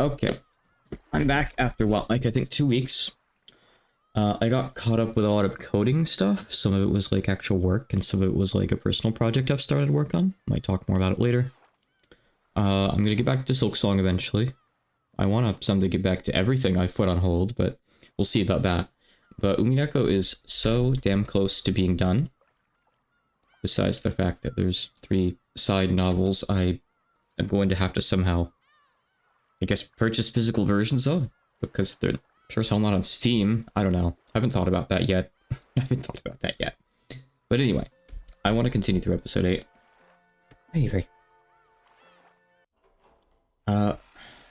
Okay, I'm back after what, like I think 2 weeks. I got caught up with a lot of coding stuff. Some of it was like actual work, and some of it was like a personal project I've started work on. Might talk more about it later. I'm gonna get back to Silksong eventually. I want to someday get back to everything I've put on hold, but we'll see about that. But Umineko is so damn close to being done. Besides the fact that there's 3 side novels I am going to have to somehow, I guess, purchase physical versions of, because they're sure as hell not on Steam. I don't know. I haven't thought about that yet. But anyway, I want to continue through episode 8. Hey. What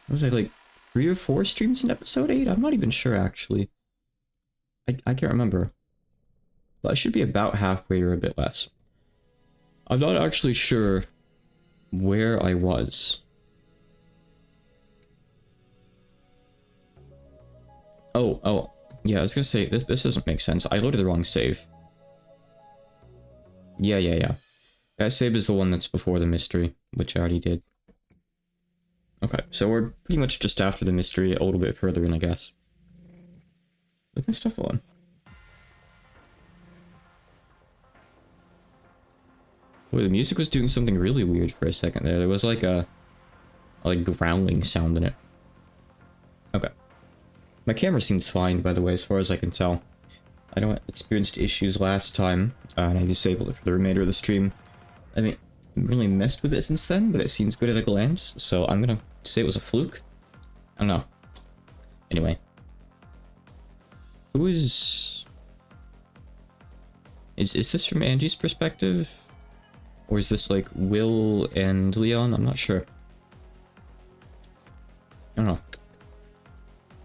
was it, like 3 or 4 streams in episode 8? I'm not even sure, actually. I can't remember. But I should be about halfway or a bit less. I'm not actually sure where I was. Oh, yeah, I was gonna say, this doesn't make sense. I loaded the wrong save. Yeah. That save is the one that's before the mystery, which I already did. Okay, so we're pretty much just after the mystery, a little bit further in, I guess. Look at my stuff on. Boy, the music was doing something really weird for a second there. There was like a growling sound in it. Okay. My camera seems fine, by the way, as far as I can tell. I know I experienced issues last time, and I disabled it for the remainder of the stream. I haven't really messed with it since then, but it seems good at a glance, so I'm gonna say it was a fluke. I don't know. Anyway. Who is... Is this from Angie's perspective? Or is this like Will and Leon? I'm not sure. I don't know.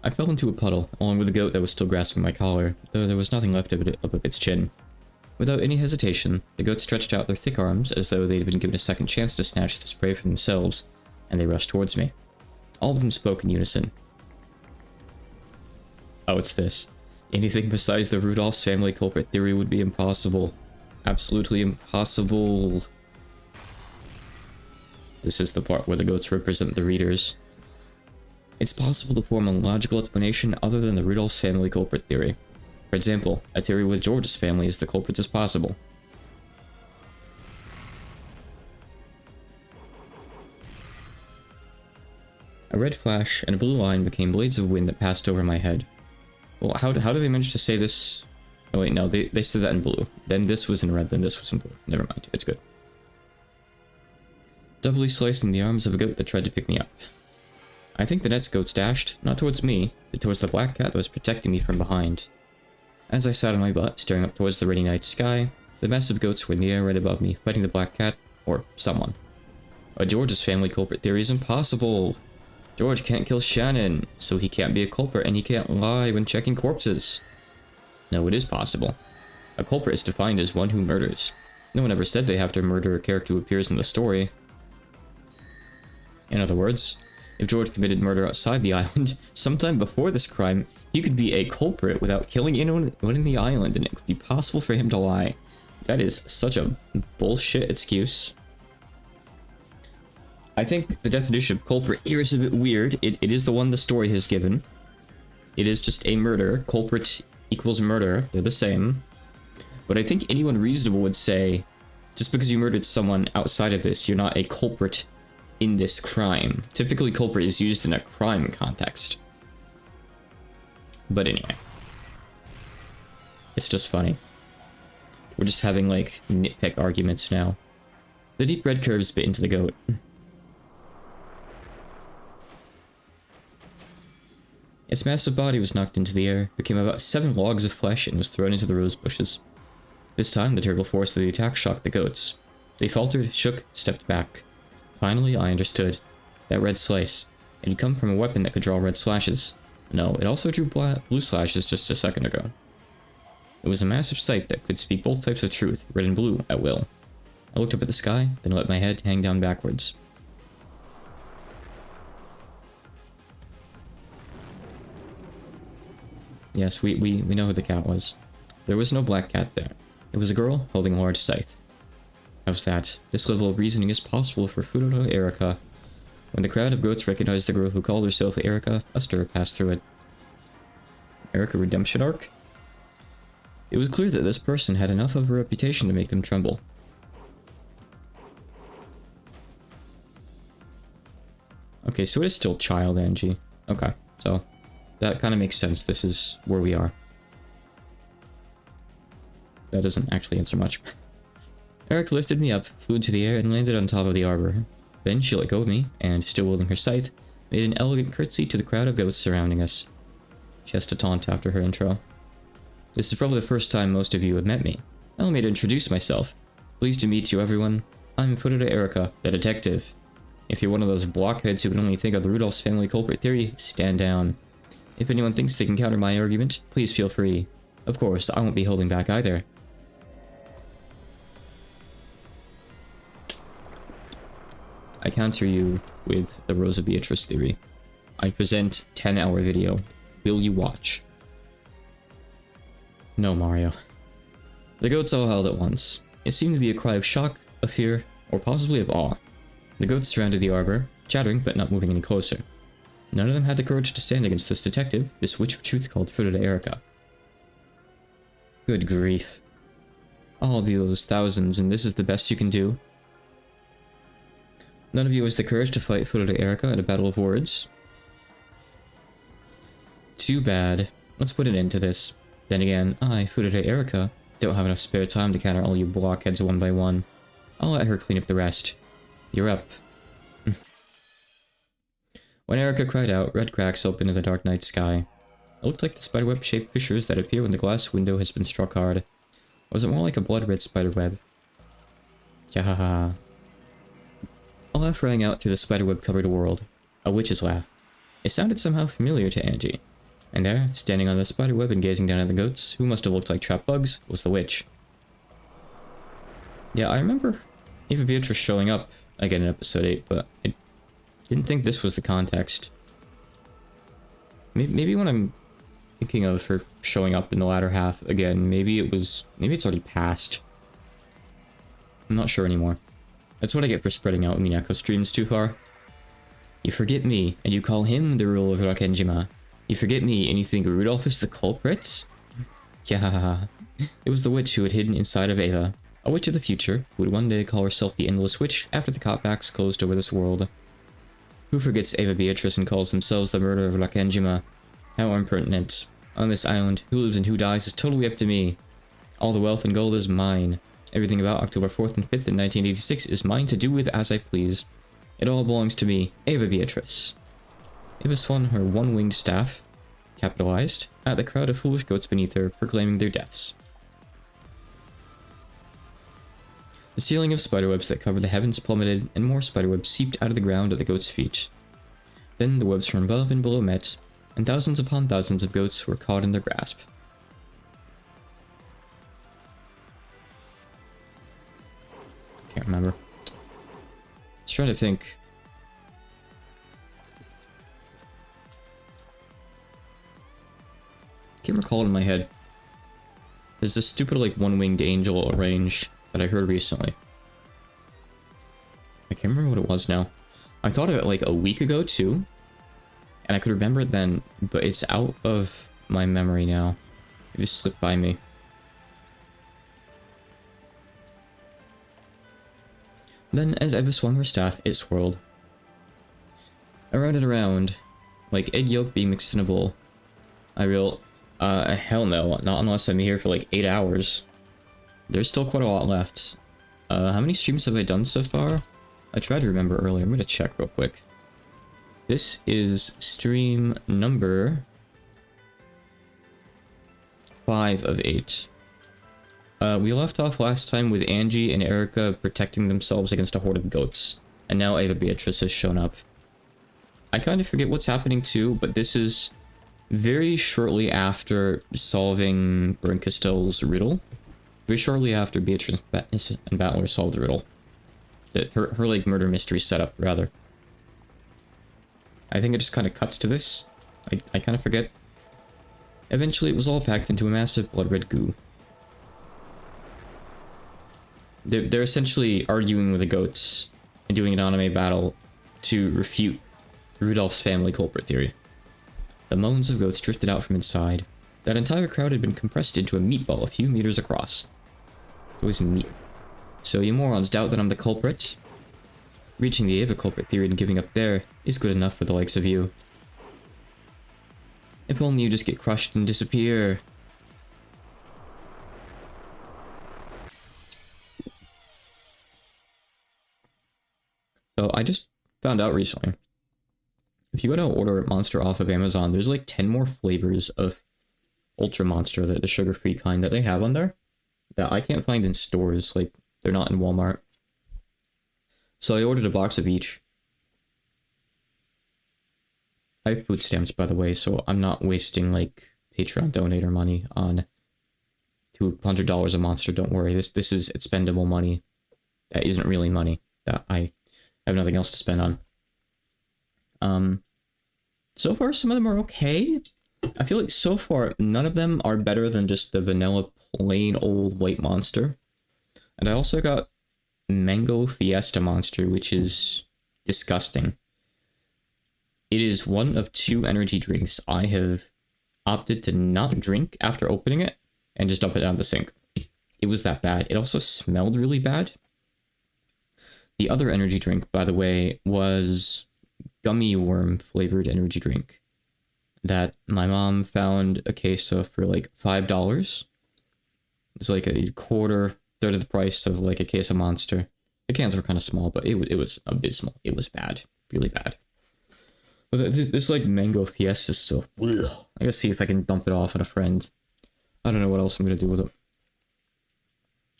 I fell into a puddle, along with a goat that was still grasping my collar, though there was nothing left of it above its chin. Without any hesitation, the goat stretched out their thick arms as though they'd been given a second chance to snatch the spray from themselves, and they rushed towards me. All of them spoke in unison. Oh, it's this. Anything besides the Rudolph's family culprit theory would be impossible. Absolutely impossible. This is the part where the goats represent the readers. It's possible to form a logical explanation other than the Rudolph's family culprit theory. For example, a theory with George's family as the culprits is possible. A red flash and a blue line became blades of wind that passed over my head. Well, how do they manage to say this? Oh wait, no, they said that in blue. Then this was in red, then this was in blue. Never mind, it's good. Doubly slicing the arms of a goat that tried to pick me up. I think the next goats dashed, not towards me, but towards the black cat that was protecting me from behind. As I sat on my butt, staring up towards the rainy night sky, the massive goats were in the air right above me, fighting the black cat, or someone. A George's family culprit theory is impossible. George can't kill Shannon, so he can't be a culprit and he can't lie when checking corpses. No, it is possible. A culprit is defined as one who murders. No one ever said they have to murder a character who appears in the story. In other words, if George committed murder outside the island, sometime before this crime, he could be a culprit without killing anyone in the island, and it could be possible for him to lie. That is such a bullshit excuse. I think the definition of culprit here is a bit weird. It is the one the story has given. It is just a murder. Culprit equals murder. They're the same. But I think anyone reasonable would say, just because you murdered someone outside of this, you're not a culprit in this crime. Typically, culprit is used in a crime context. But anyway. It's just funny. We're just having, like, nitpick arguments now. The deep red curves bit into the goat. Its massive body was knocked into the air, became about 7 logs of flesh, and was thrown into the rose bushes. This time, the terrible force of the attack shocked the goats. They faltered, shook, stepped back. Finally, I understood. That red slice. It had come from a weapon that could draw red slashes. No, it also drew blue slashes just a second ago. It was a massive sight that could speak both types of truth, red and blue, at will. I looked up at the sky, then let my head hang down backwards. Yes, we know who the cat was. There was no black cat there. It was a girl holding a large scythe. How's that? This level of reasoning is possible for Furuto Erika. When the crowd of goats recognized the girl who called herself Erica, a stir passed through it. Erica redemption arc? It was clear that this person had enough of a reputation to make them tremble. Okay, so it is still child Angie. Okay, so that kind of makes sense. This is where we are. That doesn't actually answer much. Eric lifted me up, flew into the air, and landed on top of the arbor. Then she let go of me, and, still wielding her scythe, made an elegant curtsy to the crowd of goats surrounding us. She has to taunt after her intro. This is probably the first time most of you have met me. Allow me to introduce myself. Pleased to meet you, everyone. I'm Furuta Erica, the detective. If you're one of those blockheads who can only think of the Rudolph's family culprit theory, stand down. If anyone thinks they can counter my argument, please feel free. Of course, I won't be holding back either. I counter you with the Rosa Beatrice theory. I present 10-hour video. Will you watch? No, Mario. The goats all howled at once. It seemed to be a cry of shock, of fear, or possibly of awe. The goats surrounded the arbor, chattering but not moving any closer. None of them had the courage to stand against this detective, this witch of truth called Furuta Erica. Good grief. All those thousands, and this is the best you can do? None of you has the courage to fight Furuta Erica in a battle of words? Too bad. Let's put an end to this. Then again, I, Furuta Erica, don't have enough spare time to counter all you blockheads one by one. I'll let her clean up the rest. You're up. When Erica cried out, red cracks opened in the dark night sky. It looked like the spiderweb-shaped fissures that appear when the glass window has been struck hard. Or was it more like a blood-red spiderweb? Yahaha. A laugh rang out through the spiderweb-covered world. A witch's laugh. It sounded somehow familiar to Angie. And there, standing on the spiderweb and gazing down at the goats, who must have looked like trapped bugs, was the witch. Yeah, I remember Eva Beatrice showing up again in episode 8, but I didn't think this was the context. Maybe when I'm thinking of her showing up in the latter half again, maybe it's already passed. I'm not sure anymore. That's what I get for spreading out Umineko streams too far. You forget me, and you call him the ruler of Rakenjima. You forget me, and you think Rudolph is the culprit? Yeah, it was the witch who had hidden inside of Eva. A witch of the future, who would one day call herself the Endless Witch after the cutbacks closed over this world. Who forgets Eva Beatrice and calls themselves the murderer of Rakenjima? How impertinent. On this island, who lives and who dies is totally up to me. All the wealth and gold is mine. Everything about October 4th and 5th in 1986 is mine to do with as I please. It all belongs to me, Eva Beatrice. Eva swung her one-winged staff, capitalized, at the crowd of foolish goats beneath her, proclaiming their deaths. The ceiling of spiderwebs that covered the heavens plummeted, and more spiderwebs seeped out of the ground at the goats' feet. Then the webs from above and below met, and thousands upon thousands of goats were caught in their grasp. Can't remember. Just trying to think. Can't recall it in my head. There's this stupid like one-winged angel range that I heard recently. I can't remember what it was now. I thought of it like a week ago too, and I could remember it then, but it's out of my memory now. It just slipped by me. Then, as Eva swung her staff, it swirled. Around and around, like egg yolk being mixed in a bowl. Hell no, not unless I'm here for like 8 hours. There's still quite a lot left. How many streams have I done so far? I tried to remember earlier. I'm gonna check real quick. This is stream number 5 of 8. We left off last time with Angie and Erica protecting themselves against a horde of goats. And now Eva Beatrice has shown up. I kind of forget what's happening too, but this is very shortly after solving Berncastell's riddle. Very shortly after Beatrice and Battler solved the riddle. Her like murder mystery setup, rather. I think it just kind of cuts to this. I kind of forget. Eventually it was all packed into a massive blood-red goo. They're essentially arguing with the goats and doing an anime battle to refute Rudolph's family culprit theory. The moans of goats drifted out from inside. That entire crowd had been compressed into a meatball a few meters across. It was meat. So you morons doubt that I'm the culprit? Reaching the Ava culprit theory and giving up there is good enough for the likes of you. If only you just get crushed and disappear. So I just found out recently, if you go to order Monster off of Amazon, there's like 10 more flavors of Ultra Monster, the sugar-free kind that they have on there, that I can't find in stores, like they're not in Walmart. So I ordered a box of each. I have food stamps, by the way, so I'm not wasting like Patreon donator money on $200 a monster, don't worry. This is expendable money. That isn't really money that I have nothing else to spend on. So far, some of them are okay. I feel like so far, none of them are better than just the vanilla plain old white monster. And I also got Mango Fiesta Monster, which is disgusting. It is one of 2 energy drinks I have opted to not drink after opening it and just dump it down the sink. It was that bad. It also smelled really bad. The other energy drink, by the way, was gummy worm flavored energy drink that my mom found a case of for like $5. It's like a third of the price of like a case of Monster. The cans were kind of small, but it was abysmal. It was bad, really bad. But this like Mango Fiesta is so. Ugh. I gotta see if I can dump it off on a friend. I don't know what else I'm gonna do with it.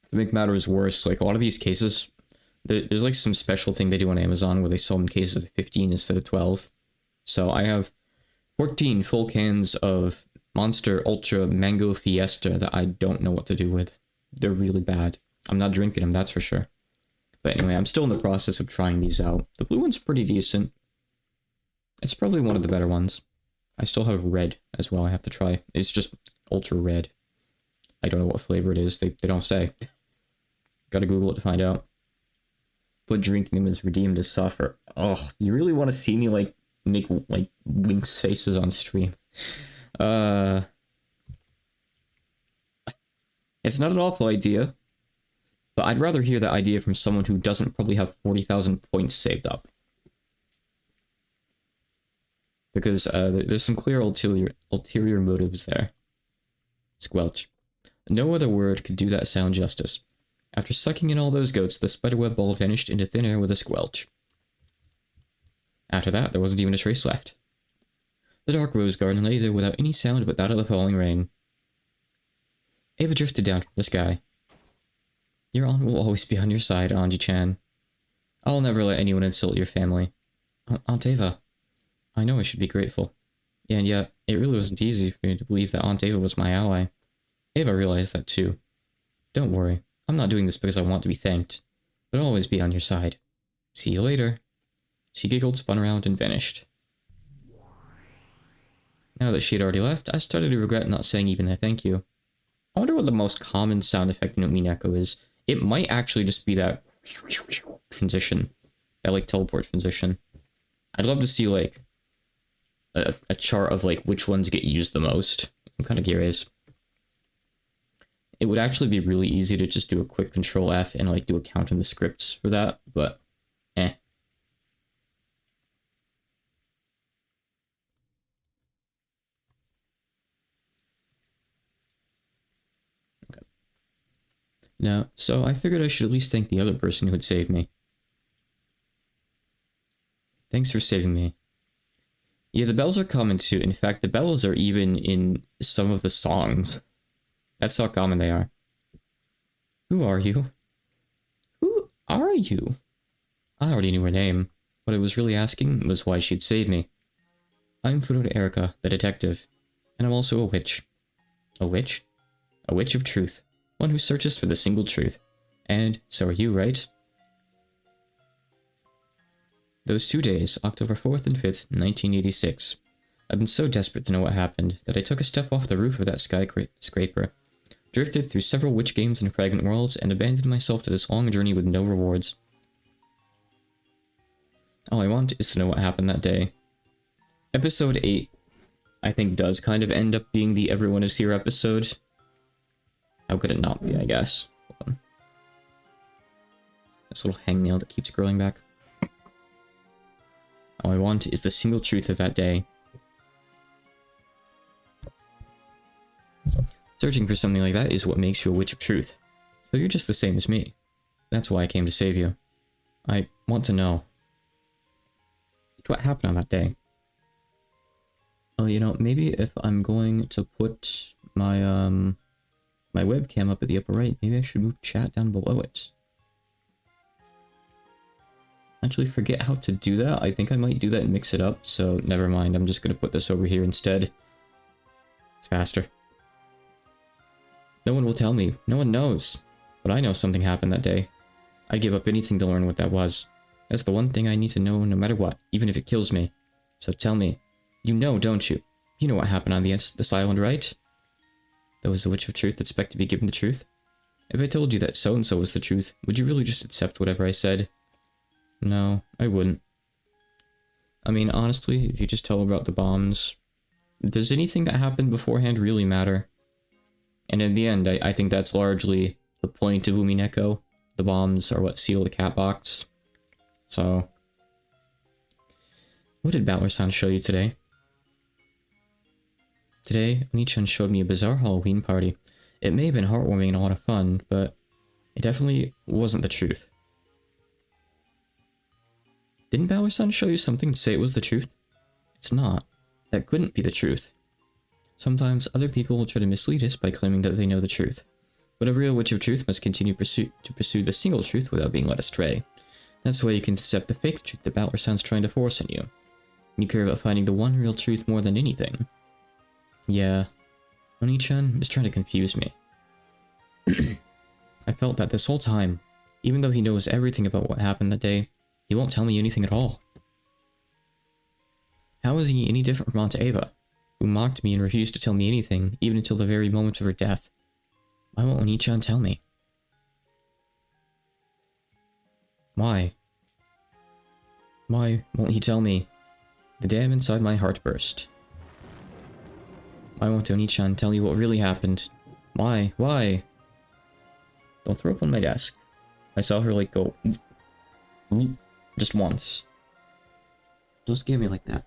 To make matters worse, like a lot of these cases, there's like some special thing they do on Amazon where they sell them in cases of 15 instead of 12. So I have 14 full cans of Monster Ultra Mango Fiesta that I don't know what to do with. They're really bad. I'm not drinking them, that's for sure. But anyway, I'm still in the process of trying these out. The blue one's pretty decent. It's probably one of the better ones. I still have red as well I have to try. It's just ultra red. I don't know what flavor it is. They don't say. Gotta Google it to find out. But drinking them is redeemed as suffer. Ugh, you really want to see me like make like winks faces on stream? It's not an awful idea, but I'd rather hear that idea from someone who doesn't probably have 40,000 points saved up. Because there's some clear ulterior motives there. Squelch. No other word could do that sound justice. After sucking in all those goats, the spiderweb ball vanished into thin air with a squelch. After that, there wasn't even a trace left. The dark rose garden lay there without any sound but that of the falling rain. Ava drifted down from the sky. Your aunt will always be on your side, Anji-chan. I'll never let anyone insult your family. Aunt Ava. I know I should be grateful. And yet, it really wasn't easy for me to believe that Aunt Ava was my ally. Ava realized that too. Don't worry, I'm not doing this because I want to be thanked, but I'll always be on your side. See you later. She giggled, spun around, and vanished. Now that she had already left, I started to regret not saying even a thank you. I wonder what the most common sound effect in Umineko is. It might actually just be that transition. That, like, teleport transition. I'd love to see, like, a chart of, like, which ones get used the most. I'm kind of curious. It would actually be really easy to just do a quick Control F and, like, do a count in the scripts for that, but, eh. Okay. Now, so I figured I should at least thank the other person who had saved me. Thanks for saving me. Yeah, the bells are common too. In fact, the bells are even in some of the songs. That's how common they are. Who are you? Who are you? I already knew her name. What I was really asking was why she'd save me. I'm Furuta Erika, the detective, and I'm also a witch. A witch? A witch of truth. One who searches for the single truth. And so are you, right? Those 2 days, October 4th and 5th, 1986. I've been so desperate to know what happened that I took a step off the roof of that skyscraper, drifted through several witch games and fragment worlds, and abandoned myself to this long journey with no rewards. All I want is to know what happened that day. Episode 8, I think, does kind of end up being the Everyone Is Here episode. How could it not be, I guess? Hold on. This little hangnail that keeps growing back. All I want is the single truth of that day. Searching for something like that is what makes you a witch of truth. So you're just the same as me. That's why I came to save you. I want to know what happened on that day. Oh, you know, maybe if I'm going to put my my webcam up at the upper right, maybe I should move chat down below it. Actually, forget how to do that. I think I might do that and mix it up, so never mind. I'm just gonna put this over here instead. It's faster. No one will tell me. No one knows. But I know something happened that day. I'd give up anything to learn what that was. That's the one thing I need to know no matter what, even if it kills me. So tell me. You know, don't you? You know what happened on this island, right? That was the Witch of Truth expect to be given the truth? If I told you that so-and-so was the truth, would you really just accept whatever I said? No, I wouldn't. I mean, honestly, if you just tell about the bombs, does anything that happened beforehand really matter? And in the end, I think that's largely the point of Umineko. The bombs are what seal the cat box. So, what did Battler-san show you today? Today, Oni-chan showed me a bizarre Halloween party. It may have been heartwarming and a lot of fun, but it definitely wasn't the truth. Didn't Battler-san show you something to say it was the truth? It's not. That couldn't be the truth. Sometimes other people will try to mislead us by claiming that they know the truth. But a real witch of truth must continue to pursue the single truth without being led astray. That's why you can accept the fake truth that Battler-san's trying to force on you. You care about finding the one real truth more than anything. Yeah, Oni-chan is trying to confuse me. I felt that this whole time, even though he knows everything about what happened that day, he won't tell me anything at all. How is he any different from Aunt Ava, who mocked me and refused to tell me anything, even until the very moment of her death? Why won't Oni-chan tell me? Why? Why won't he tell me? The dam inside my heart burst. Why won't Oni-chan tell you what really happened? Why? Why? Don't throw up on my desk. I saw her like go... just once. Don't scare me like that.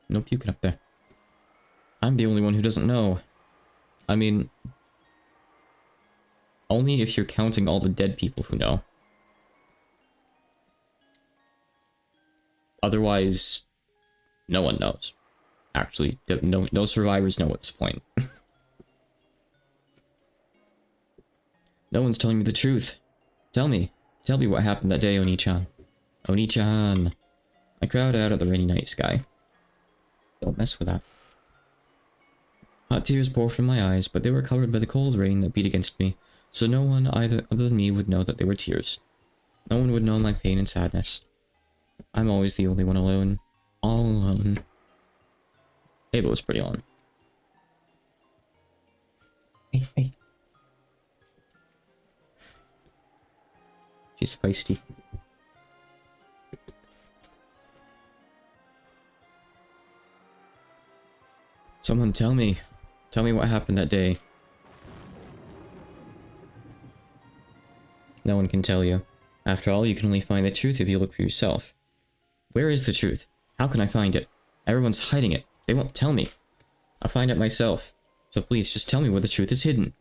No puking up there. I'm the only one who doesn't know. I mean... only if you're counting all the dead people who know. Otherwise, no one knows. Actually, no survivors know at this point. No one's telling me the truth. Tell me what happened that day, Oni-chan. Oni-chan. I crowd out at the rainy night sky. Don't mess with that. Hot tears poured from my eyes, but they were covered by the cold rain that beat against me, so no one other than me would know that they were tears. No one would know my pain and sadness. I'm always the only one alone. All alone. Ava was pretty alone. Hey. She's feisty. Someone tell me what happened that day. No one can tell you. After all, you can only find the truth if you look for yourself. Where is the truth? How can I find it? Everyone's hiding it. They won't tell me. I'll find it myself. So please, just tell me where the truth is hidden.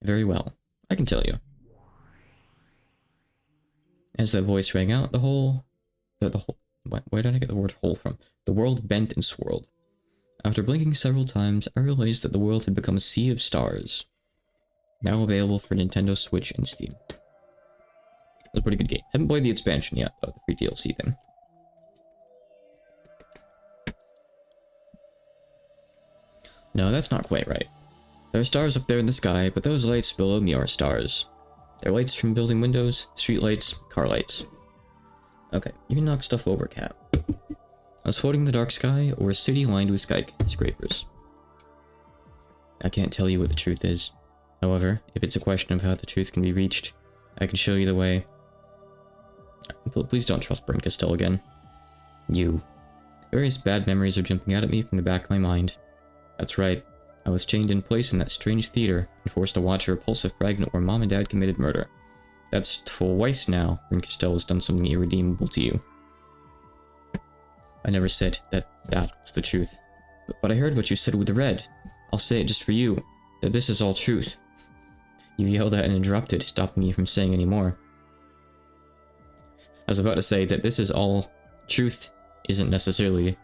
Very well. I can tell you. As that voice rang out, the whole... Where did I get the word whole from? The world bent and swirled. After blinking several times, I realized that the world had become a sea of stars. Now available for Nintendo Switch and Steam. It was a pretty good game. Haven't played the expansion yet, though, the free DLC thing. No, that's not quite right. There are stars up there in the sky, but those lights below me are stars. They're lights from building windows, street lights, car lights. Okay, you can knock stuff over, cat. I was floating in the dark sky, or a city lined with skyscrapers. I can't tell you what the truth is. However, if it's a question of how the truth can be reached, I can show you the way. Please don't trust Brinkastel again. You. Various bad memories are jumping out at me from the back of my mind. That's right. I was chained in place in that strange theater and forced to watch a repulsive fragment where Mom and Dad committed murder. That's twice now Brinkastel has done something irredeemable to you. I never said that was the truth. But I heard what you said with the red. I'll say it just for you, that this is all truth. You yelled at and interrupted, stopping me from saying any more. I was about to say that this is all truth isn't necessarily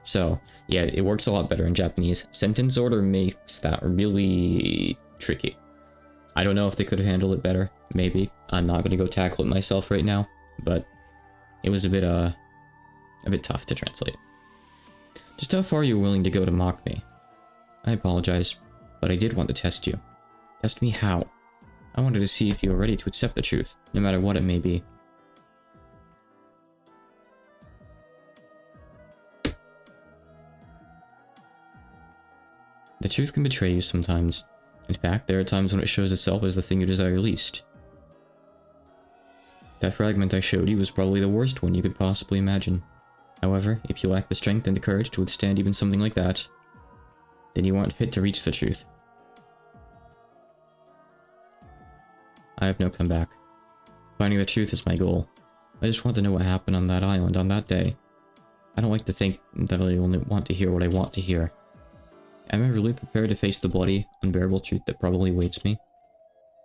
so. Yeah, it works a lot better in Japanese. Sentence order makes that really tricky. I don't know if they could have handled it better. Maybe. I'm not going to go tackle it myself right now, but it was a bit tough to translate. Just how far are you willing to go to mock me? I apologize, but I did want to test you. Test me how? I wanted to see if you were ready to accept the truth, no matter what it may be. The truth can betray you sometimes. In fact, there are times when it shows itself as the thing you desire least. That fragment I showed you was probably the worst one you could possibly imagine. However, if you lack the strength and the courage to withstand even something like that, then you aren't fit to reach the truth. I have no comeback. Finding the truth is my goal. I just want to know what happened on that island on that day. I don't like to think that I only want to hear what I want to hear. Am I really prepared to face the bloody, unbearable truth that probably awaits me?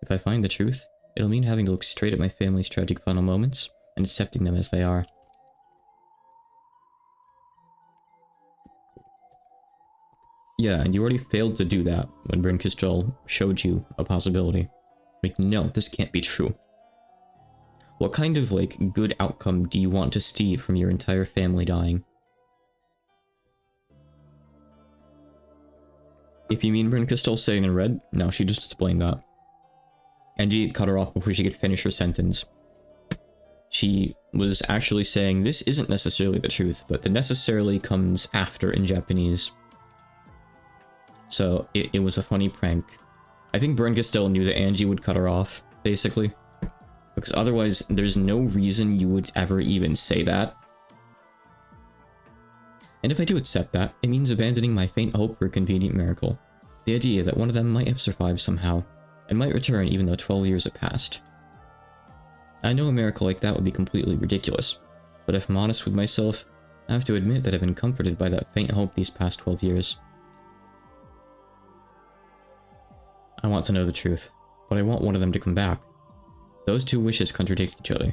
If I find the truth, it'll mean having to look straight at my family's tragic final moments and accepting them as they are. Yeah, and you already failed to do that when Brinkastel showed you a possibility. Like, no, this can't be true. What kind of, like, good outcome do you want to see from your entire family dying? If you mean Brinkastel saying in red, no, she just explained that. Angie cut her off before she could finish her sentence. She was actually saying this isn't necessarily the truth, but the necessarily comes after in Japanese. So, it was a funny prank. I think Brinkastel knew that Angie would cut her off, basically. Because otherwise, there's no reason you would ever even say that. And if I do accept that, it means abandoning my faint hope for a convenient miracle. The idea that one of them might have survived somehow, and might return even though 12 years have passed. I know a miracle like that would be completely ridiculous, but if I'm honest with myself, I have to admit that I've been comforted by that faint hope these past 12 years. I want to know the truth, but I want one of them to come back. Those two wishes contradict each other.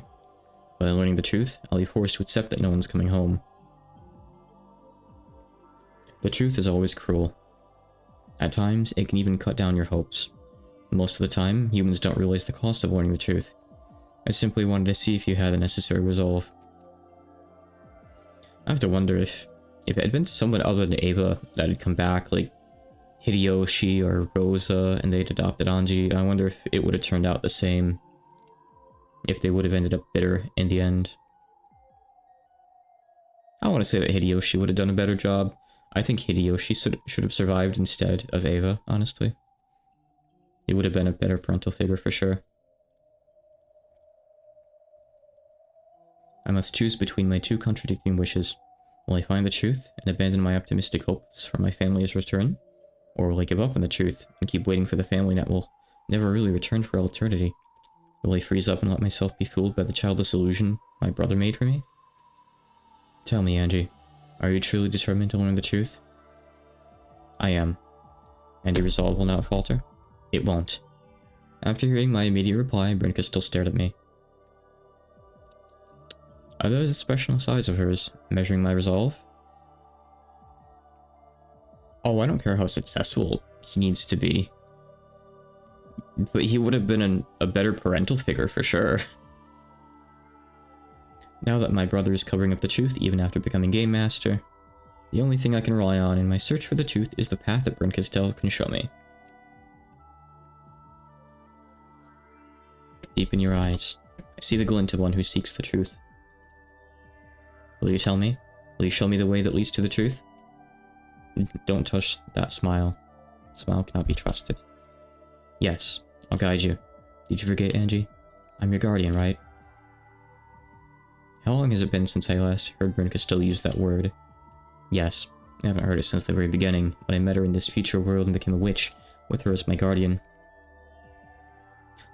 By learning the truth, I'll be forced to accept that no one's coming home. The truth is always cruel. At times, it can even cut down your hopes. Most of the time, humans don't realize the cost of learning the truth. I simply wanted to see if you had the necessary resolve. I have to wonder if it had been someone other than Ava that had come back, like Hideyoshi or Rosa, and they'd adopted Anji, I wonder if it would have turned out the same. If they would have ended up bitter in the end. I want to say that Hideyoshi would have done a better job. I think Hideyoshi should have survived instead of Ava, honestly. He would have been a better parental figure for sure. I must choose between my two contradicting wishes. Will I find the truth and abandon my optimistic hopes for my family's return? Or will I give up on the truth and keep waiting for the family that will never really return for all eternity? Will I freeze up and let myself be fooled by the childish illusion my brother made for me? Tell me, Angie, are you truly determined to learn the truth? I am. And your resolve will not falter? It won't. After hearing my immediate reply, Brinka still stared at me. Are those expressional sides of hers measuring my resolve? Oh, I don't care how successful he needs to be. But he would have been a better parental figure for sure. Now that my brother is covering up the truth even after becoming Game Master, the only thing I can rely on in my search for the truth is the path that Brinkastel can show me. Deep in your eyes, I see the glint of one who seeks the truth. Will you tell me? Will you show me the way that leads to the truth? Don't touch that smile. The smile cannot be trusted. Yes, I'll guide you. Did you forget, Angie? I'm your guardian, right? How long has it been since I last heard Brinka still use that word? Yes, I haven't heard it since the very beginning, when I met her in this future world and became a witch, with her as my guardian.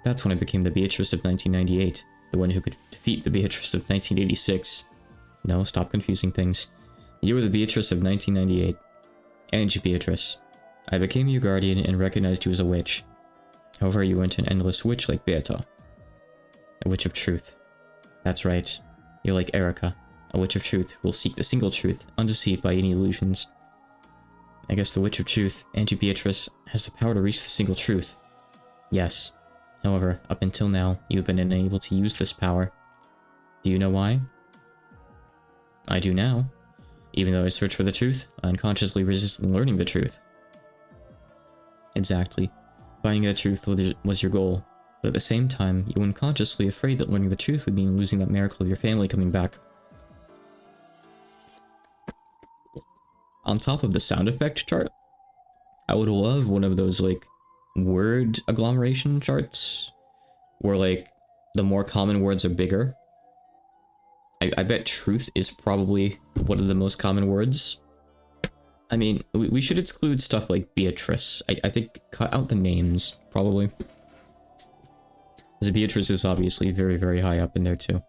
That's when I became the Beatrice of 1998, the one who could defeat the Beatrice of 1986. No, stop confusing things. You were the Beatrice of 1998. And you, Beatrice. I became your guardian and recognized you as a witch. However, you weren't an endless witch like Beata. A witch of truth. That's right. You're like Erica, a witch of truth who will seek the single truth, undeceived by any illusions. I guess the witch of truth, Angie Beatrice, has the power to reach the single truth. Yes. However, up until now, you've been unable to use this power. Do you know why? I do now. Even though I search for the truth, I unconsciously resist learning the truth. Exactly. Finding the truth was your goal, but at the same time, you were unconsciously afraid that learning the truth would mean losing that miracle of your family coming back. On top of the sound effect chart, I would love one of those, like, word agglomeration charts, where, like, the more common words are bigger. I bet truth is probably one of the most common words. I mean, we should exclude stuff like Beatrice. I think cut out the names, probably. Because Beatrice is obviously very, very high up in there, too.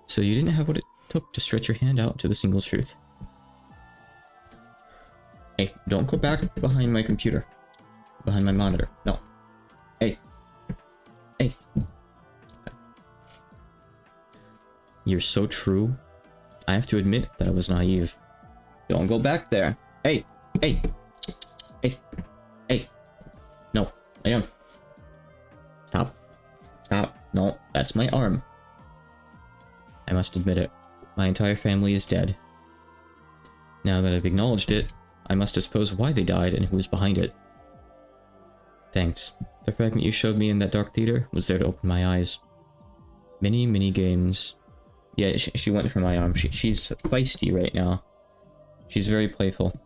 So you didn't have what it took to stretch your hand out to the single truth. Hey, don't go back behind my computer. Behind my monitor. No. Hey. Hey. Okay. You're so true. I have to admit that I was naive. Don't go back there. Hey. Hey. Hey. Hey. No. Lay down. Stop. Stop. No, that's my arm. I must admit it. My entire family is dead. Now that I've acknowledged it, I must dispose why they died and who was behind it. Thanks. The fragment you showed me in that dark theater was there to open my eyes. Many, many games. Yeah, she went for my arm. She's feisty right now. She's very playful.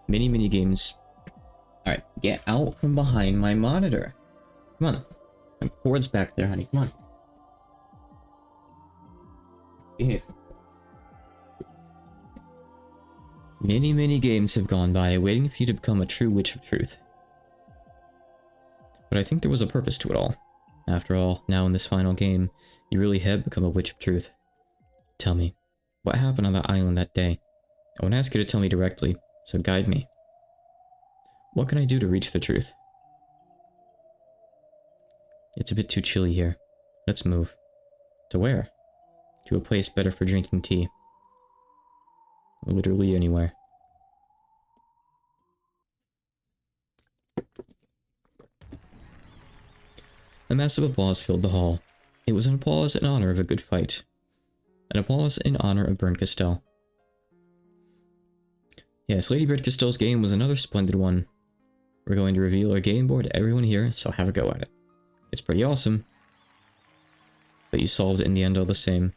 Many, many games. Alright, get out from behind my monitor. Come on. My board's back there, honey. Come on. Yeah. Many, many games have gone by, waiting for you to become a true witch of truth. But I think there was a purpose to it all. After all, now in this final game, you really have become a witch of truth. Tell me, what happened on that island that day? I won't ask you to tell me directly, so guide me. What can I do to reach the truth? It's a bit too chilly here. Let's move. To where? To a place better for drinking tea. Literally anywhere. A massive applause filled the hall. It was an applause in honor of a good fight. An applause in honor of Burnt Castell. Yes, Lady Burnt Castell's game was another splendid one. We're going to reveal our game board to everyone here, so have a go at it. It's pretty awesome. But you solved it in the end all the same.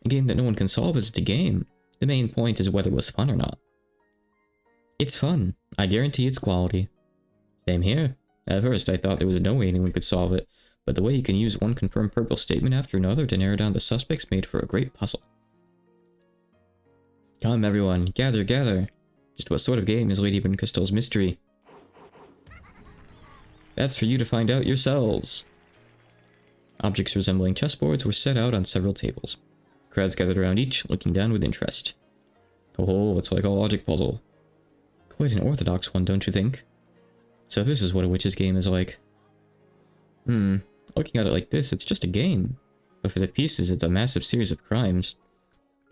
A game that no one can solve isn't a game. The main point is whether it was fun or not. It's fun. I guarantee it's quality. Same here. At first, I thought there was no way anyone could solve it, but the way you can use one confirmed purple statement after another to narrow down the suspects made for a great puzzle. Come, everyone. Gather, gather. Just what sort of game is Lady Burnt Castell's mystery? That's for you to find out yourselves. Objects resembling chessboards were set out on several tables. Crowds gathered around each, looking down with interest. Oh, it's like a logic puzzle. Quite an orthodox one, don't you think? So this is what a witch's game is like. Looking at it like this, it's just a game. But for the pieces, it's a massive series of crimes.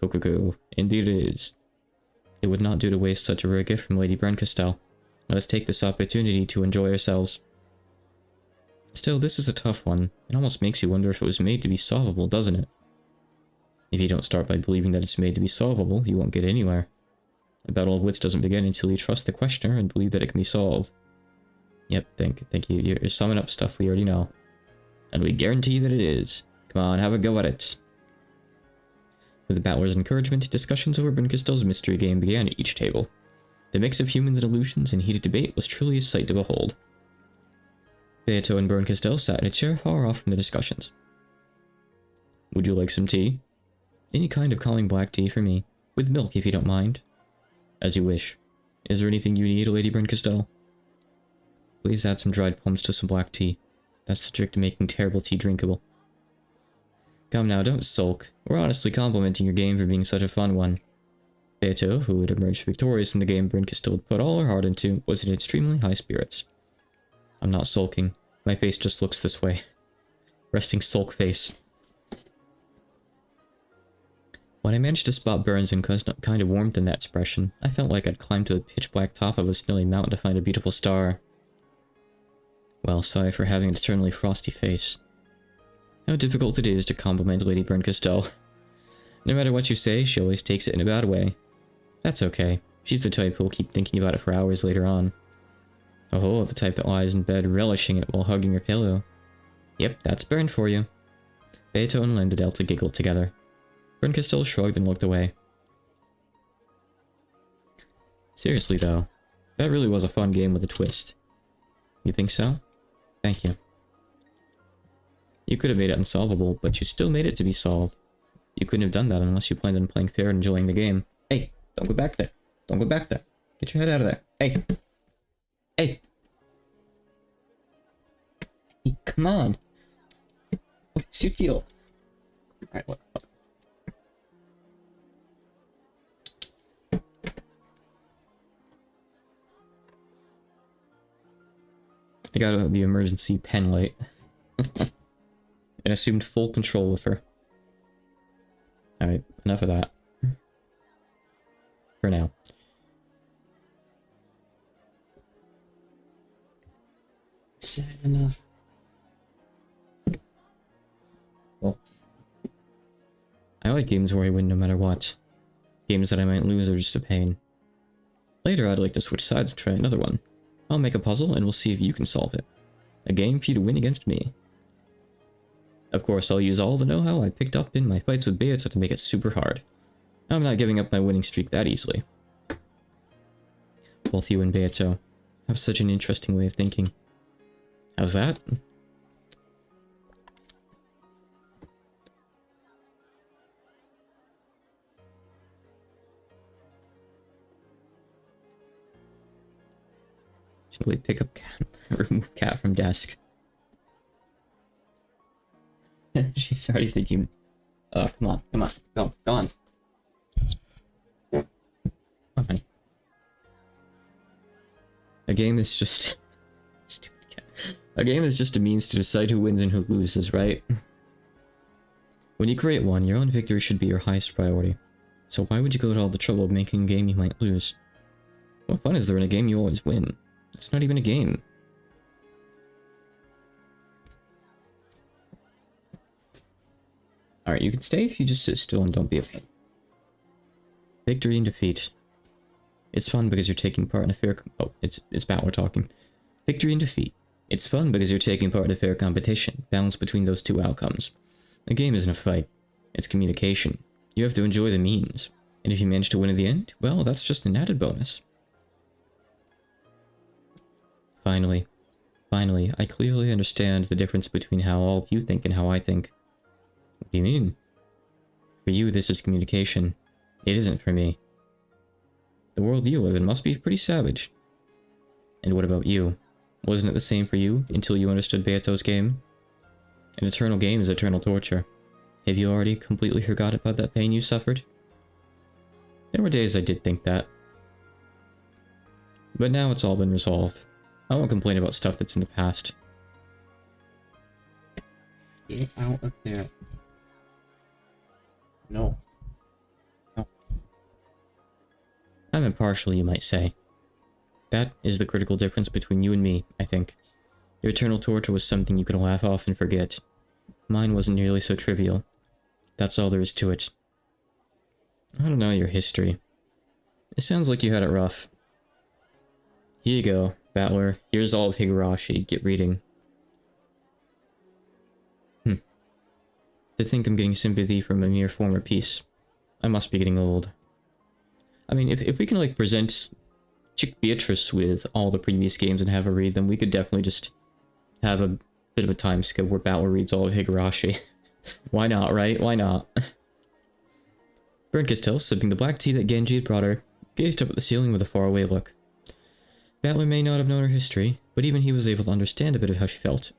Cuckoo, indeed it is. It would not do to waste such a rare gift from Lady Burnt Castell. Let us take this opportunity to enjoy ourselves. Still, this is a tough one. It almost makes you wonder if it was made to be solvable, doesn't it? If you don't start by believing that it's made to be solvable, you won't get anywhere. A battle of wits doesn't begin until you trust the questioner and believe that it can be solved. Yep, thank you. You're summing up stuff we already know. And we guarantee that it is. Come on, have a go at it. With the battler's encouragement, discussions over Burnt Castell's mystery game began at each table. The mix of humans and illusions and heated debate was truly a sight to behold. Beato and Bernkastel sat in a chair far off from the discussions. Would you like some tea? Any kind of calming black tea for me. With milk, if you don't mind. As you wish. Is there anything you need, Lady Bernkastel? Please add some dried plums to some black tea. That's the trick to making terrible tea drinkable. Come now, don't sulk. We're honestly complimenting your game for being such a fun one. Beato, who had emerged victorious in the game Bernkastel had put all her heart into, was in extremely high spirits. I'm not sulking. My face just looks this way. Resting sulk face. When I managed to spot Burns and kind of warmth in that expression, I felt like I'd climbed to the pitch-black top of a snowy mountain to find a beautiful star. Well, sorry for having an eternally frosty face. How difficult it is to compliment Lady Bernkastel. No matter what you say, she always takes it in a bad way. That's okay. She's the type who'll keep thinking about it for hours later on. Oh, the type that lies in bed relishing it while hugging her pillow. Yep, that's Bern for you. Beato and Lendadelta giggled together. Bernkastel shrugged and looked away. Seriously though, that really was a fun game with a twist. You think so? Thank you. You could have made it unsolvable, but you still made it to be solved. You couldn't have done that unless you planned on playing fair and enjoying the game. Hey, don't go back there. Don't go back there. Get your head out of there. Hey. Hey. Hey, come on. What's your deal? Alright, what? I got out the emergency pen light. And assumed full control of her. Alright, enough of that. For now. Sad enough. Well, I like games where I win no matter what. Games that I might lose are just a pain. Later, I'd like to switch sides and try another one. I'll make a puzzle and we'll see if you can solve it. A game for you to win against me. Of course, I'll use all the know-how I picked up in my fights with Beato to make it super hard. I'm not giving up my winning streak that easily. Both you and Beato have such an interesting way of thinking. How's that? Should we pick up cat? Remove cat from desk. She's already thinking. Oh, come on, come on, go on. Come on, honey. A game is just stupid cat. A game is just a means to decide who wins and who loses, right? When you create one, your own victory should be your highest priority. So why would you go to all the trouble of making a game you might lose? What fun is there in a game you always win? It's not even a game. Alright, you can stay if you just sit still and don't be a pain. Victory and defeat. It's fun because you're taking part in a fair... Oh, it's Battler talking. Victory and defeat. It's fun because you're taking part in a fair competition, balanced between those two outcomes. A game isn't a fight. It's communication. You have to enjoy the means. And if you manage to win in the end, well, that's just an added bonus. Finally, I clearly understand the difference between how all of you think and how I think. What do you mean? For you, this is communication. It isn't for me. The world you live in must be pretty savage. And what about you? Wasn't it the same for you until you understood Beato's game? An eternal game is eternal torture. Have you already completely forgot about that pain you suffered? There were days I did think that. But now it's all been resolved. I won't complain about stuff that's in the past. Get out of there. No. No. I'm impartial, you might say. That is the critical difference between you and me, I think. Your eternal torture was something you could laugh off and forget. Mine wasn't nearly so trivial. That's all there is to it. I don't know your history. It sounds like you had it rough. Here you go, Battler. Here's all of Higurashi. Get reading. To think I'm getting sympathy from a mere former piece. I must be getting old. I mean, if we can, like, present Chick Beatrice with all the previous games and have her read them, we could definitely just have a bit of a time skip where Battle reads all of Higurashi. Why not, right? Why not? Burnkill, sipping the black tea that Genji had brought her, gazed up at the ceiling with a faraway look. Battler may not have known her history, but even he was able to understand a bit of how she felt.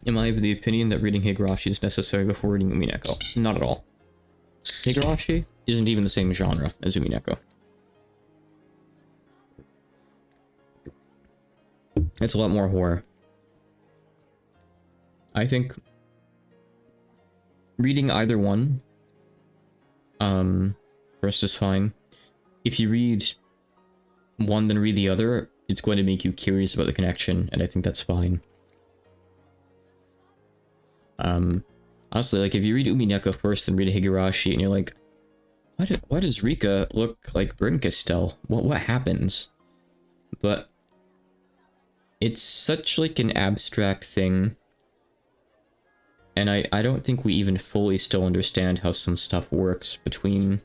Am I of the opinion that reading Higurashi is necessary before reading Umineko? Not at all. Higurashi isn't even the same genre as Umineko. It's a lot more horror. I think reading either one first is fine. If you read one then read the other, it's going to make you curious about the connection, and I think that's fine. Honestly, like, if you read Umineko first then read Higurashi and you're like, why does Rika look like Burnkill? What happens? But it's such like an abstract thing, and I don't think we even fully still understand how some stuff works between,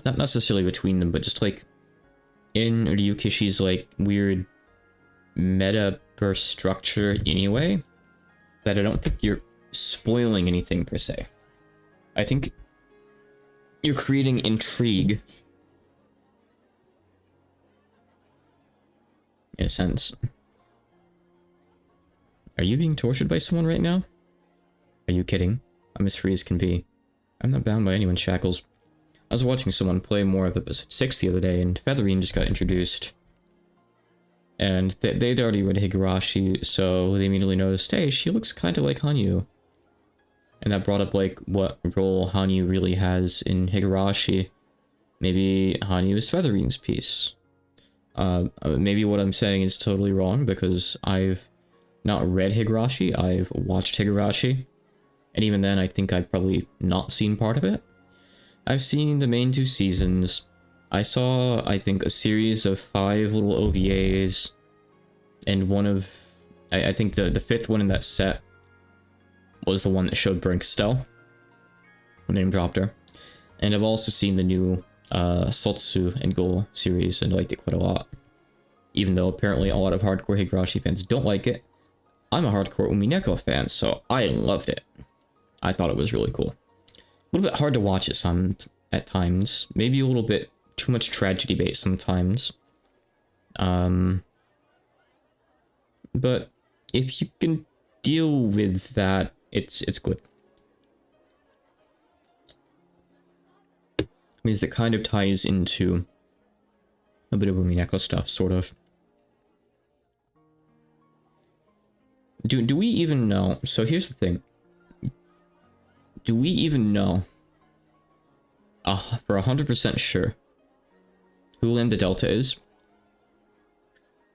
not necessarily between them, but just like in Ryukishi's like weird metaverse structure anyway, that I don't think you're spoiling anything per se. I think you're creating intrigue in a sense. Are you being tortured by someone right now? Are you kidding? I'm as free as can be. I'm not bound by anyone's shackles. I was watching someone play more of episode 6 the other day, and Featherine just got introduced. And they'd already read Higurashi, so they immediately noticed, hey, she looks kind of like Hanyu. And that brought up, like, what role Hanyu really has in Higurashi. Maybe Hanyu is Featherine's piece. Maybe what I'm saying is totally wrong, because I've not read Higurashi, I've watched Higurashi. And even then, I think I've probably not seen part of it. I've seen the main 2 seasons. I saw, I think, a series of 5 little OVAs, and one of, I think the 5th one in that set was the one that showed Burnkill. Name dropped her. And I've also seen the new Sotsu and Gol series, and liked it quite a lot. Even though apparently a lot of hardcore Higurashi fans don't like it, I'm a hardcore Umineko fan, so I loved it. I thought it was really cool. A little bit hard to watch it at times. Maybe a little bit too much tragedy bait sometimes. But if you can deal with that, it's good. It means that kind of ties into a bit of Umineko stuff, sort of. Do we even know? So here's the thing. Do we even know for 100% sure who Lambda Delta is?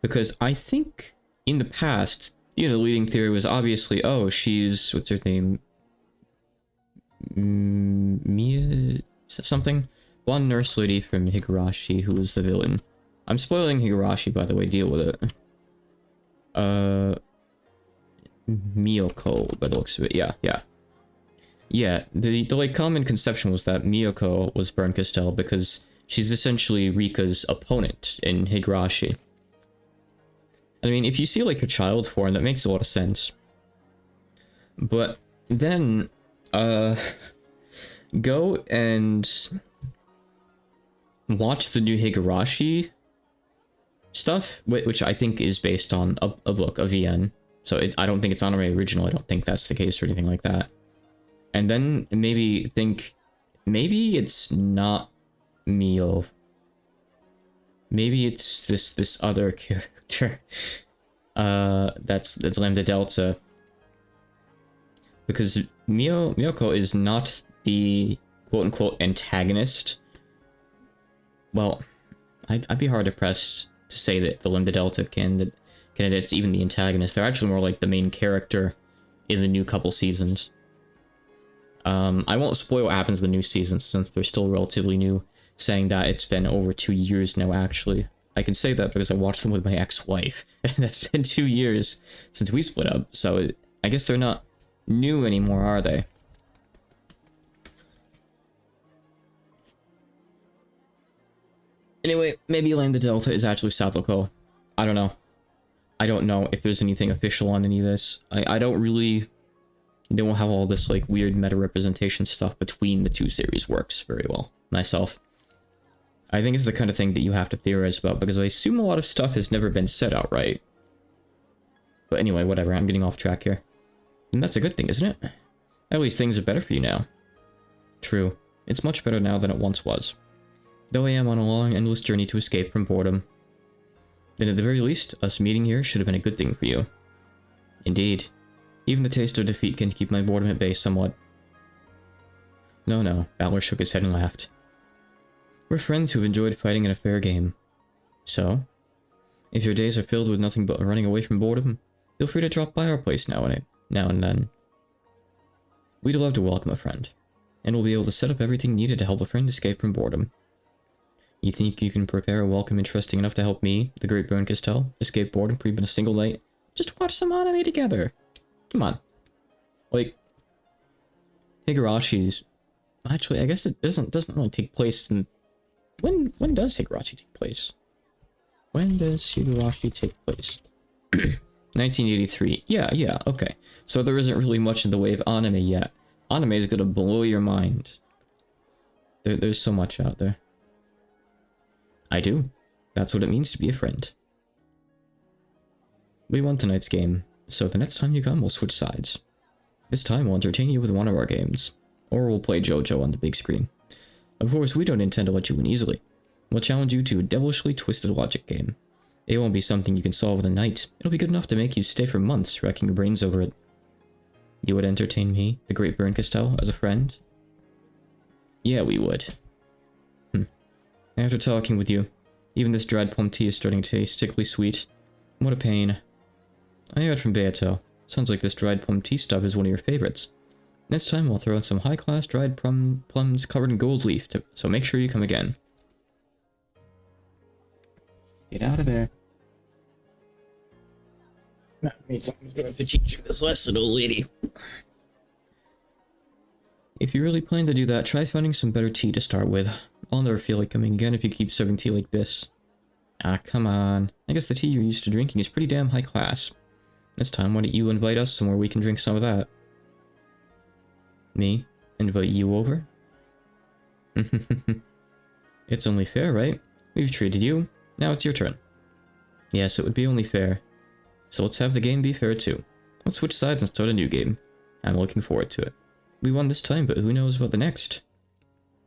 Because I think in the past, you know, the leading theory was obviously, oh, she's, what's her name? Mia something? Blonde nurse lady from Higurashi, who was the villain. I'm spoiling Higurashi, by the way, deal with it. Miyoko, by the looks of it, yeah. Yeah, the like common conception was that Miyoko was Burnkill because she's essentially Rika's opponent in Higurashi. I mean, if you see like her child form, that makes a lot of sense. But then, go and watch the new Higurashi stuff, which I think is based on a book, a VN. So I don't think it's anime original, I don't think that's the case or anything like that. And then maybe think, maybe it's not Mio. Maybe it's this other character. That's Lambda Delta. Because Miyoko is not the quote-unquote antagonist. Well, I'd be hard pressed to say that the Lambda Delta candidate's even the antagonist. They're actually more like the main character in the new couple seasons. I won't spoil what happens in the new season since they're still relatively new, saying that it's been over 2 years now, actually. I can say that because I watched them with my ex-wife, and that's been 2 years since we split up, so I guess they're not new anymore, are they? Anyway, maybe Land the Delta is actually South Local. I don't know. I don't know if there's anything official on any of this. I don't really know how all this like weird meta representation stuff between the two series works very well myself. I think it's the kind of thing that you have to theorize about because I assume a lot of stuff has never been said outright. But anyway, whatever, I'm getting off track here. And that's a good thing, isn't it? At least things are better for you now. True. It's much better now than it once was. Though I am on a long, endless journey to escape from boredom. Then at the very least, us meeting here should have been a good thing for you. Indeed. Even the taste of defeat can keep my boredom at bay somewhat. No, Balor shook his head and laughed. We're friends who've enjoyed fighting in a fair game. So, if your days are filled with nothing but running away from boredom, feel free to drop by our place now and then. We'd love to welcome a friend, and we'll be able to set up everything needed to help a friend escape from boredom. You think you can prepare a welcome interesting enough to help me, the great Baron Castell, escape boredom for even a single night? Just watch some anime together. Come on. Like, Higarashi's... Actually, I guess it doesn't really take place in... When does Higurashi take place? When does Higurashi take place? 1983. Yeah, okay. So there isn't really much in the way of anime yet. Anime is gonna blow your mind. There's so much out there. I do. That's what it means to be a friend. We won tonight's game, so the next time you come, we'll switch sides. This time, we'll entertain you with one of our games. Or we'll play JoJo on the big screen. Of course, we don't intend to let you win easily. We'll challenge you to a devilishly twisted logic game. It won't be something you can solve in a night. It'll be good enough to make you stay for months racking your brains over it. You would entertain me, the great Baron Castell, as a friend? Yeah, we would. After talking with you, even this dried plum tea is starting to taste sickly sweet. What a pain. I heard from Beato. Sounds like this dried plum tea stuff is one of your favorites. Next time, we'll throw in some high-class dried plums covered in gold leaf, so make sure you come again. Get out of there. That means I'm going to have to teach you this lesson, old lady. If you really plan to do that, try finding some better tea to start with. I'll never feel like coming again if you keep serving tea like this. Ah, come on. I guess the tea you're used to drinking is pretty damn high class. Next time, why don't you invite us somewhere we can drink some of that? Me? Invite you over? It's only fair, right? We've treated you. Now it's your turn. Yes, it would be only fair. So let's have the game be fair too. Let's switch sides and start a new game. I'm looking forward to it. We won this time, but who knows about the next?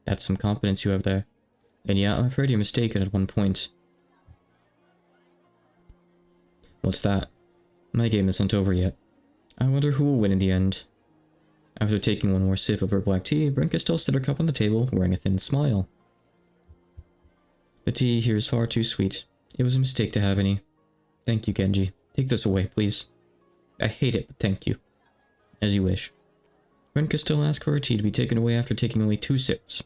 That's some confidence you have there. And yeah, I'm afraid you're mistaken at one point. What's that? My game isn't over yet. I wonder who will win in the end. After taking one more sip of her black tea, Brinka still set her cup on the table, wearing a thin smile. The tea here is far too sweet. It was a mistake to have any. Thank you, Genji. Take this away, please. I hate it, but thank you. As you wish. Brinka still asked for her tea to be taken away after taking only 2 sips.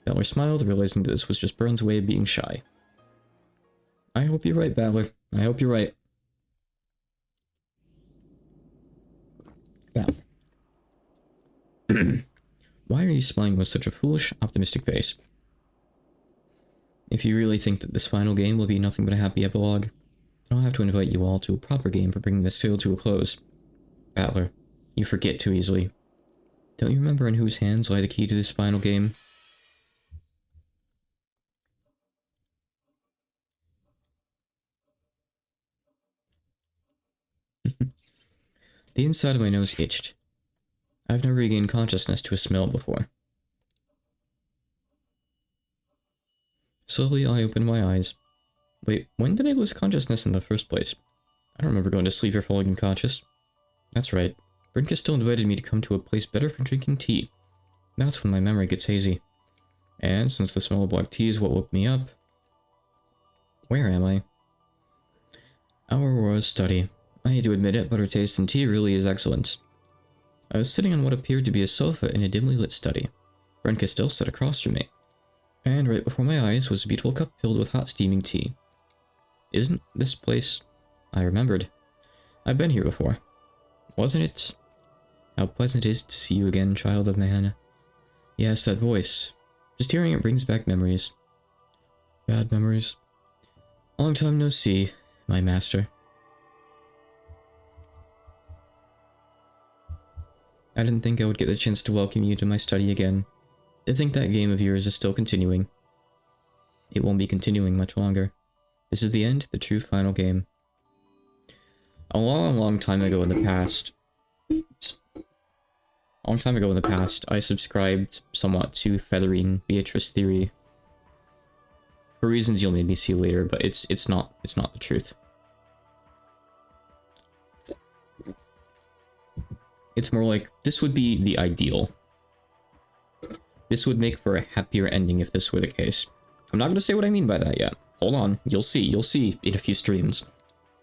Balor smiled, realizing that this was just Burn's way of being shy. I hope you're right, Balor. I hope you're right. Balor. Why are you smiling with such a foolish, optimistic face? If you really think that this final game will be nothing but a happy epilogue, I'll have to invite you all to a proper game for bringing this tale to a close. Balor, you forget too easily. Don't you remember in whose hands lie the key to this final game? The inside of my nose itched. I've never regained consciousness to a smell before. Slowly, I opened my eyes. Wait, when did I lose consciousness in the first place? I don't remember going to sleep or falling unconscious. That's right. Brinka still invited me to come to a place better for drinking tea. That's when my memory gets hazy. And since the smell of black tea is what woke me up... Where am I? Our Aurora's study. I hate to admit it, but her taste in tea really is excellent. I was sitting on what appeared to be a sofa in a dimly lit study. Brinka still sat across from me. And right before my eyes was a beautiful cup filled with hot steaming tea. Isn't this place... I remembered. I've been here before. Wasn't it? How pleasant it is to see you again, child of man. Yes, that voice. Just hearing it brings back memories. Bad memories. Long time no see, my master. I didn't think I would get the chance to welcome you to my study again. To think that game of yours is still continuing. It won't be continuing much longer. This is the end, the true final game. A long time ago in the past, I subscribed somewhat to Featherine Beatrice theory. For reasons you'll maybe see later, but it's not the truth. It's more like, this would be the ideal. This would make for a happier ending if this were the case. I'm not going to say what I mean by that yet. Hold on, you'll see in a few streams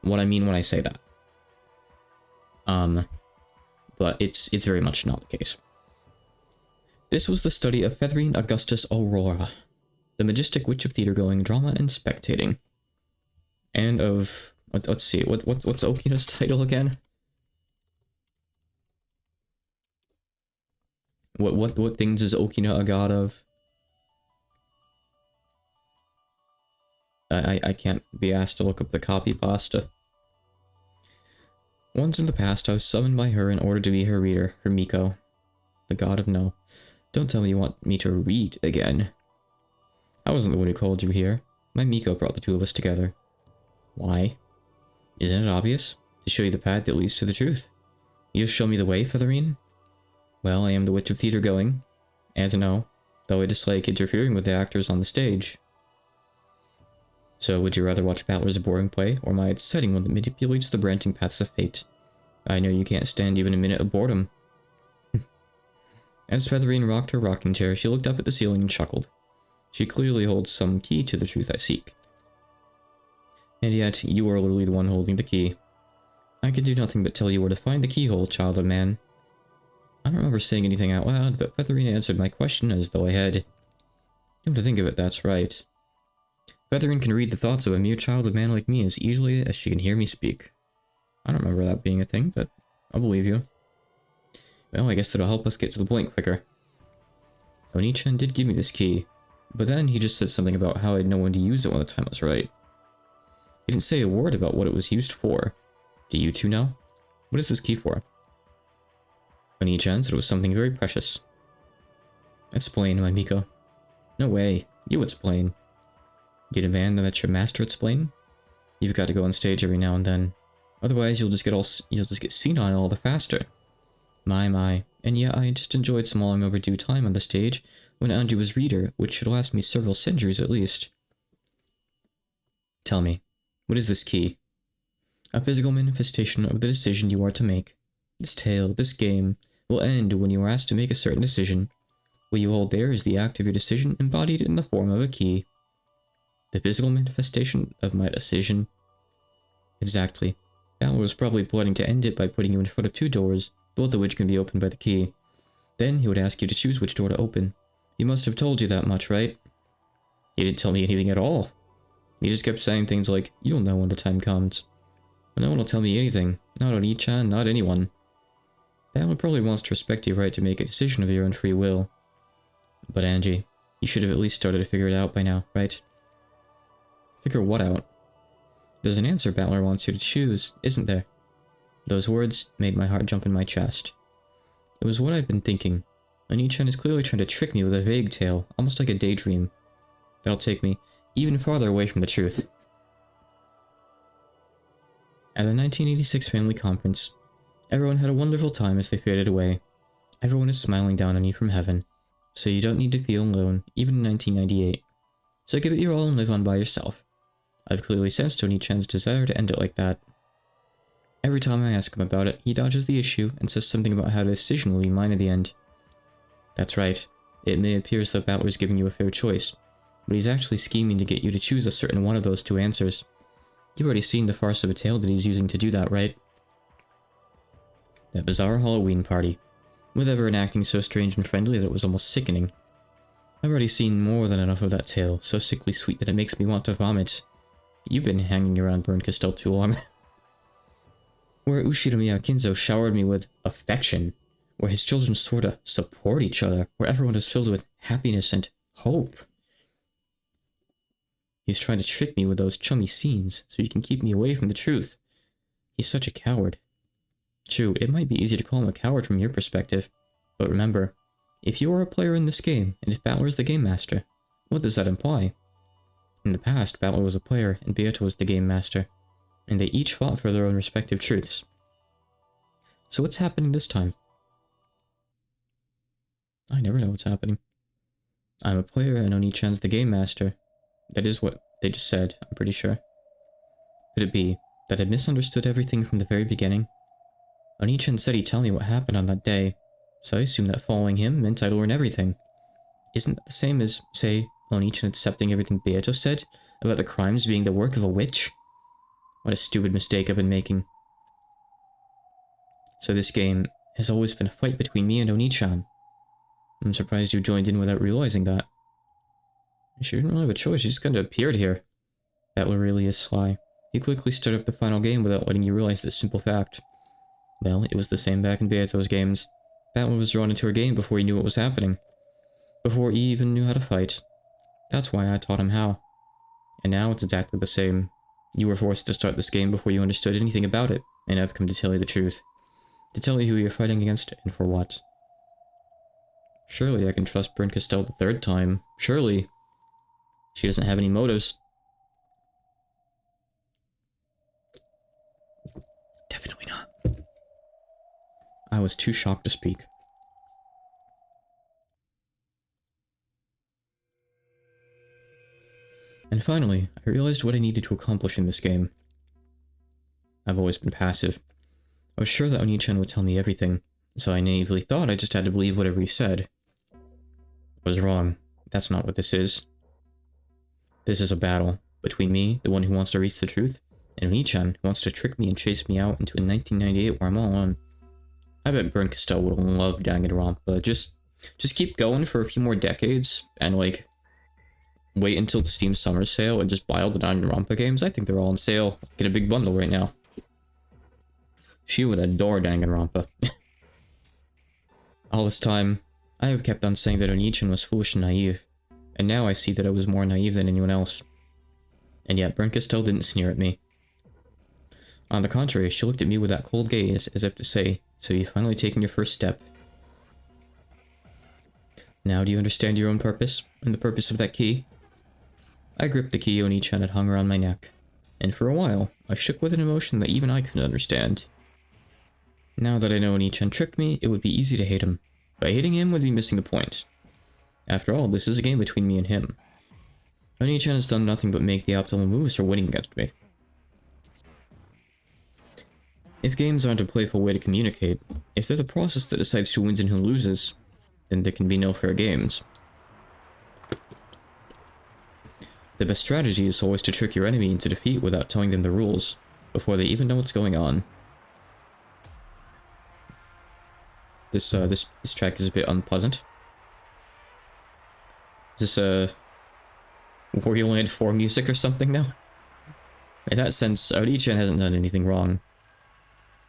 what I mean when I say that. But it's very much not the case. This was the study of Featherine Augustus Aurora, the majestic witch of theater-going, drama, and spectating. And of... let's see, what's Okina's title again? What things is Okina a god of? I can't be asked to look up the copy pasta. Once in the past, I was summoned by her in order to be her reader, her Miko. The god of no. Don't tell me you want me to read again. I wasn't the one who called you here. My Miko brought the two of us together. Why? Isn't it obvious? To show you the path that leads to the truth. You'll show me the way, Featherine? Well, I am the witch of theater going. And no, though I dislike interfering with the actors on the stage. So, would you rather watch Battler's boring play, or my exciting one that manipulates the branching paths of fate? I know you can't stand even a minute of boredom. As Featherine rocked her rocking chair, she looked up at the ceiling and chuckled. She clearly holds some key to the truth I seek. And yet, you are literally the one holding the key. I can do nothing but tell you where to find the keyhole, child of man. I don't remember saying anything out loud, but Featherine answered my question as though I had. Come to think of it, that's right. Featherine can read the thoughts of a mere child of man like me as easily as she can hear me speak. I don't remember that being a thing, but I'll believe you. Well, I guess that'll help us get to the point quicker. Oni-chan did give me this key, but then he just said something about how I'd know when to use it when the time was right. He didn't say a word about what it was used for. Do you two know? What is this key for? Oni-chan said it was something very precious. Explain, my Miko. No way. You explain. You demand that your master explain? You've got to go on stage every now and then. Otherwise, you'll just get senile all the faster. My. And yeah, I just enjoyed some long overdue time on the stage when Anju was reader, which should last me several centuries at least. Tell me, what is this key? A physical manifestation of the decision you are to make. This tale, this game, will end when you are asked to make a certain decision. What you hold there is the act of your decision embodied in the form of a key. The physical manifestation of my decision? Exactly. Val was probably planning to end it by putting you in front of two doors, both of which can be opened by the key. Then he would ask you to choose which door to open. He must have told you that much, right? He didn't tell me anything at all. He just kept saying things like, you'll know when the time comes. But no one will tell me anything. Not Oni-chan, not anyone. Val probably wants to respect your right to make a decision of your own free will. But Angie, you should have at least started to figure it out by now, right? Figure what out? There's an answer Battler wants you to choose, isn't there? Those words made my heart jump in my chest. It was what I've been thinking. Oni-chan is clearly trying to trick me with a vague tale, almost like a daydream. That'll take me even farther away from the truth. At the 1986 family conference, everyone had a wonderful time as they faded away. Everyone is smiling down on you from heaven, so you don't need to feel alone, even in 1998. So give it your all and live on by yourself. I've clearly sensed Oni-chan's desire to end it like that. Every time I ask him about it, he dodges the issue and says something about how the decision will be mine at the end. That's right. It may appear as though Battler's giving you a fair choice, but he's actually scheming to get you to choose a certain one of those two answers. You've already seen the farce of a tale that he's using to do that, right? That bizarre Halloween party, with everyone acting so strange and friendly that it was almost sickening. I've already seen more than enough of that tale, so sickly sweet that it makes me want to vomit. You've been hanging around Burn Castell too long. Where Ushinomiya Kinzo showered me with affection, where his children sorta support each other, where everyone is filled with happiness and hope. He's trying to trick me with those chummy scenes so he can keep me away from the truth. He's such a coward. True, it might be easy to call him a coward from your perspective, but remember, if you are a player in this game, and if Battler is the game master, what does that imply? In the past, Battler was a player, and Beato was the game master, and they each fought for their own respective truths. So what's happening this time? I never know what's happening. I'm a player, and Oni-chan's the game master. That is what they just said, I'm pretty sure. Could it be that I misunderstood everything from the very beginning? Oni-chan said he'd tell me what happened on that day, so I assumed that following him meant I'd learn everything. Isn't that the same as, say, Oni-chan accepting everything Beato said about the crimes being the work of a witch? What a stupid mistake I've been making. So this game has always been a fight between me and Oni-chan. I'm surprised you joined in without realizing that. She didn't really have a choice, she just kind of appeared here. Battler really is sly. He quickly started up the final game without letting you realize this simple fact. Well, it was the same back in Beato's games. Battler was drawn into her game before he knew what was happening. Before he even knew how to fight. That's why I taught him how. And now it's exactly the same. You were forced to start this game before you understood anything about it, and I've come to tell you the truth. To tell you who you're fighting against, and for what. Surely I can trust Bryn Castell the third time. Surely. She doesn't have any motives. Definitely not. I was too shocked to speak. And finally, I realized what I needed to accomplish in this game. I've always been passive. I was sure that Oni-chan would tell me everything, so I naively thought I just had to believe whatever he said. I was wrong. That's not what this is. This is a battle between me, the one who wants to reach the truth, and Oni-chan, who wants to trick me and chase me out into a 1998 where I'm all alone. I bet Bryn Castell would love Danganronpa. Just keep going for a few more decades, and like, wait until the Steam Summer Sale and just buy all the Danganronpa games. I think they're all on sale. Get a big bundle right now. She would adore Danganronpa. All this time, I have kept on saying that Oni-chan was foolish and naive, and now I see that I was more naive than anyone else. And yet, Bryn Castell didn't sneer at me. On the contrary, she looked at me with that cold gaze, as if to say, so you've finally taken your first step. Now do you understand your own purpose, and the purpose of that key? I gripped the key Oni-chan had hung around my neck, and for a while, I shook with an emotion that even I couldn't understand. Now that I know Oni-chan tricked me, it would be easy to hate him, but hating him would be missing the point. After all, this is a game between me and him. Oni-chan has done nothing but make the optimal moves for winning against me. If games aren't a playful way to communicate, if they're the process that decides who wins and who loses, then there can be no fair games. The best strategy is always to trick your enemy into defeat without telling them the rules, before they even know what's going on. This track is a bit unpleasant. Is this, Wario Land 4 music or something now? In that sense, Oni-chan hasn't done anything wrong.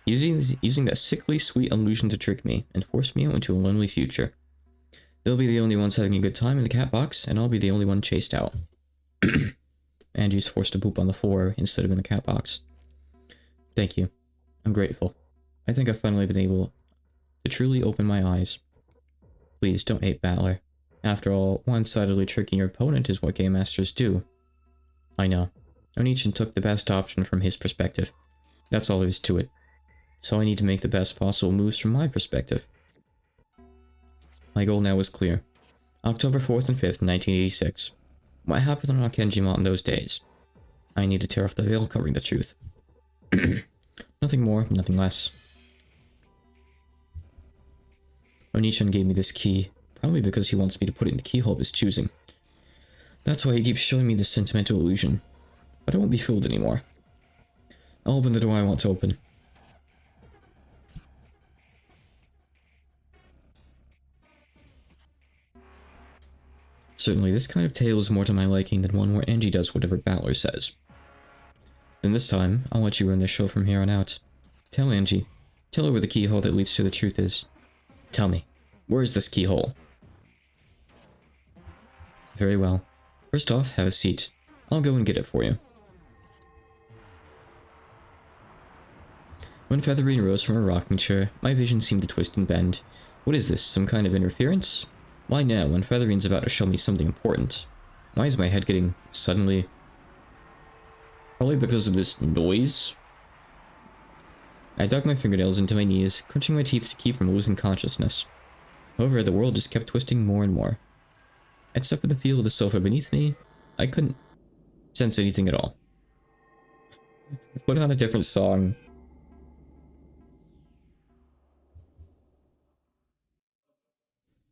He's using that sickly sweet illusion to trick me, and force me out into a lonely future. They'll be the only ones having a good time in the cat box, and I'll be the only one chased out. Angie's forced to poop on the floor instead of in the cat box. Thank you. I'm grateful. I think I've finally been able to truly open my eyes. Please don't hate Battler. After all, one-sidedly tricking your opponent is what game masters do. I know. Oni-chan took the best option from his perspective. That's all there is to it. So I need to make the best possible moves from my perspective. My goal now is clear. October 4th and 5th, 1986. What happened on Akenjima in those days? I need to tear off the veil covering the truth. Nothing more, nothing less. Oni-chan gave me this key, probably because he wants me to put it in the keyhole of his choosing. That's why he keeps showing me this sentimental illusion. But I won't be fooled anymore. I'll open the door I want to open. Certainly, this kind of tale is more to my liking than one where Angie does whatever Battler says. Then this time, I'll let you run the show from here on out. Tell Angie. Tell her where the keyhole that leads to the truth is. Tell me, where is this keyhole? Very well. First off, have a seat. I'll go and get it for you. When Featherine rose from her rocking chair, my vision seemed to twist and bend. What is this, some kind of interference? Why now, when Featherine's about to show me something important? Why is my head getting suddenly... Probably because of this noise? I dug my fingernails into my knees, clenching my teeth to keep from losing consciousness. However, the world just kept twisting more and more. Except for the feel of the sofa beneath me, I couldn't sense anything at all. Put on a different song.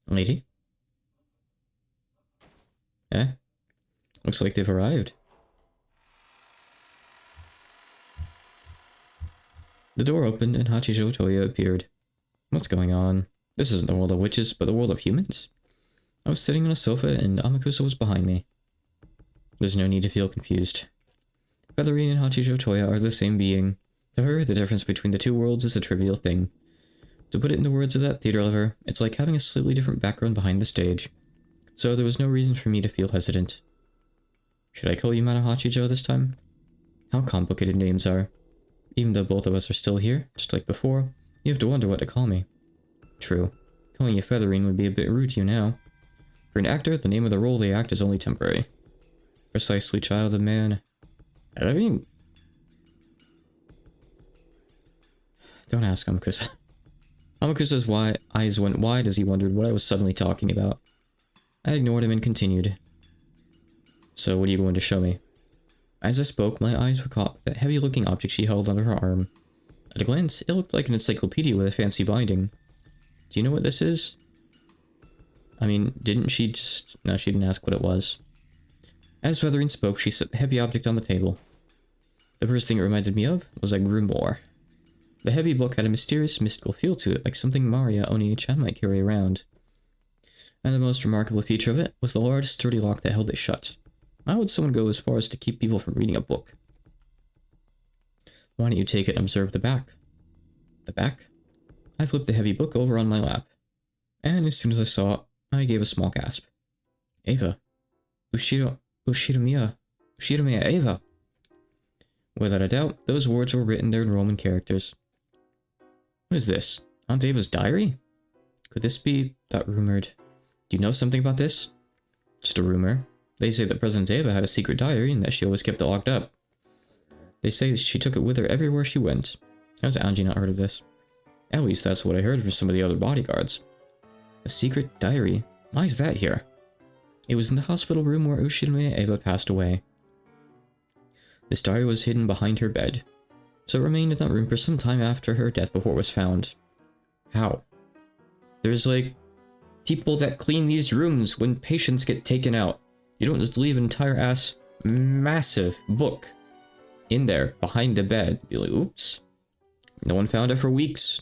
Lady? Eh? Looks like they've arrived. The door opened and Hachijo Toya appeared. What's going on? This isn't the world of witches, but the world of humans? I was sitting on a sofa and Amakusa was behind me. There's no need to feel confused. Featherine and Hachijo Toya are the same being. To her, the difference between the two worlds is a trivial thing. To put it in the words of that theater lover, it's like having a slightly different background behind the stage. So there was no reason for me to feel hesitant. Should I call you Mana Hachijo this time? How complicated names are. Even though both of us are still here, just like before, you have to wonder what to call me. True. Calling you Featherine would be a bit rude to you now. For an actor, the name of the role they act is only temporary. Precisely, child of man. Featherine? Don't ask Amakusa. Amakusa's eyes went wide as he wondered what I was suddenly talking about. I ignored him and continued. So what are you going to show me? As I spoke, my eyes were caught by that heavy-looking object she held under her arm. At a glance, it looked like an encyclopedia with a fancy binding. Do you know what this is? I mean, didn't she just... No, she didn't ask what it was. As Featherine spoke, she set the heavy object on the table. The first thing it reminded me of was a grimoire. The heavy book had a mysterious, mystical feel to it, like something Maria Oni-chan might carry around. And the most remarkable feature of it was the large, sturdy lock that held it shut. Why would someone go as far as to keep people from reading a book? Why don't you take it and observe the back? The back? I flipped the heavy book over on my lap. And as soon as I saw it, I gave a small gasp. Eva. Ushiromiya Eva. Without a doubt, those words were written there in Roman characters. What is this? Aunt Eva's diary? Could this be that rumored... Do you know something about this? Just a rumor. They say that President Eva had a secret diary and that she always kept it locked up. They say she took it with her everywhere she went. How's Angie not heard of this? At least that's what I heard from some of the other bodyguards. A secret diary? Why is that here? It was in the hospital room where Ushiromiya Eva passed away. This diary was hidden behind her bed, so it remained in that room for some time after her death before it was found. How? There's like people that clean these rooms when patients get taken out. You don't just leave an entire ass massive book in there behind the bed. Be like, oops. No one found it for weeks.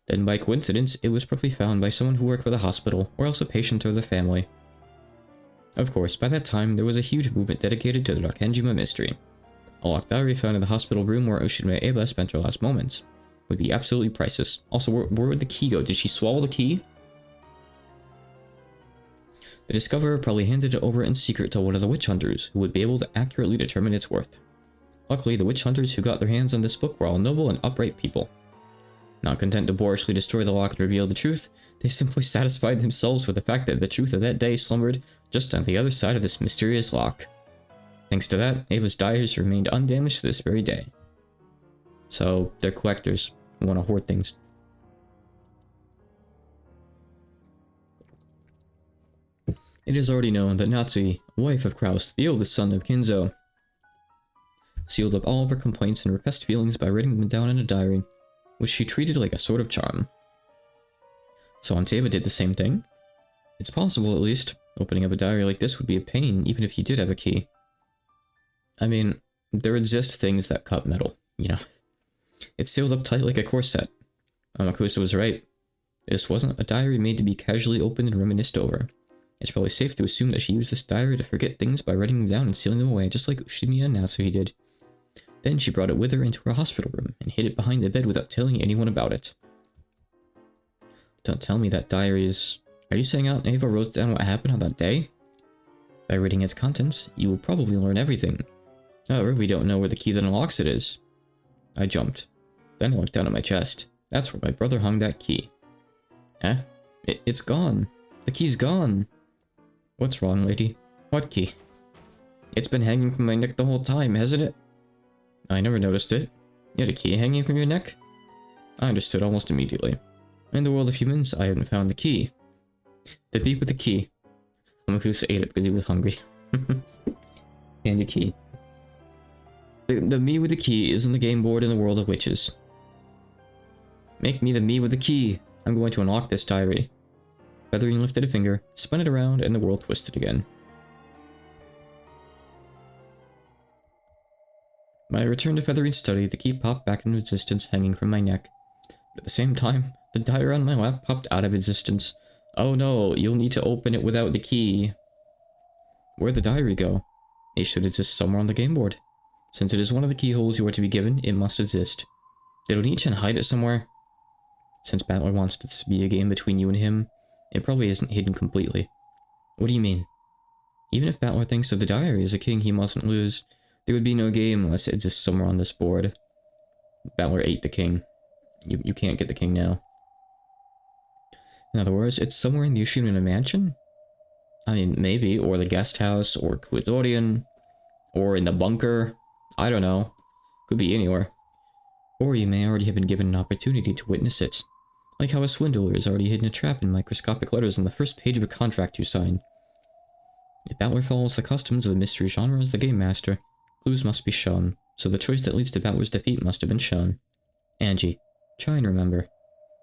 Then by coincidence, it was probably found by someone who worked for the hospital, or else a patient or the family. Of course, by that time, there was a huge movement dedicated to the Rakenjima mystery. A locked diary found in the hospital room where Ushiromiya Eva spent her last moments would be absolutely priceless. Also, where would the key go? Did she swallow the key? The discoverer probably handed it over in secret to one of the witch hunters, who would be able to accurately determine its worth. Luckily, the witch hunters who got their hands on this book were all noble and upright people. Not content to boorishly destroy the lock and reveal the truth, they simply satisfied themselves with the fact that the truth of that day slumbered just on the other side of this mysterious lock. Thanks to that, Ava's diaries remained undamaged to this very day. So, they're collectors who want to hoard things. It is already known that Natsui, wife of Kraus, the oldest son of Kinzo, sealed up all of her complaints and repressed feelings by writing them down in a diary, which she treated like a sort of charm. So Aunt Eva did the same thing. It's possible, at least, opening up a diary like this would be a pain, even if you did have a key. I mean, there exist things that cut metal, you know. It's sealed up tight like a corset. Amakusa was right. This wasn't a diary made to be casually opened and reminisced over. It's probably safe to assume that she used this diary to forget things by writing them down and sealing them away, just like Ushimiya and Natsui did. Then she brought it with her into her hospital room and hid it behind the bed without telling anyone about it. Don't tell me that diary is... Are you saying Aunt Eva wrote down what happened on that day? By reading its contents, you will probably learn everything. However, we don't know where the key that unlocks it is. I jumped. Then I looked down at my chest. That's where my brother hung that key. Huh? It's gone. The key's gone. What's wrong, lady? What key? It's been hanging from my neck the whole time, hasn't it? I never noticed it. You had a key hanging from your neck? I understood almost immediately. In the world of humans, I haven't found the key. The thief with the key. Umineko ate it because he was hungry. And a key. The me with the key is on the game board in the world of witches. Make me the me with the key. I'm going to unlock this diary. Feathering lifted a finger, spun it around, and the world twisted again. When I returned to Feathering's study, the key popped back into existence, hanging from my neck. But at the same time, the diary on my lap popped out of existence. Oh no, you'll need to open it without the key. Where'd the diary go? It should exist somewhere on the game board. Since it is one of the keyholes you are to be given, it must exist. Did Onichan hide it somewhere? Since Battler wants this to be a game between you and him, it probably isn't hidden completely. What do you mean? Even if Battler thinks of the diary as a king he mustn't lose, there would be no game unless it exists somewhere on this board. Battler ate the king. You can't get the king now. In other words, it's somewhere in the Ushimina mansion? I mean, maybe, or the guest house, or Kuidorian, or in the bunker. I don't know. Could be anywhere. Or you may already have been given an opportunity to witness it. Like how a swindler is already hidden a trap in microscopic letters on the first page of a contract you sign. If Battler follows the customs of the mystery genre as the game master, clues must be shown, so the choice that leads to Battler's defeat must have been shown. Angie, try and remember.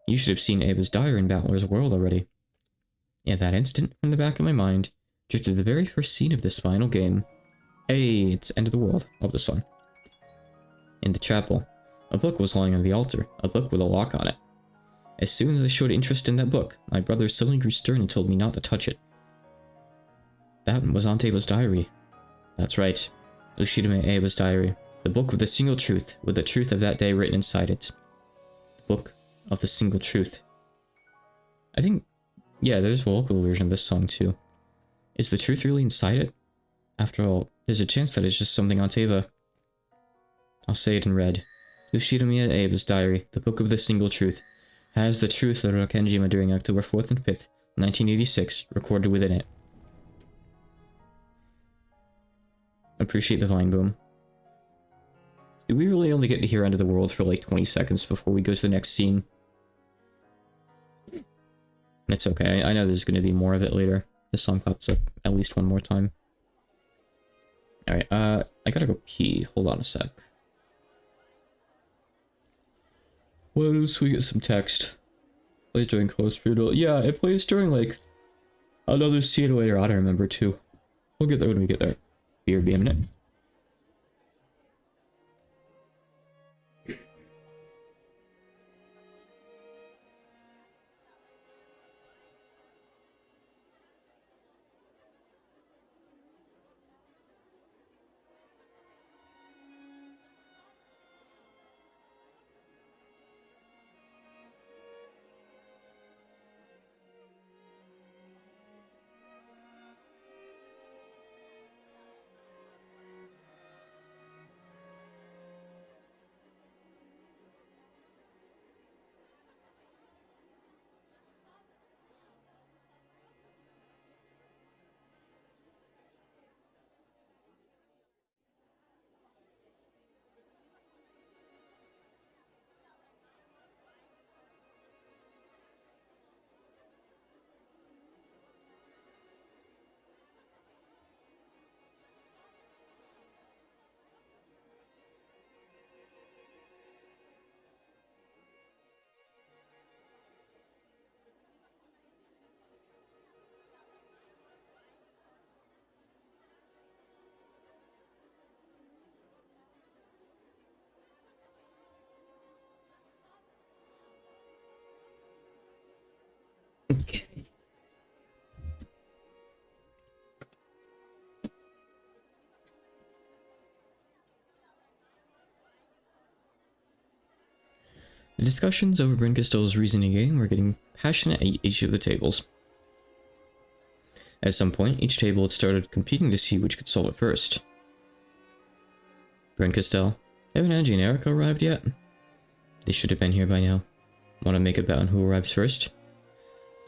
You should have seen Ava's diary in Battler's world already. At that instant, from the back of my mind, drifted the very first scene of this final game. Hey, it's End of the World. Love this song. In the chapel, a book was lying on the altar, a book with a lock on it. As soon as I showed interest in that book, my brother suddenly grew stern and told me not to touch it. That was Aunt Ava's diary. That's right. Ushidame Ava's diary. The book of the single truth, with the truth of that day written inside it. The book of the single truth. I think, yeah, there's a local version of this song too. Is the truth really inside it? After all, there's a chance that it's just something Aunt Ava. I'll say it in red. Ushidame Ava's diary, the book of the single truth, has the truth of Rakenjima during October 4th and 5th, 1986, recorded within it. Appreciate the vine boom. Do we really only get to hear End of the World for like 20 seconds before we go to the next scene? It's okay, I know there's going to be more of it later. This song pops up at least one more time. Alright, I gotta go pee. Hold on a sec. What else? We get some text. Plays during close period. Yeah, it plays during like another scene later. I don't remember too. We'll get there when we get there. Be a minute. Okay. The discussions over Brinkestol's reasoning game were getting passionate at each of the tables. At some point, each table had started competing to see which could solve it first. Brent Castell, haven't Angie and Erica arrived yet? They should have been here by now. Want to make a bet on who arrives first?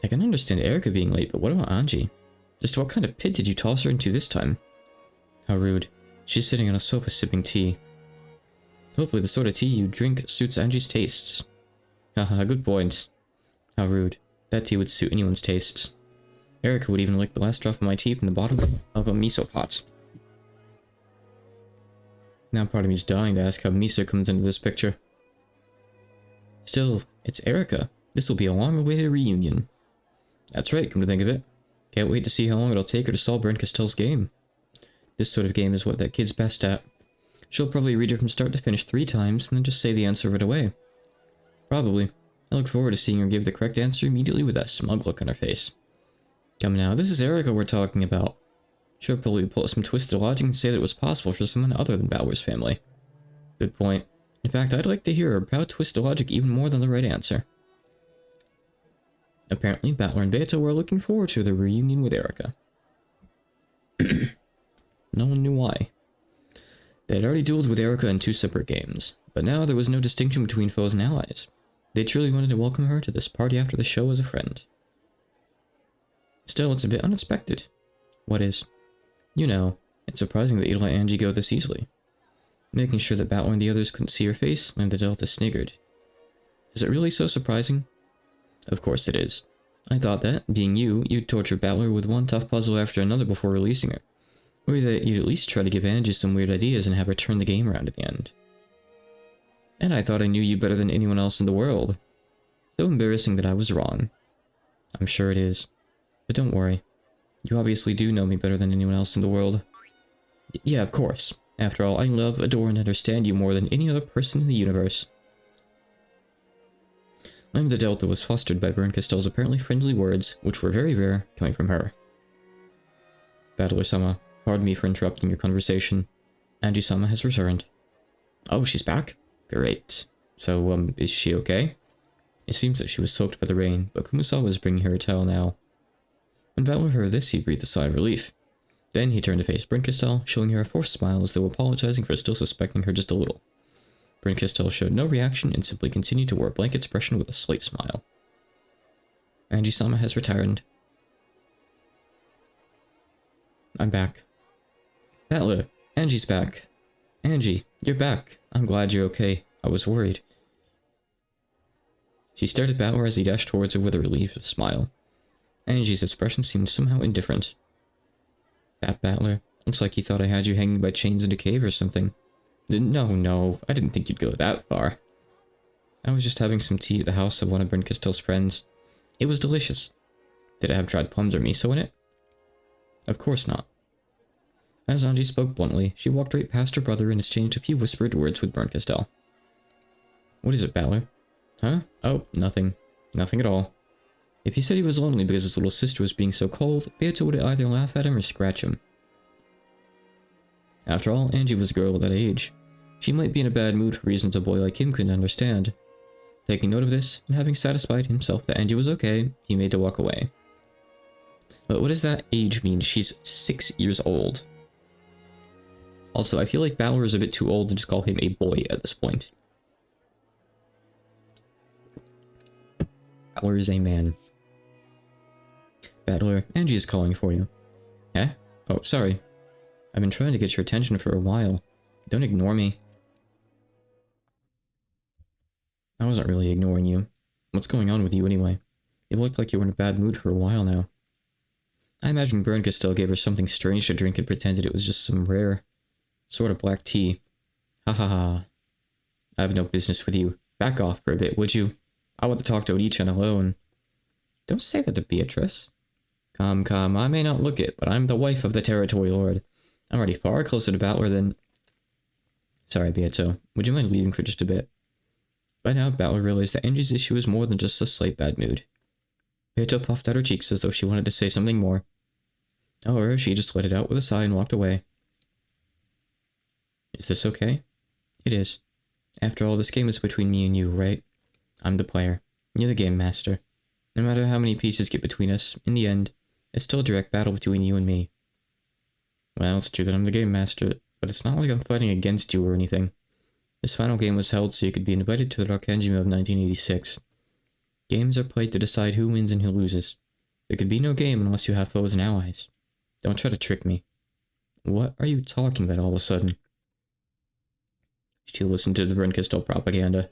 I can understand Erica being late, but what about Angie? Just what kind of pit did you toss her into this time? How rude. She's sitting on a sofa sipping tea. Hopefully the sort of tea you drink suits Angie's tastes. Haha, good point. How rude. That tea would suit anyone's tastes. Erica would even lick the last drop of my tea from the bottom of a miso pot. Now part of me's dying to ask how miso comes into this picture. Still, it's Erica. This will be a long-awaited reunion. That's right, come to think of it. Can't wait to see how long it'll take her to solve Brent Castell's game. This sort of game is what that kid's best at. She'll probably read it from start to finish 3 times and then just say the answer right away. Probably. I look forward to seeing her give the correct answer immediately with that smug look on her face. Come now, this is Erica we're talking about. She'll probably pull some twisted logic and say that it was possible for someone other than Balor's family. Good point. In fact, I'd like to hear her about twisted logic even more than the right answer. Apparently, Balor and Beato were looking forward to their reunion with Erica. No one knew why. They had already dueled with Erica in 2 separate games, but now there was no distinction between foes and allies. They truly wanted to welcome her to this party after the show as a friend. Still, it's a bit unexpected. What is? You know, it's surprising that you let Angie go this easily. Making sure that Balor and the others couldn't see her face, and the Delta sniggered. Is it really so surprising? Of course it is. I thought that, being you, you'd torture Balor with one tough puzzle after another before releasing her. Or that you'd at least try to give Angie some weird ideas and have her turn the game around at the end. And I thought I knew you better than anyone else in the world. So embarrassing that I was wrong. I'm sure it is. But don't worry. You obviously do know me better than anyone else in the world. Yeah, of course. After all, I love, adore, and understand you more than any other person in the universe. I'm the Delta was flustered by Brent Castell's apparently friendly words, which were very rare, coming from her. Battler-sama, pardon me for interrupting your conversation. Angie-sama has returned. Oh, she's back? Great. So, is she okay? It seems that she was soaked by the rain, but Kumasawa was bringing her a towel now. When Battler heard this, he breathed a sigh of relief. Then he turned to face Brent Castell, showing her a forced smile as though apologizing for still suspecting her just a little. Brent Castell showed no reaction and simply continued to wear a blank expression with a slight smile. Angie-sama has returned. I'm back. Battler, Angie's back. Angie, you're back. I'm glad you're okay. I was worried. She stared at Battler as he dashed towards her with a relieved smile. Angie's expression seemed somehow indifferent. Battler, looks like you thought I had you hanging by chains in a cave or something. No, I didn't think you'd go that far. I was just having some tea at the house of one of Brent Castell's friends. It was delicious. Did it have dried plums or miso in it? Of course not. As Angie spoke bluntly, she walked right past her brother and exchanged a few whispered words with Brent Castell. What is it, Battler? Huh? Oh, nothing. Nothing at all. If he said he was lonely because his little sister was being so cold, Beato would either laugh at him or scratch him. After all, Angie was a girl of that age. She might be in a bad mood for reasons a boy like him couldn't understand. Taking note of this, and having satisfied himself that Angie was okay, he made to walk away. But what does that age mean? She's 6 years old. Also, I feel like Battler is a bit too old to just call him a boy at this point. Battler is a man. Battler, Angie is calling for you. Eh? Oh, sorry. I've been trying to get your attention for a while. Don't ignore me. I wasn't really ignoring you. What's going on with you anyway? You looked like you were in a bad mood for a while now. I imagine Brent Castell gave her something strange to drink and pretended it was just some rare sort of black tea. Ha ha ha. I have no business with you. Back off for a bit, would you? I want to talk to Oni-chan alone. Don't say that to Beatrice. Come, I may not look it, but I'm the wife of the territory lord. I'm already far closer to Battler than... Sorry, Beato. Would you mind leaving for just a bit? By now, Battler realized that Angie's issue was more than just a slight bad mood. Beato puffed out her cheeks as though she wanted to say something more. However, she just let it out with a sigh and walked away. Is this okay? It is. After all, this game is between me and you, right? I'm the player. You're the game master. No matter how many pieces get between us, in the end, It's still a direct battle between you and me. Well, it's true that I'm the game master, but it's not like I'm fighting against you or anything. This final game was held so you could be invited to the Arkanjima of 1986. Games are played to decide who wins and who loses. There could be no game unless you have foes and allies. Don't try to trick me. What are you talking about all of a sudden? She listened to the Brennkistel propaganda.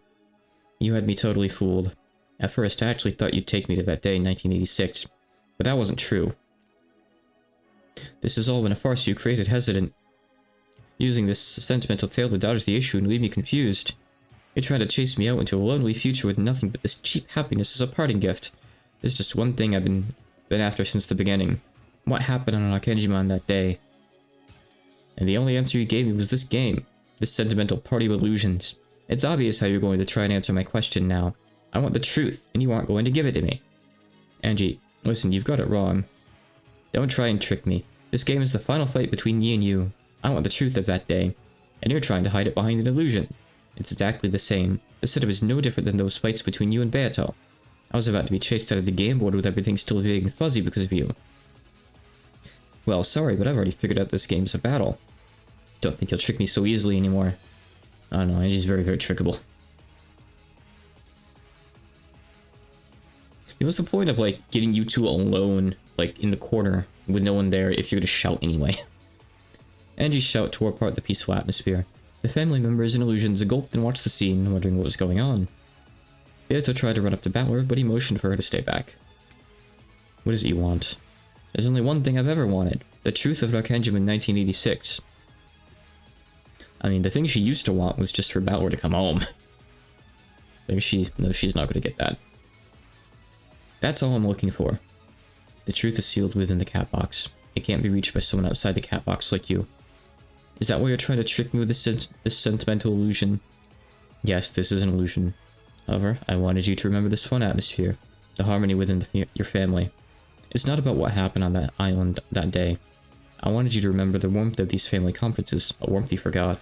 You had me totally fooled. At first, I actually thought you'd take me to that day in 1986, but that wasn't true. This is all been a farce you created, hesitant. Using this sentimental tale to dodge the issue and leave me confused. You're trying to chase me out into a lonely future with nothing but this cheap happiness as a parting gift. There's just one thing I've been after since the beginning. What happened on Arkanjima on that day? And the only answer you gave me was this game. This sentimental party of illusions. It's obvious how you're going to try and answer my question now. I want the truth, and you aren't going to give it to me. Angie, listen, you've got it wrong. Don't try and trick me. This game is the final fight between me and you. I want the truth of that day, and you're trying to hide it behind an illusion. It's exactly the same. The setup is no different than those fights between you and Beato. I was about to be chased out of the game board with everything still vague and fuzzy because of you. Well, sorry, but I've already figured out this game's a battle. Don't think you'll trick me so easily anymore. I don't know, Angie's very, very trickable. What's the point of, like, getting you two alone, like, in the corner with no one there if you're gonna shout anyway? Angie's shout tore apart the peaceful atmosphere. The family members and illusions gulped and watched the scene, wondering what was going on. Beato tried to run up to Battler, but he motioned for her to stay back. What is it you want? There's only one thing I've ever wanted. The truth of Arkanjima in 1986. I mean, the thing she used to want was just for Battler to come home. Like, she's not gonna get that. That's all I'm looking for. The truth is sealed within the cat box. It can't be reached by someone outside the cat box like you. Is that why you're trying to trick me with this sentimental illusion? Yes, this is an illusion. However, I wanted you to remember this fun atmosphere, the harmony within your family. It's not about what happened on that island that day. I wanted you to remember the warmth of these family conferences, a warmth you forgot.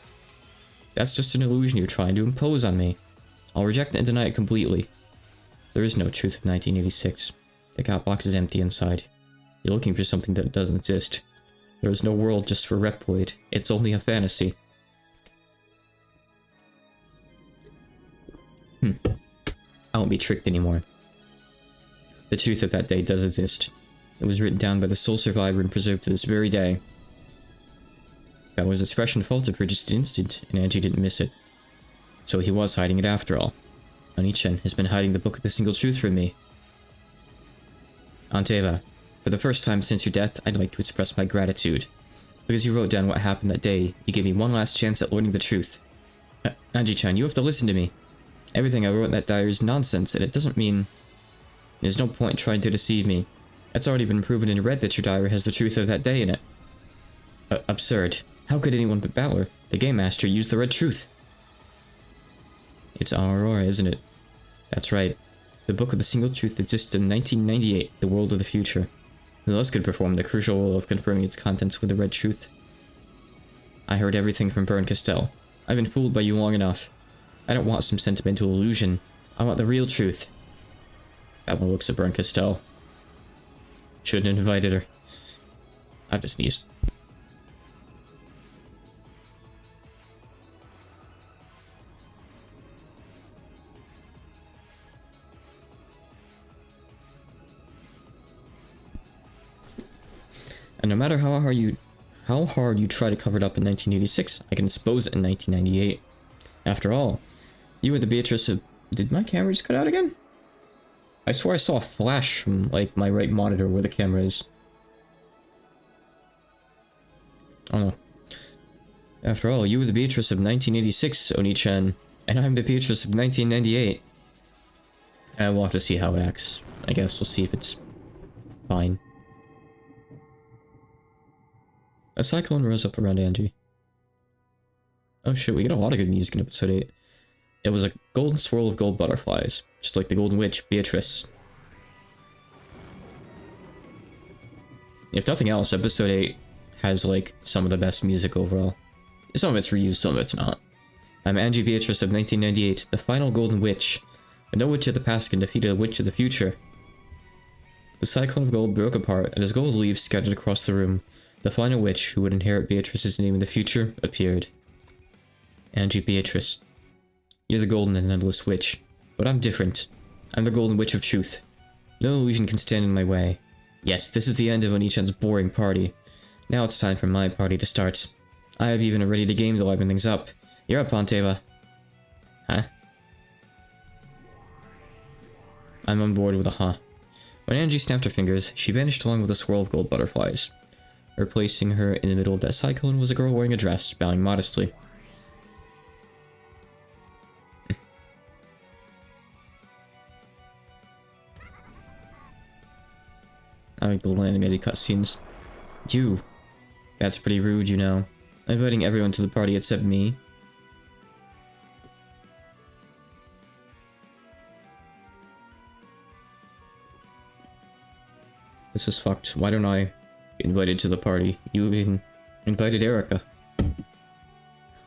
That's just an illusion you're trying to impose on me. I'll reject it and deny it completely. There is no truth of 1986. The cat box is empty inside. You're looking for something that doesn't exist. There is no world just for Reploid. It's only a fantasy. I won't be tricked anymore. The truth of that day does exist. It was written down by the sole survivor and preserved to this very day. Battler's expression faltered for just an instant, and Angie didn't miss it. So he was hiding it after all. Oni-chan has been hiding the book of the single truth from me. Anteva, for the first time since your death, I'd like to express my gratitude. Because you wrote down what happened that day, you gave me one last chance at learning the truth. Angie-chan, you have to listen to me. Everything I wrote in that diary is nonsense, and it doesn't mean... There's no point trying to deceive me. It's already been proven and read that your diary has the truth of that day in it. Absurd. How could anyone but Battler, the game master, use the red truth? It's Aurora, isn't it? That's right. The book of the single truth existed in 1998, the world of the future. Who else could perform the crucial role of confirming its contents with the red truth? I heard everything from Brennkistel. I've been fooled by you long enough. I don't want some sentimental illusion. I want the real truth. Battler looks at Brennkistel. Shouldn't have invited her. I've just sneezed. And no matter how hard you try to cover it up in 1986, I can expose it in 1998. After all, you were the Beatrice of... Did my camera just cut out again? I swear I saw a flash from, like, my right monitor where the camera is. Oh no. After all, you were the Beatrice of 1986, Oni-chan, and I'm the Beatrice of 1998. And we'll have to see how it acts. I guess we'll see if it's fine. A cyclone rose up around Angie. Oh shit, we get a lot of good music in episode 8. It was a golden swirl of gold butterflies, just like the golden witch, Beatrice. If nothing else, episode 8 has, like, some of the best music overall. Some of it's reused, some of it's not. I'm Angie Beatrice of 1998, the final golden witch. But no witch of the past can defeat a witch of the future. The cyclone of gold broke apart, and as gold leaves scattered across the room, the final witch who would inherit Beatrice's name in the future appeared. Angie Beatrice. You're the golden and endless witch, but I'm different. I'm the golden witch of truth. No illusion can stand in my way. Yes, this is the end of Onichan's boring party. Now it's time for my party to start. I have even a ready to game to liven things up. You're up, Ponteva. Huh? I'm on board with a huh. When Angie snapped her fingers, she vanished along with a swirl of gold butterflies. Replacing her in the middle of that cyclone was a girl wearing a dress, bowing modestly. I like the little animated cutscenes. You. That's pretty rude, you know. I'm inviting everyone to the party except me. This is fucked. Why don't I get invited to the party? You even invited Erica.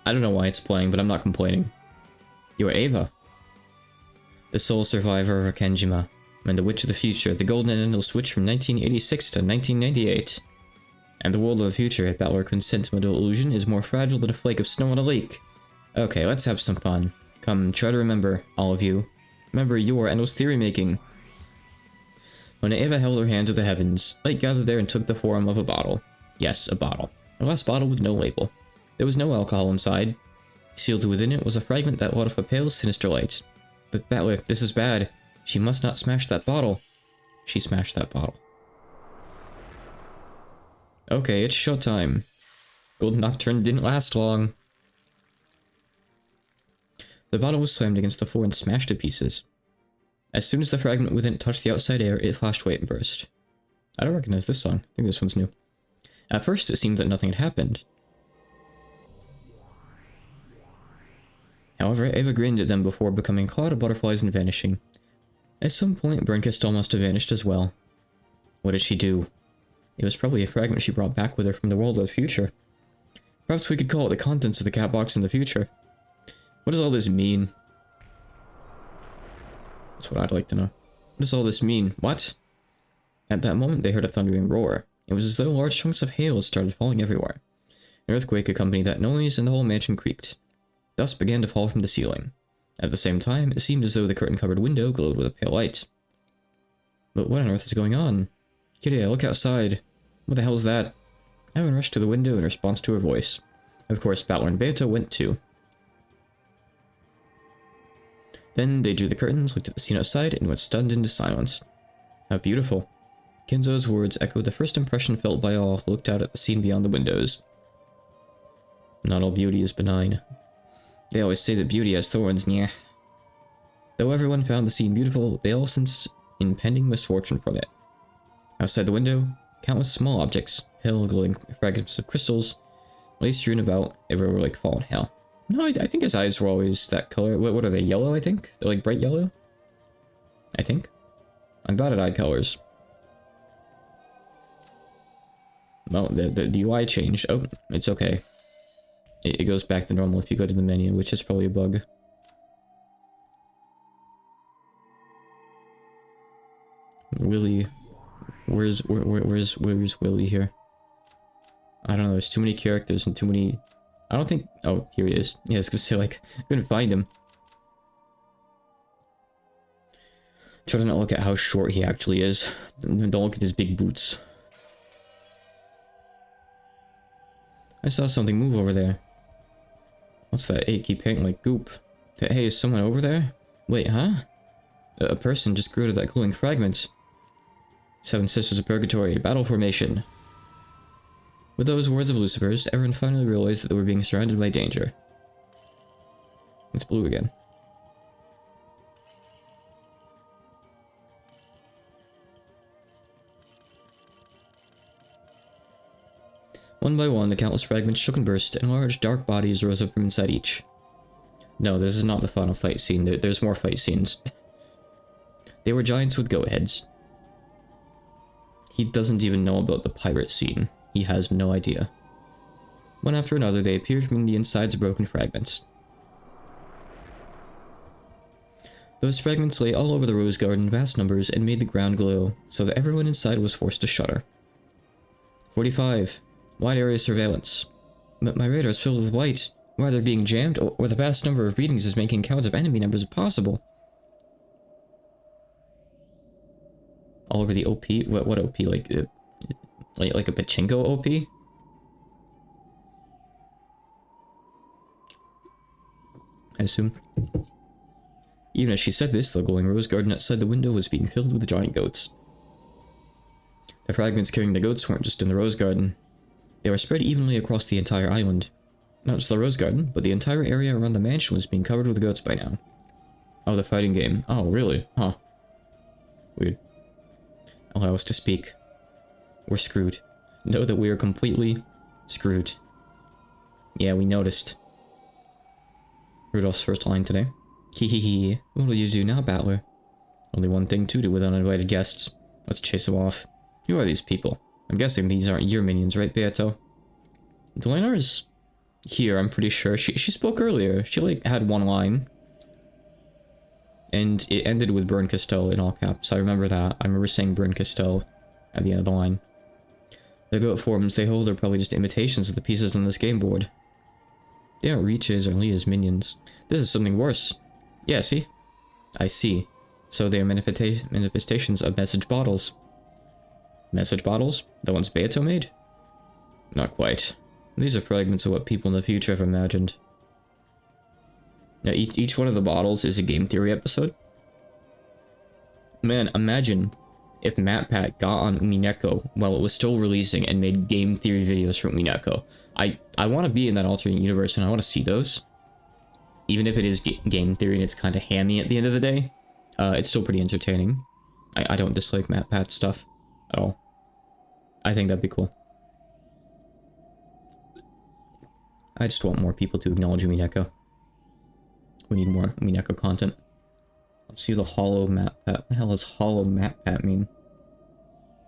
I don't know why it's playing, but I'm not complaining. You're Ava. The sole survivor of Arkanjima, and the Witch of the Future, the Golden and Endless Witch from 1986 to 1998. And the world of the future, if Battler couldn't sentimental illusion, is more fragile than a flake of snow on a lake. Okay, let's have some fun. Come, try to remember, all of you. Remember your endless theory making. When Ava held her hand to the heavens, light gathered there and took the form of a bottle. Yes, a bottle. A glass bottle with no label. There was no alcohol inside. Sealed within it was a fragment that let off a pale, sinister light. But Battler, this is bad. She must not smash that bottle. She smashed that bottle. Okay, it's showtime. Golden Nocturne didn't last long. The bottle was slammed against the floor and smashed to pieces. As soon as the fragment within it touched the outside air, it flashed away and burst. I don't recognize this song. I think this one's new. At first, it seemed that nothing had happened. However, Ava grinned at them before becoming a cloud of butterflies and vanishing. At some point, Brinkistal must have vanished as well. What did she do? It was probably a fragment she brought back with her from the world of the future. Perhaps we could call it the contents of the cat box in the future. What does all this mean? That's what I'd like to know. What does all this mean? What? At that moment, they heard a thundering roar. It was as though large chunks of hail started falling everywhere. An earthquake accompanied that noise, and the whole mansion creaked. Dust began to fall from the ceiling. At the same time, it seemed as though the curtain-covered window glowed with a pale light. But what on earth is going on? Kitty, look outside. What the hell is that? Everyone rushed to the window in response to her voice. Of course, Battler and Beato went too. Then they drew the curtains, looked at the scene outside, and went stunned into silence. How beautiful. Kenzo's words echoed the first impression felt by all who looked out at the scene beyond the windows. Not all beauty is benign. They always say that beauty has thorns, nyeh. Though everyone found the scene beautiful, they all sensed impending misfortune from it. Outside the window, countless small objects, pale glowing fragments of crystals, lay strewn about everywhere like fallen hail. No, I think his eyes were always that color. What are they? Yellow, I think? They're like bright yellow? I think. I'm bad at eye colors. Well, the UI changed. Oh, it's okay. It goes back to normal if you go to the menu, which is probably a bug. Willy. Where's Willy here? I don't know, there's too many characters and too many... I don't think... Oh, here he is. Yeah, I was gonna say, like, I couldn't find him. Try to not look at how short he actually is. Don't look at his big boots. I saw something move over there. What's that achy paint like goop? Hey, is someone over there? Wait, huh? A person just grew out of that glowing fragment. Seven Sisters of Purgatory, battle formation. With those words of Lucifer's, everyone finally realized that they were being surrounded by danger. It's blue again. One by one, the countless fragments shook and burst, and large, dark bodies rose up from inside each. No, this is not the final fight scene. There's more fight scenes. They were giants with go-aheads. He doesn't even know about the pirate scene. He has no idea. One after another, they appeared from the insides of broken fragments. Those fragments lay all over the rose garden in vast numbers and made the ground glow, so that everyone inside was forced to shudder. 45. Wide area surveillance. My radar is filled with white. Why they're being jammed, or the vast number of readings is making counts of enemy numbers impossible. All over the OP? What OP? Like a pachinko OP? I assume. Even as she said this, the glowing rose garden outside the window was being filled with giant goats. The fragments carrying the goats weren't just in the rose garden. They were spread evenly across the entire island. Not just the rose garden, but the entire area around the mansion was being covered with goats by now. Oh, the fighting game. Oh, really? Huh. Weird. Allow us to speak. We're screwed. Know that we are completely screwed. Yeah, we noticed. Rudolph's first line today. Hehehe. What will you do now, Battler? Only one thing to do with uninvited guests. Let's chase them off. Who are these people? I'm guessing these aren't your minions, right, Beato? Delanar's here, I'm pretty sure. She spoke earlier. She, like, had one line. And it ended with Burn Castell in all caps. I remember that. I remember saying Burn Castell at the end of the line. The goat forms they hold are probably just imitations of the pieces on this game board. They aren't Reach's or Leah's minions. This is something worse. Yeah, see? I see. So they are manifestations of message bottles. Message bottles? The ones Beato made? Not quite. These are fragments of what people in the future have imagined. Now, each one of the bottles is a game theory episode. Man, imagine if MatPat got on Umineko while it was still releasing and made game theory videos for Umineko. I want to be in that alternate universe and I want to see those. Even if it is game theory and it's kind of hammy at the end of the day, it's still pretty entertaining. I don't dislike MatPat stuff at all. I think that'd be cool. I just want more people to acknowledge Umineko. We need more Umineko content. Let's see the hollow MatPat. What the hell does hollow MatPat mean?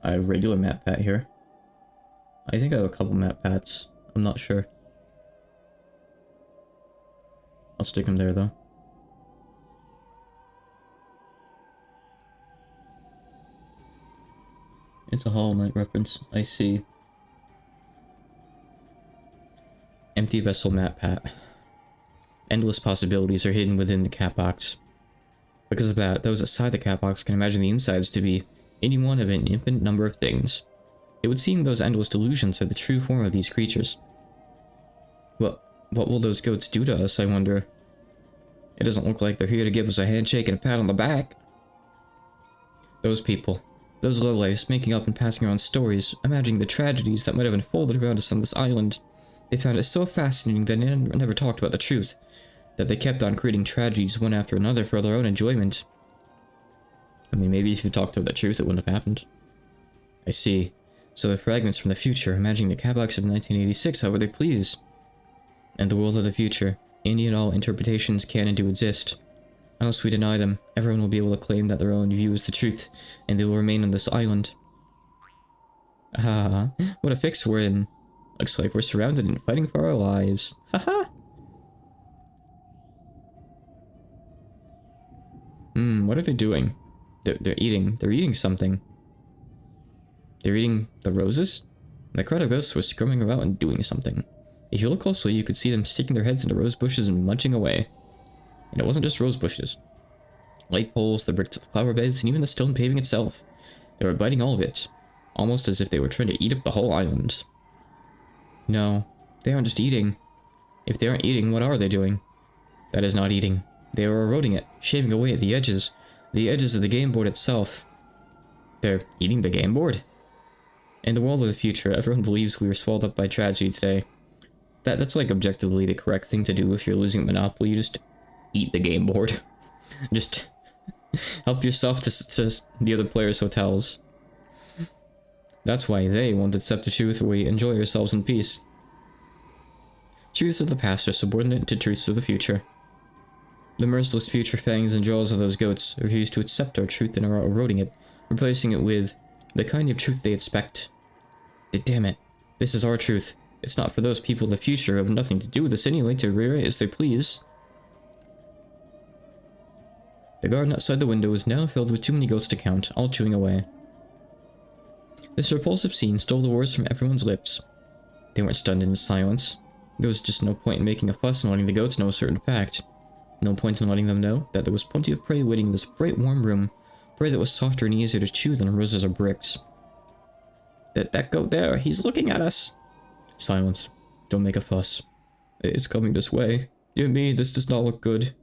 I have regular MatPat here. I think I have a couple MatPats. I'm not sure. I'll stick them there though. It's a Hollow Knight reference. I see. Empty vessel MatPat. Endless possibilities are hidden within the cat box. Because of that, those outside the cat box can imagine the insides to be any one of an infinite number of things. It would seem those endless delusions are the true form of these creatures. Well, what will those goats do to us, I wonder? It doesn't look like they're here to give us a handshake and a pat on the back. Those people, those lowlifes making up and passing around stories, imagining the tragedies that might have unfolded around us on this island. They found it so fascinating that they never talked about the truth, that they kept on creating tragedies one after another for their own enjoyment. I mean, maybe if you talked about the truth, it wouldn't have happened. I see. So the fragments from the future, imagining the cat box of 1986 however they please. And the world of the future, any and all interpretations can and do exist. Unless we deny them, everyone will be able to claim that their own view is the truth, and they will remain on this island. Ah, what a fix we're in. Looks like we're surrounded and fighting for our lives. Haha! What are they doing? They're eating something. They're eating the roses? The crowd of ghosts was scrumming about and doing something. If you look closely, you could see them sticking their heads into rose bushes and munching away. And it wasn't just rose bushes. Light poles, the bricked flower beds, and even the stone paving itself. They were biting all of it, almost as if they were trying to eat up the whole island. No, they aren't just eating. If they aren't eating, what are they doing? That is not eating. They are eroding it, shaving away at the edges of the game board itself. They're eating the game board? In the world of the future, everyone believes we were swallowed up by tragedy today. That's like objectively the correct thing to do if you're losing Monopoly. You just eat the game board. Just help yourself to the other players' hotels. That's why they won't accept the truth where we enjoy ourselves in peace. Truths of the past are subordinate to truths of the future. The merciless future fangs and jaws of those goats refuse to accept our truth and are eroding it, replacing it with the kind of truth they expect. Damn it, this is our truth. It's not for those people in the future who have nothing to do with us anyway to rewrite as they please. The garden outside the window was now filled with too many goats to count, all chewing away. This repulsive scene stole the words from everyone's lips. They weren't stunned into silence. There was just no point in making a fuss and letting the goats know a certain fact. No point in letting them know that there was plenty of prey waiting in this bright, warm room, prey that was softer and easier to chew than roses or bricks. That goat there, he's looking at us. Silence. Don't make a fuss. It's coming this way. Dear me, this does not look good.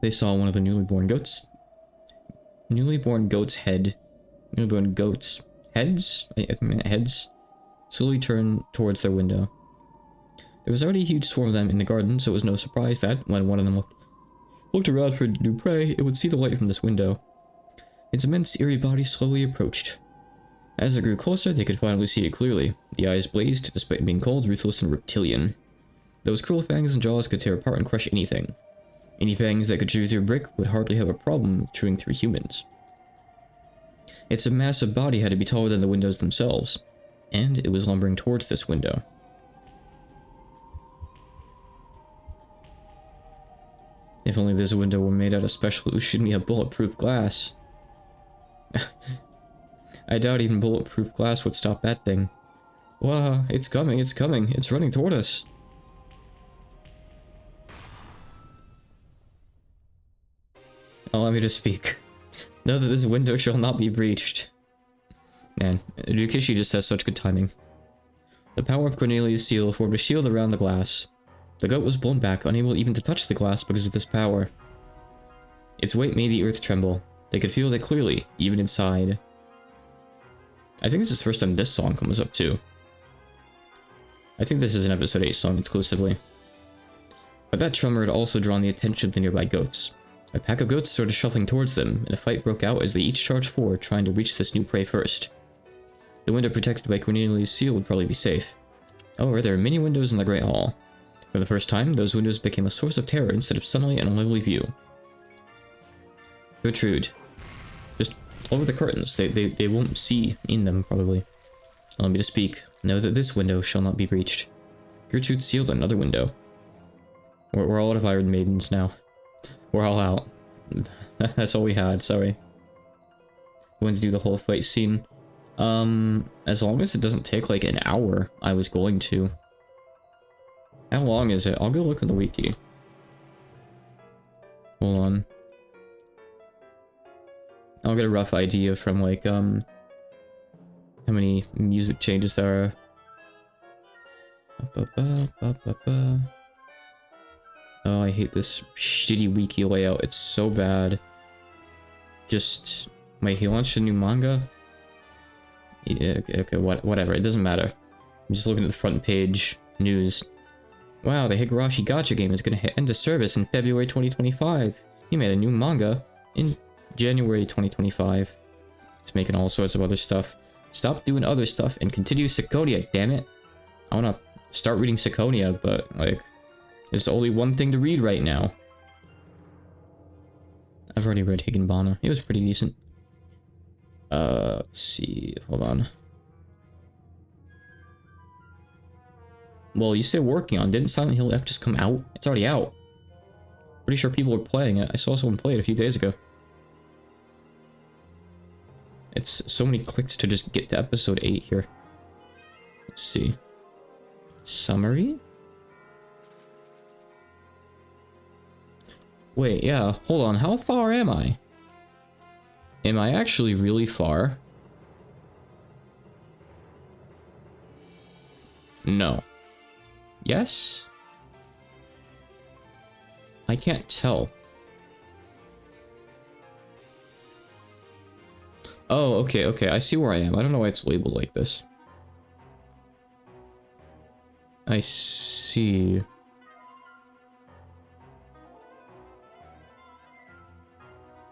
They saw one of the newly born goats' heads slowly turn towards their window. There was already a huge swarm of them in the garden, so it was no surprise that, when one of them looked around for new prey, it would see the light from this window. Its immense, eerie body slowly approached. As it grew closer, they could finally see it clearly. The eyes blazed, despite being cold, ruthless, and reptilian. Those cruel fangs and jaws could tear apart and crush anything. Any fangs that could chew through a brick would hardly have a problem chewing through humans. Its massive body had to be taller than the windows themselves, and it was lumbering towards this window. If only this window were made out of special Umineko bulletproof glass. I doubt even bulletproof glass would stop that thing. Wow, it's coming, it's running toward us. Allow me to speak. Know that this window shall not be breached. Man, Ryukishi just has such good timing. The power of Cornelius' seal formed a shield around the glass. The goat was blown back, unable even to touch the glass because of this power. Its weight made the earth tremble. They could feel that clearly, even inside. I think this is the first time this song comes up too. I think this is an episode 8 song exclusively. But that tremor had also drawn the attention of the nearby goats. A pack of goats started shuffling towards them, and a fight broke out as they each charged forward, trying to reach this new prey first. The window protected by Cornelius' seal would probably be safe. However, there are many windows in the Great Hall. For the first time, those windows became a source of terror instead of sunlight and a lively view. Gertrude. Just lower the curtains. They won't see in them, probably. Allow me to speak. Know that this window shall not be breached. Gertrude sealed another window. We're all out of Iron Maidens now. We're all out. That's all we had, sorry. Going to do the whole fight scene. As long as it doesn't take like an hour, I was going to. How long is it? I'll go look in the wiki. Hold on. I'll get a rough idea from like, how many music changes there are. Oh, I hate this shitty wiki layout. It's so bad. Just... Wait, he launched a new manga? Yeah, okay, whatever. It doesn't matter. I'm just looking at the front page news. Wow, the Higurashi Gacha game is going to end of service in February 2025. He made a new manga in January 2025. He's making all sorts of other stuff. Stop doing other stuff and continue Syconia, damn it. I want to start reading Syconia, but, like... There's only one thing to read right now. I've already read Higginbana. It was pretty decent. Let's see. Hold on. Well, you said working on. Didn't Silent Hill F just come out? It's already out. Pretty sure people were playing it. I saw someone play it a few days ago. It's so many clicks to just get to episode 8 here. Let's see. Summary? Wait, yeah, hold on, how far am I? Am I actually really far? No. Yes? I can't tell. Oh, okay, I see where I am. I don't know why it's labeled like this. I see.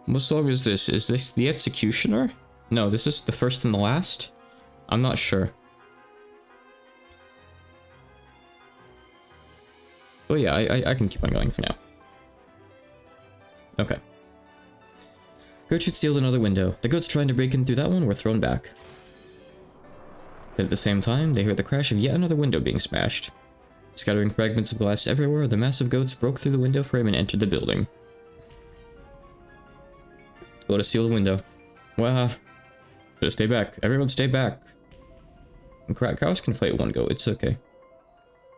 What song is this? Is this The Executioner? No, this is the first and the last? I'm not sure. But yeah, I can keep on going for now. Okay. Gertrude sealed another window. The goats trying to break in through that one were thrown back. But at the same time, they heard the crash of yet another window being smashed. Scattering fragments of glass everywhere, the massive goats broke through the window frame and entered the building. Go to seal the window. Wah! Just stay back. Everyone stay back. Cows can fight one goat, it's okay.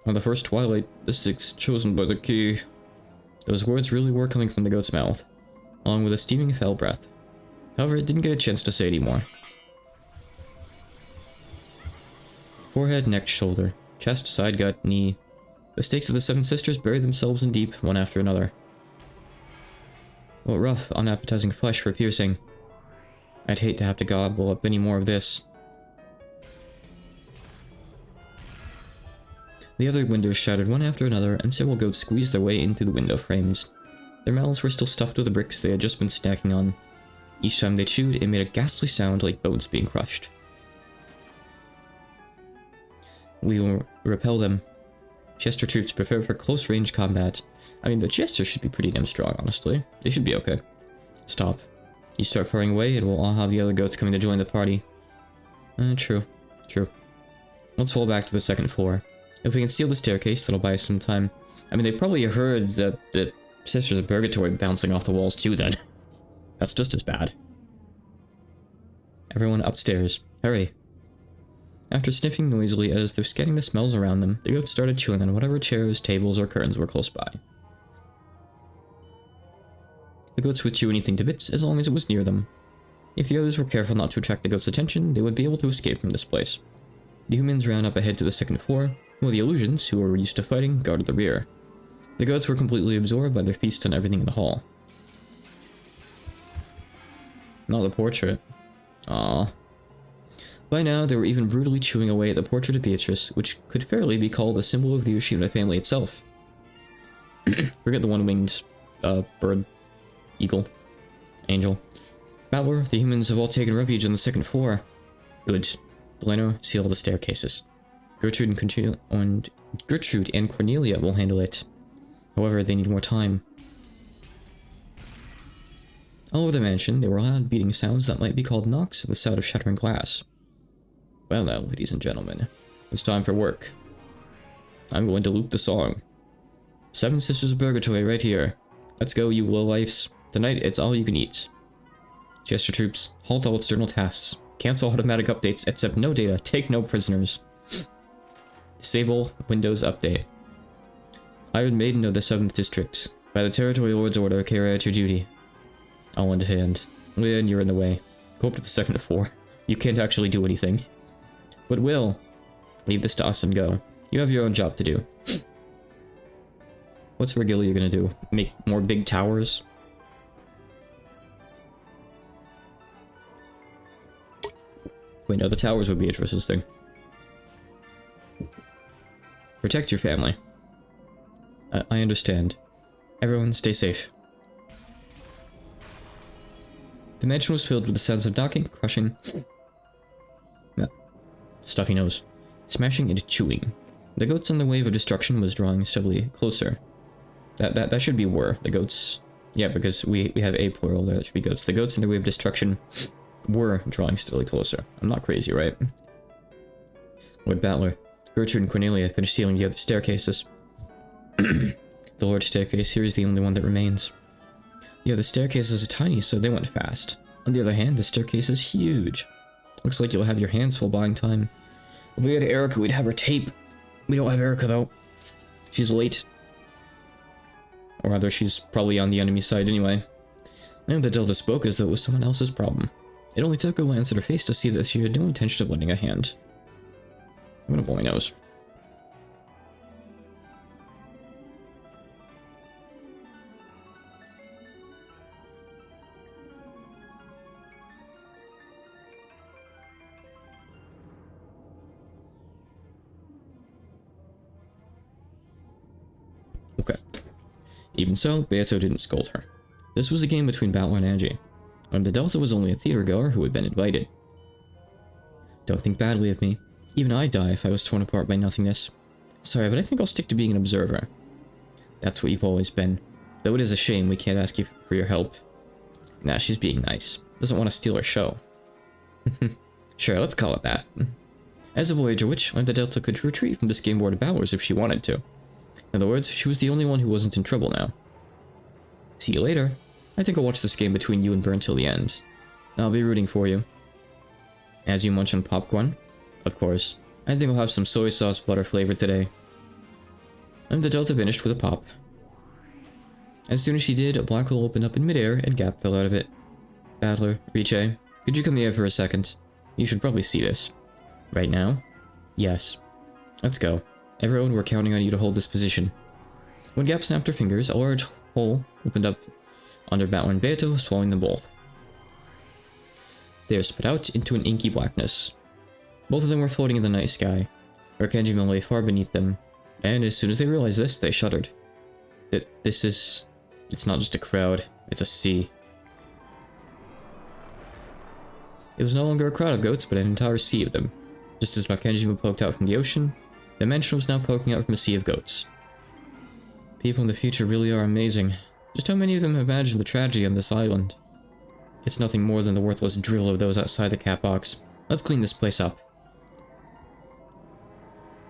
On the first twilight, the sticks chosen by the key. Those words really were coming from the goat's mouth, along with a steaming foul breath. However, it didn't get a chance to say anymore. Forehead, neck, shoulder, chest, side, gut, knee. The stakes of the seven sisters buried themselves in deep, one after another. What rough, unappetizing flesh for piercing. I'd hate to have to gobble up any more of this. The other windows shattered one after another, and several goats squeezed their way into the window frames. Their mouths were still stuffed with the bricks they had just been snacking on. Each time they chewed, it made a ghastly sound like bones being crushed. We will repel them. Chester troops prepared for close-range combat. I mean, the Chester should be pretty damn strong, honestly. They should be okay. Stop. You start firing away, and we'll all have the other goats coming to join the party. True. Let's fall back to the second floor. If we can seal the staircase, that'll buy us some time. I mean, they probably heard the Sisters of Purgatory bouncing off the walls too, then. That's just as bad. Everyone upstairs. Hurry. After sniffing noisily as though scanning the smells around them, the goats started chewing on whatever chairs, tables, or curtains were close by. The goats would chew anything to bits as long as it was near them. If the others were careful not to attract the goats' attention, they would be able to escape from this place. The humans ran up ahead to the second floor, while the illusions, who were used to fighting, guarded the rear. The goats were completely absorbed by their feast on everything in the hall. Not the portrait. Aww. By now, they were even brutally chewing away at the portrait of Beatrice, which could fairly be called a symbol of the Ushima family itself. Forget the one-winged, bird, eagle, angel. Battler, the humans have all taken refuge on the second floor. Good. Delano, seal the staircases. Gertrude and Cornelia will handle it. However, they need more time. All over the mansion, there were loud beating sounds that might be called knocks and the sound of shattering glass. Well now, ladies and gentlemen, it's time for work. I'm going to loop the song. Seven Sisters of Purgatory right here. Let's go, you lowlifes. Tonight, it's all you can eat. Chester troops, halt all external tasks. Cancel automatic updates, accept no data, take no prisoners. Disable Windows Update. Iron Maiden of the 7th District. By the Territory Lord's order, carry out your duty. All in hand. Lynn, you're in the way. Go up to the second floor. You can't actually do anything. But Will, leave this to us and go. You have your own job to do. What's Regalia gonna do? Make more big towers? Wait, no, the towers would be Beatrice's thing. Protect your family. I understand. Everyone stay safe. The mansion was filled with the sounds of knocking, crushing, stuffy nose, smashing and chewing. The goats on the wave of destruction was drawing steadily closer. That should be were. The goats... Yeah, because we have a plural there, that should be goats. The goats in the wave of destruction were drawing steadily closer. I'm not crazy, right? Lord Battler, Gertrude and Cornelia finished sealing the other staircases. The Lord's staircase here is the only one that remains. Yeah, the staircases are tiny, so they went fast. On the other hand, the staircase is huge. Looks like you'll have your hands full buying time. If we had Erica, we'd have her tape. We don't have Erica, though. She's late. Or rather, she's probably on the enemy side anyway. And the Delta spoke as though it was someone else's problem. It only took a glance at her face to see that she had no intention of lending a hand. I'm gonna blow my nose. Okay. Even so, Beato didn't scold her. This was a game between Battler and Angie, and the Delta was only a theater-goer who had been invited. Don't think badly of me. Even I'd die if I was torn apart by nothingness. Sorry, but I think I'll stick to being an observer. That's what you've always been. Though it is a shame we can't ask you for your help. Nah, she's being nice. Doesn't want to steal our show. Sure, let's call it that. As a Voyager Witch, the Delta could retreat from this game board of battlers if she wanted to. In other words, she was the only one who wasn't in trouble now. See you later. I think I'll watch this game between you and Burn till the end. I'll be rooting for you. As you munch on popcorn, of course, I think I'll have some soy sauce butter flavor today. And the Delta finished with a pop. As soon as she did, a black hole opened up in midair and Gap fell out of it. Battler, Riche, could you come here for a second? You should probably see this. Right now? Yes. Let's go. Everyone, we're counting on you to hold this position. When Gap snapped her fingers, a large hole opened up under Battler and Beto, swallowing them both. They were spit out into an inky blackness. Both of them were floating in the night sky. Arkanjima lay far beneath them, and as soon as they realized this, they shuddered. It's not just a crowd, it's a sea. It was no longer a crowd of goats, but an entire sea of them. Just as Arkanjima poked out from the ocean, the mansion was now poking out from a sea of goats. People in the future really are amazing. Just how many of them have imagined the tragedy on this island? It's nothing more than the worthless drill of those outside the cat box. Let's clean this place up.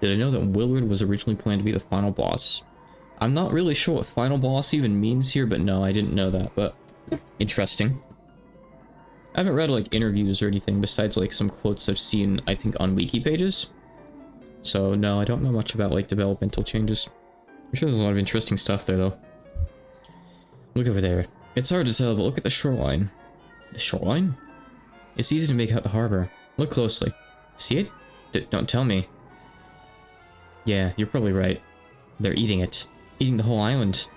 Did I know that Willard was originally planned to be the final boss? I'm not really sure what final boss even means here, but no, I didn't know that, but interesting. I haven't read like interviews or anything besides like some quotes I've seen, I think, on wiki pages. So no, I don't know much about like developmental changes. I'm sure there's a lot of interesting stuff there though. Look over there. It's hard to tell, but look at the shoreline. The shoreline? It's easy to make out the harbor. Look closely. See it? Don't tell me. Yeah, you're probably right. They're eating it. Eating the whole island.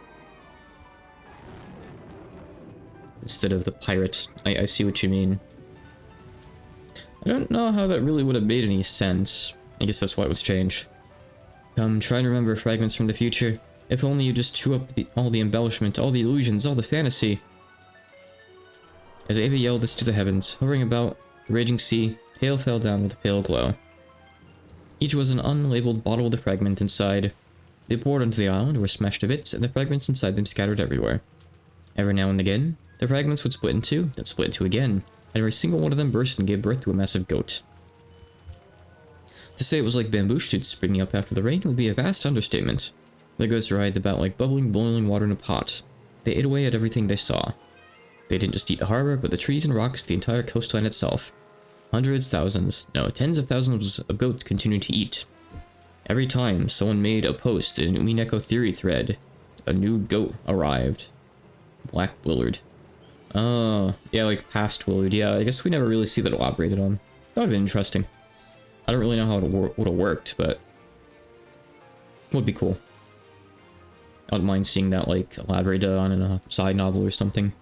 Instead of the pirates. I see what you mean. I don't know how that really would have made any sense. I guess that's why it was changed. Come, try and remember fragments from the future. If only you just chew up all the embellishment, all the illusions, all the fantasy. As Ava yelled this to the heavens, hovering about the raging sea, hail fell down with a pale glow. Each was an unlabeled bottle with a fragment inside. They poured onto the island, were smashed to bits, and the fragments inside them scattered everywhere. Every now and again, the fragments would split in two, then split in two again, and every single one of them burst and gave birth to a massive goat. To say it was like bamboo shoots springing up after the rain would be a vast understatement. The goats writhed about like bubbling, boiling water in a pot. They ate away at everything they saw. They didn't just eat the harbor, but the trees and rocks, the entire coastline itself. Hundreds, thousands, no, tens of thousands of goats continued to eat. Every time someone made a post in an Umineko theory thread, a new goat arrived. Black Willard. Oh, yeah, like past Willard. Yeah, I guess we never really see that elaborated on. That would have been interesting. I don't really know how it would have worked, but would be cool. I wouldn't mind seeing that like elaborated on in a side novel or something.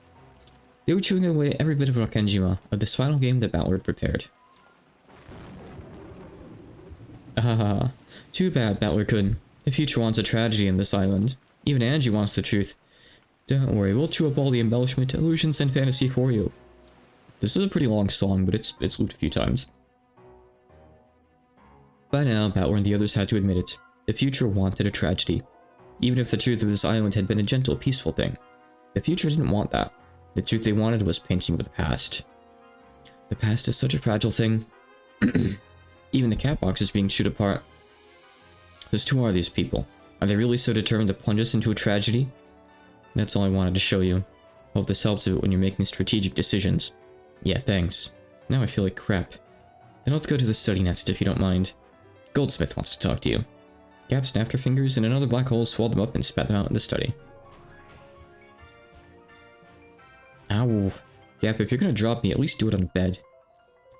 They were chewing away every bit of Arkanjima of this final game that Ballard prepared. Ah, too bad Battler couldn't. The future wants a tragedy in this island. Even Angie wants the truth. Don't worry, we'll chew up all the embellishment, illusions, and fantasy for you. This is a pretty long song, but it's looped a few times. By now, Battler and the others had to admit it. The future wanted a tragedy. Even if the truth of this island had been a gentle, peaceful thing. The future didn't want that. The truth they wanted was painting with the past. The past is such a fragile thing. Even the cat box is being chewed apart. Just who are these people? Are they really so determined to plunge us into a tragedy? That's all I wanted to show you. Hope this helps a bit when you're making strategic decisions. Yeah, thanks. Now I feel like crap. Then let's go to the study next, if you don't mind. Goldsmith wants to talk to you. Gap snapped her fingers, and another black hole swallowed them up and spat them out in the study. Ow. Gap, if you're gonna drop me, at least do it on bed.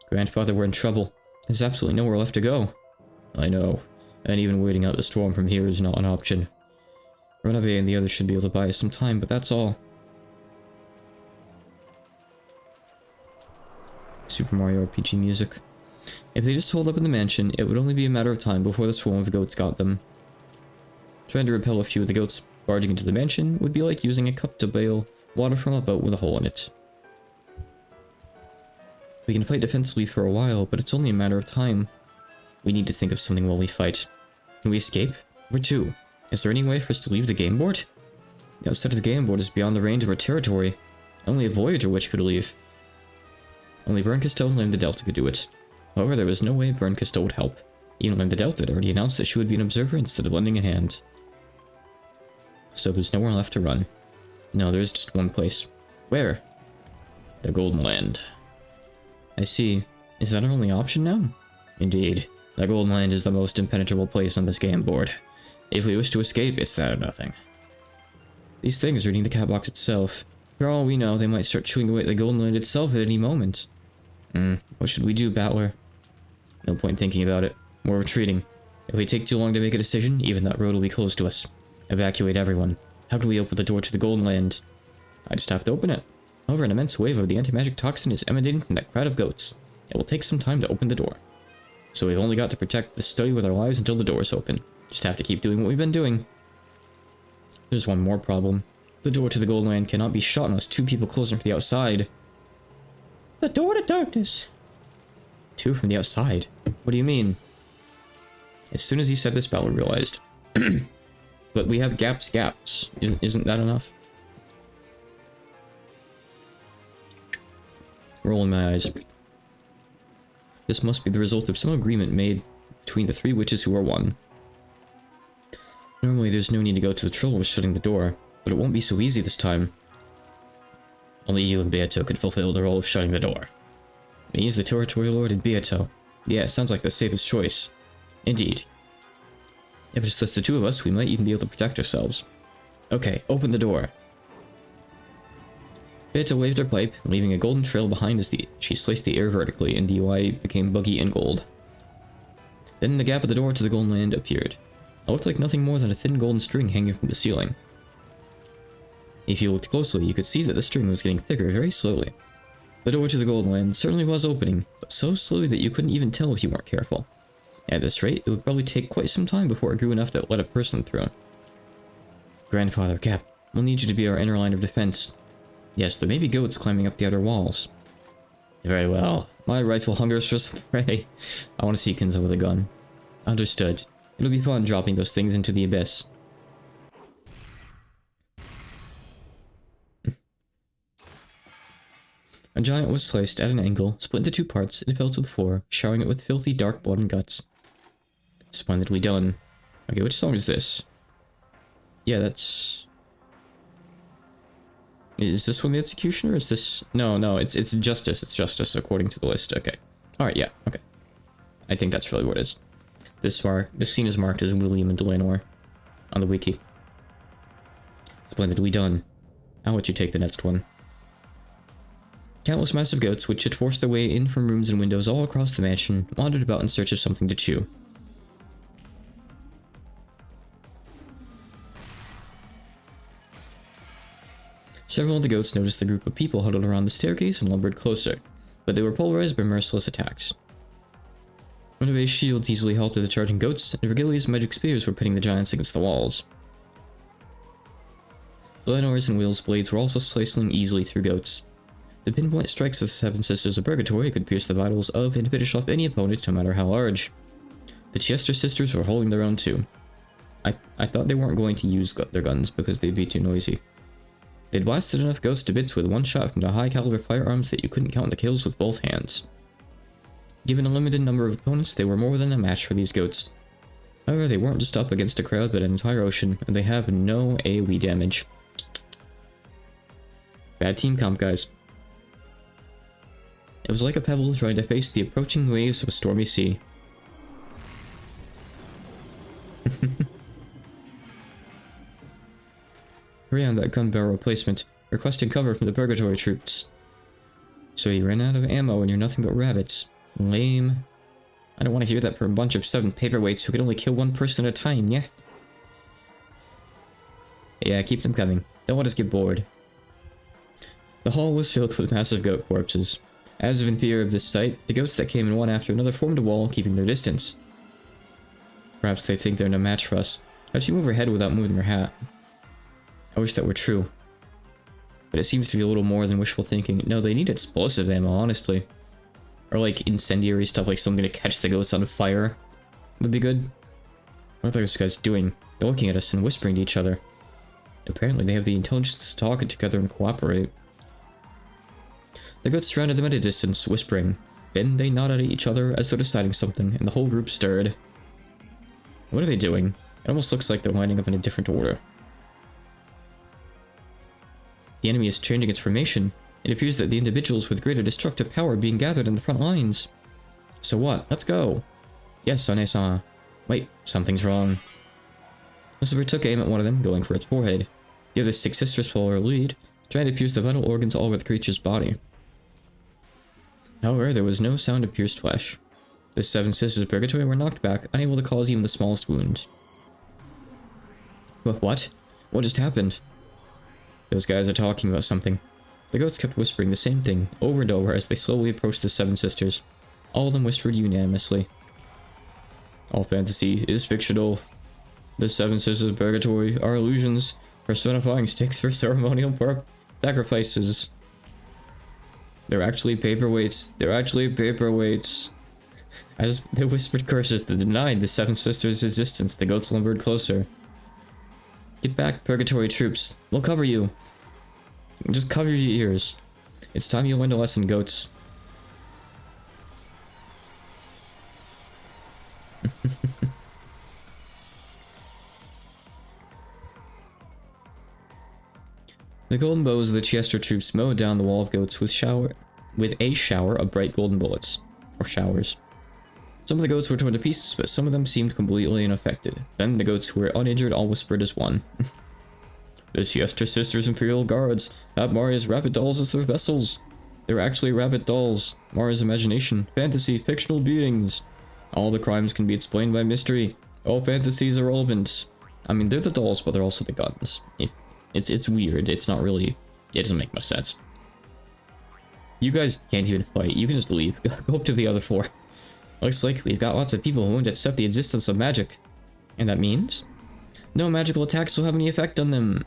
Grandfather, we're in trouble. There's absolutely nowhere left to go. I know. And even waiting out the storm from here is not an option. Runabe and the others should be able to buy us some time, but that's all. Super Mario RPG music. If they just hold up in the mansion, it would only be a matter of time before the swarm of goats got them. Trying to repel a few of the goats barging into the mansion would be like using a cup to bail water from a boat with a hole in it. We can fight defensively for a while, but it's only a matter of time. We need to think of something while we fight. Can we escape? Where to? Is there any way for us to leave the game board? The outside of the game board is beyond the range of our territory. Only a Voyager Witch could leave. Only Burn Castell and the Delta could do it. However, there was no way Bernkastel would help, even when the Delta had already announced that she would be an observer instead of lending a hand. So there's nowhere left to run. No, there is just one place. Where? The Golden Land. I see. Is that our only option now? Indeed. The Golden Land is the most impenetrable place on this game board. If we wish to escape, it's that or nothing. These things are eating the cat box itself. For all we know, they might start chewing away at the Golden Land itself at any moment. What should we do, Battler? No point thinking about it. We're retreating. If we take too long to make a decision, even that road will be closed to us. Evacuate everyone. How can we open the door to the Golden Land? I just have to open it. However, an immense wave of the anti-magic toxin is emanating from that crowd of goats. It will take some time to open the door. So we've only got to protect the study with our lives until the door is open. Just have to keep doing what we've been doing. There's one more problem. The door to the Golden Land cannot be shut unless two people close it from the outside. The door to darkness. Two from the outside? What do you mean? As soon as he said this, Battler realized. But we have gaps. Isn't that enough? Rolling my eyes. This must be the result of some agreement made between the three witches who are one. Normally there's no need to go to the trouble of shutting the door, but it won't be so easy this time. Only you and Beato could fulfill the role of shutting the door. Me as the Territorial Lord and Beato. Yeah, it sounds like the safest choice. Indeed. If it's just the two of us, we might even be able to protect ourselves. Okay, open the door. Beato waved her pipe, leaving a golden trail behind as she sliced the air vertically, and the UI became buggy and gold. Then the gap of the door to the Golden Land appeared. It looked like nothing more than a thin golden string hanging from the ceiling. If you looked closely, you could see that the string was getting thicker very slowly. The door to the Golden Land certainly was opening, but so slowly that you couldn't even tell if you weren't careful. At this rate, it would probably take quite some time before it grew enough to let a person through. Grandfather, Cap, we'll need you to be our inner line of defense. Yes, there may be goats climbing up the outer walls. Very well. My rifle hungers for some prey. I want to see Kinzo with a gun. Understood. It'll be fun dropping those things into the abyss. A giant was sliced at an angle, split into two parts, and fell to the floor, showering it with filthy dark blood and guts. Splendidly done. Okay, which song is this? Yeah, that's... Is this one the Executioner, or is this... No, it's Justice. It's Justice, according to the list. Okay. Alright, yeah, okay. I think that's really what it is. This scene is marked as William and Delanor on the wiki. Splendidly done. I'll let you take the next one. Countless massive goats, which had forced their way in from rooms and windows all across the mansion, wandered about in search of something to chew. Several of the goats noticed the group of people huddled around the staircase and lumbered closer, but they were pulverized by merciless attacks. One of A's shields easily halted the charging goats, and Virgilia's magic spears were pitting the giants against the walls. Delanor's and Will's blades were also slicing easily through goats. The pinpoint strikes of the Seven Sisters of Purgatory could pierce the vitals of and finish off any opponent, no matter how large. The Chester sisters were holding their own too. I thought they weren't going to use their guns because they'd be too noisy. They'd blasted enough ghosts to bits with one shot from the high-caliber firearms that you couldn't count the kills with both hands. Given a limited number of opponents, they were more than a match for these goats. However, they weren't just up against a crowd but an entire ocean, and they have no AoE damage. Bad team comp, guys. It was like a pebble trying to face the approaching waves of a stormy sea. Hurry on that gun barrel replacement, requesting cover from the Purgatory troops. So you ran out of ammo and you're nothing but rabbits. Lame. I don't want to hear that from a bunch of 7 paperweights who can only kill one person at a time, yeah? Yeah, keep them coming. Don't let us get bored. The hall was filled with massive goat corpses. As if in fear of this sight, the goats that came in one after another formed a wall, keeping their distance. Perhaps they think they're no match for us. How'd she move her head without moving her hat? I wish that were true. But it seems to be a little more than wishful thinking. No, they need explosive ammo, honestly. Or like incendiary stuff, like something to catch the goats on fire. Would be good. What are those guys doing? They're looking at us and whispering to each other. Apparently they have the intelligence to talk together and cooperate. The goats surrounded them at a distance, whispering. Then they nodded at each other as though deciding something, and the whole group stirred. What are they doing? It almost looks like they're lining up in a different order. The enemy is changing its formation. It appears that the individuals with greater destructive power are being gathered in the front lines. So what? Let's go. Yes, One-sama. Wait, something's wrong. Lucifer took aim at one of them, going for its forehead. The other 6 sisters followed her lead, trying to pierce the vital organs all over the creature's body. However, there was no sound of pierced flesh. The 7 sisters of Purgatory were knocked back, unable to cause even the smallest wound. What? What just happened? Those guys are talking about something. The goats kept whispering the same thing, over and over, as they slowly approached the 7 sisters. All of them whispered unanimously. All fantasy is fictional. The 7 sisters of Purgatory are illusions, personifying sticks for ceremonial sacrifices. They're actually paperweights. They're actually paperweights. As they whispered curses that denied the 7 sisters' existence, the goats lumbered closer. Get back, Purgatory troops. We'll cover you. Just cover your ears. It's time you learned a lesson, goats. The golden bows of the Chester troops mowed down the wall of goats with a shower of bright golden bullets. Or showers. Some of the goats were torn to pieces, but some of them seemed completely unaffected. Then the goats who were uninjured all whispered as one. The Chester Sisters Imperial Guards have Maria's rabbit dolls as their vessels. They're actually rabbit dolls. Maria's imagination, fantasy, fictional beings. All the crimes can be explained by mystery. All fantasies are relevant. I mean, they're the dolls, but they're also the guns. It's weird. It's not really... It doesn't make much sense. You guys can't even fight. You can just leave. Go up to the other floor. Looks like we've got lots of people who won't accept the existence of magic. And that means? No magical attacks will have any effect on them.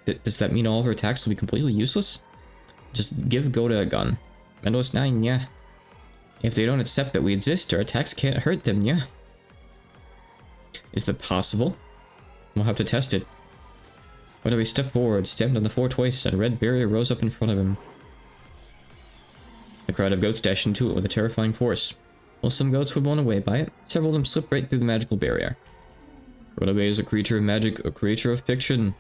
Does that mean all of our attacks will be completely useless? Just give Goda a gun. Mendos 9, yeah. If they don't accept that we exist, our attacks can't hurt them, yeah. Is that possible? We'll have to test it. Whenever he stepped forward, stamped on the floor twice, and a red barrier rose up in front of him. The crowd of goats dashed into it with a terrifying force. While some goats were blown away by it, several of them slipped right through the magical barrier. Runabe is a creature of magic, a creature of fiction.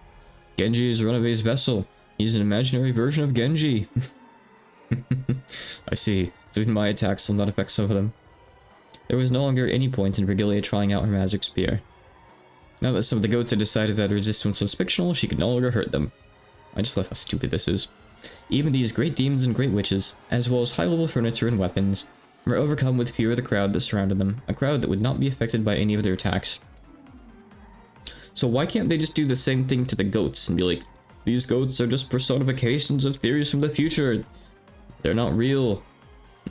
Genji is Runabe's vessel. He's an imaginary version of Genji. I see. So even my attacks will not affect some of them. There was no longer any point in Virgilia trying out her magic spear. Now that some of the goats had decided that resistance was fictional, she could no longer hurt them. I just love how stupid this is. Even these great demons and great witches, as well as high-level furniture and weapons, were overcome with fear of the crowd that surrounded them, a crowd that would not be affected by any of their attacks. So why can't they just do the same thing to the goats and be like, these goats are just personifications of theories from the future. They're not real.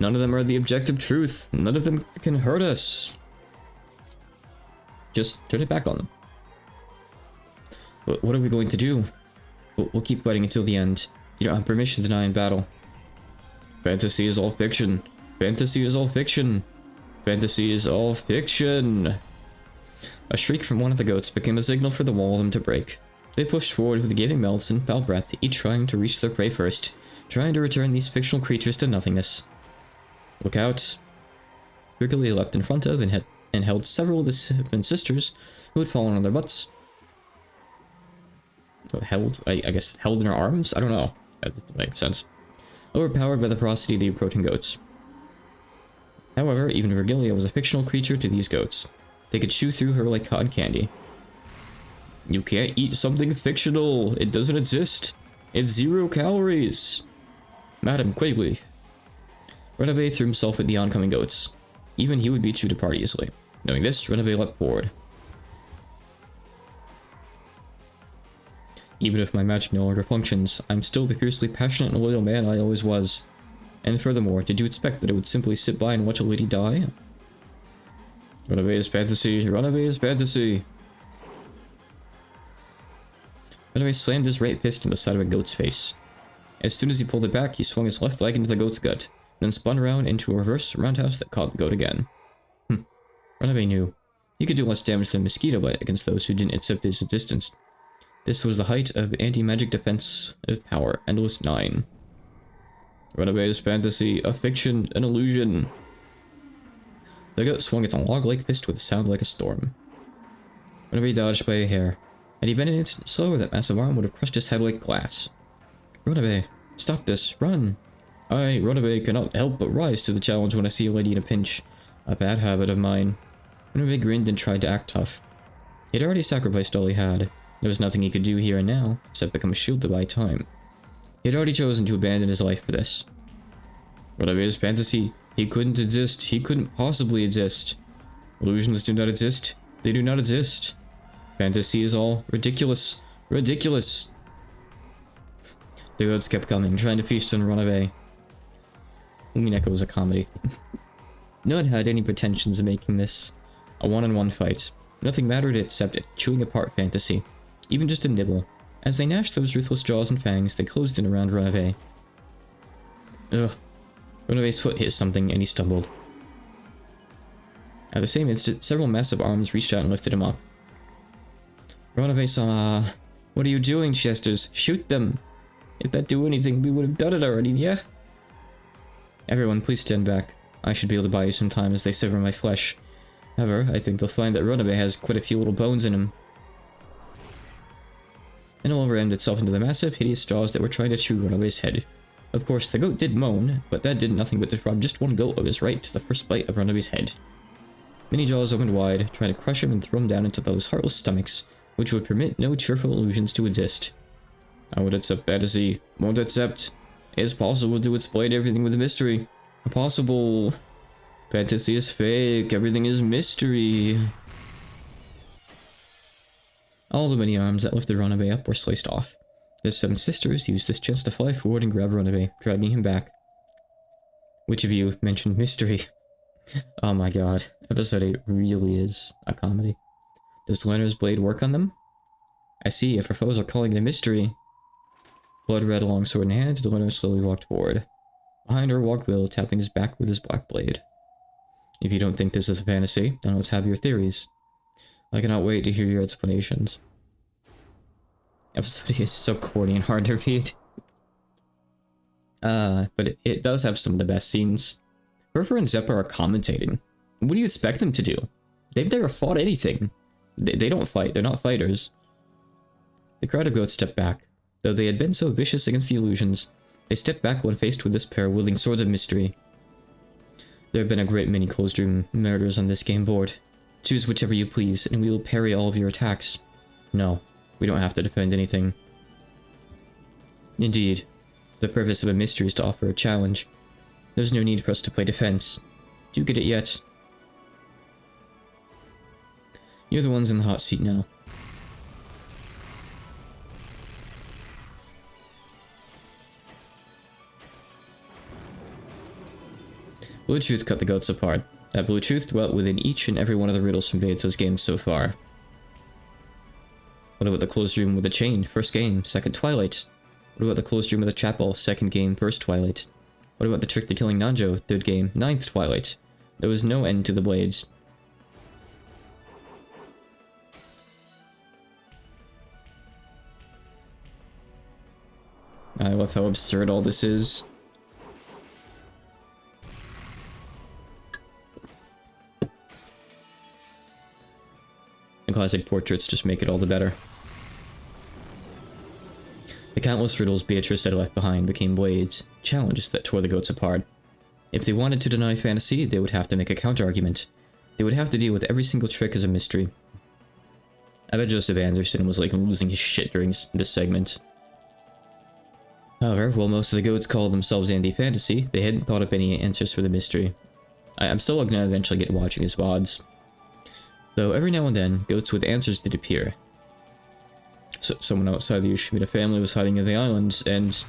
None of them are the objective truth. None of them can hurt us. Just turn it back on them. What are we going to do? We'll keep fighting until the end. You don't have permission to deny in battle. Fantasy is all fiction. Fantasy is all fiction. Fantasy is all fiction. A shriek from one of the goats became a signal for the wall of them to break. They pushed forward with gaping mouths and foul breath, each trying to reach their prey first, trying to return these fictional creatures to nothingness. Look out. Virgilia leapt in front of and held several of the seven sisters who had fallen on their butts. I guess held in her arms? I don't know. That makes sense. Overpowered by the ferocity of the approaching goats. However, even Virgilia was a fictional creature to these goats. They could chew through her like cotton candy. You can't eat something fictional. It doesn't exist. It's 0 calories. Madam, quickly. Renove threw himself at the oncoming goats. Even he would beat you to part easily. Knowing this, Renove leapt forward. Even if my magic no longer functions, I'm still the fiercely passionate and loyal man I always was. And furthermore, did you expect that I would simply sit by and watch a lady die? Renove is fantasy. Renove is fantasy. Renove slammed his right fist in the side of a goat's face. As soon as he pulled it back, he swung his left leg into the goat's gut, then spun around into a reverse roundhouse that caught the goat again. Renove knew. He could do less damage than mosquito bite against those who didn't accept his distance. This was the height of anti-magic defense of power, Endless 9. Runaways fantasy, a fiction, an illusion. The goat swung its log-like fist with a sound like a storm. Runaway dodged by a hair. Had he been an instant slower, that massive arm would have crushed his head like glass. Runaway, stop this, run! I, Runaway, cannot help but rise to the challenge when I see a lady in a pinch. A bad habit of mine. Runaway grinned and tried to act tough. He had already sacrificed all he had. There was nothing he could do here and now, except become a shield to buy time. He had already chosen to abandon his life for this. Runaway's fantasy. He couldn't exist. He couldn't possibly exist. Illusions do not exist. They do not exist. Fantasy is all ridiculous. Ridiculous. The goats kept coming, trying to feast on Runaway. Umineko was a comedy. No one had any pretensions of making this a one-on-one fight. Nothing mattered except chewing apart fantasy. Even just a nibble. As they gnashed those ruthless jaws and fangs, they closed in around Runaway. Ugh. Runaway's foot hit something and he stumbled. At the same instant, several massive arms reached out and lifted him up. Runaway-sama, what are you doing, Chesters? Shoot them! If that do anything, we would have done it already, yeah? Everyone, please stand back. I should be able to buy you some time as they sever my flesh. However, I think they'll find that Runaway has quite a few little bones in him. And all rammed itself into the massive, hideous jaws that were trying to chew Runaway's head. Of course, the goat did moan, but that did nothing but deprive just one goat of his right to the first bite of Runaway's head. Many jaws opened wide, trying to crush him and throw him down into those heartless stomachs, which would permit no cheerful illusions to exist. I would accept fantasy. Won't accept. It is possible to explain everything with a mystery. Impossible. Fantasy is fake. Everything is mystery. All the many arms that lifted Runaway up were sliced off. The 7 sisters used this chance to fly forward and grab Runaway, dragging him back. Which of you mentioned mystery? Oh my god. Episode 8 really is a comedy. Does Leonard's blade work on them? I see, if our foes are calling it a mystery. Blood red longsword in hand, Leonard slowly walked forward. Behind her walked Will, tapping his back with his black blade. If you don't think this is a fantasy, then let's have your theories. I cannot wait to hear your explanations. Episode 8 is so corny and hard to read. But it does have some of the best scenes. River and Zeppa are commentating. What do you expect them to do? They've never fought anything. They don't fight, they're not fighters. The crowd of goats stepped back. Though they had been so vicious against the illusions, they stepped back when faced with this pair wielding swords of mystery. There have been a great many closed room murders on this game board. Choose whichever you please, and we will parry all of your attacks. No, we don't have to defend anything. Indeed, the purpose of a mystery is to offer a challenge. There's no need for us to play defense. Do you get it yet? You're the ones in the hot seat now. Blue Truth cut the goats apart. That Blue Truth dwelt within each and every one of the riddles from Beato's games so far. What about the closed room with the chain? First game, second Twilight. What about the closed room with the chapel? Second game, first Twilight. What about the trick to killing Nanjo? Third game, ninth Twilight. There was no end to the blades. I love how absurd all this is. The classic portraits just make it all the better. The countless riddles Beatrice had left behind became blades, challenges that tore the goats apart. If they wanted to deny fantasy, they would have to make a counter-argument. They would have to deal with every single trick as a mystery. I bet Joseph Anderson was like losing his shit during this segment. However, while most of the goats called themselves anti-fantasy, they hadn't thought up any answers for the mystery. I'm still gonna eventually get watching his VODs. Though every now and then, goats with answers did appear. So someone outside the Yoshimura family was hiding in the islands, and...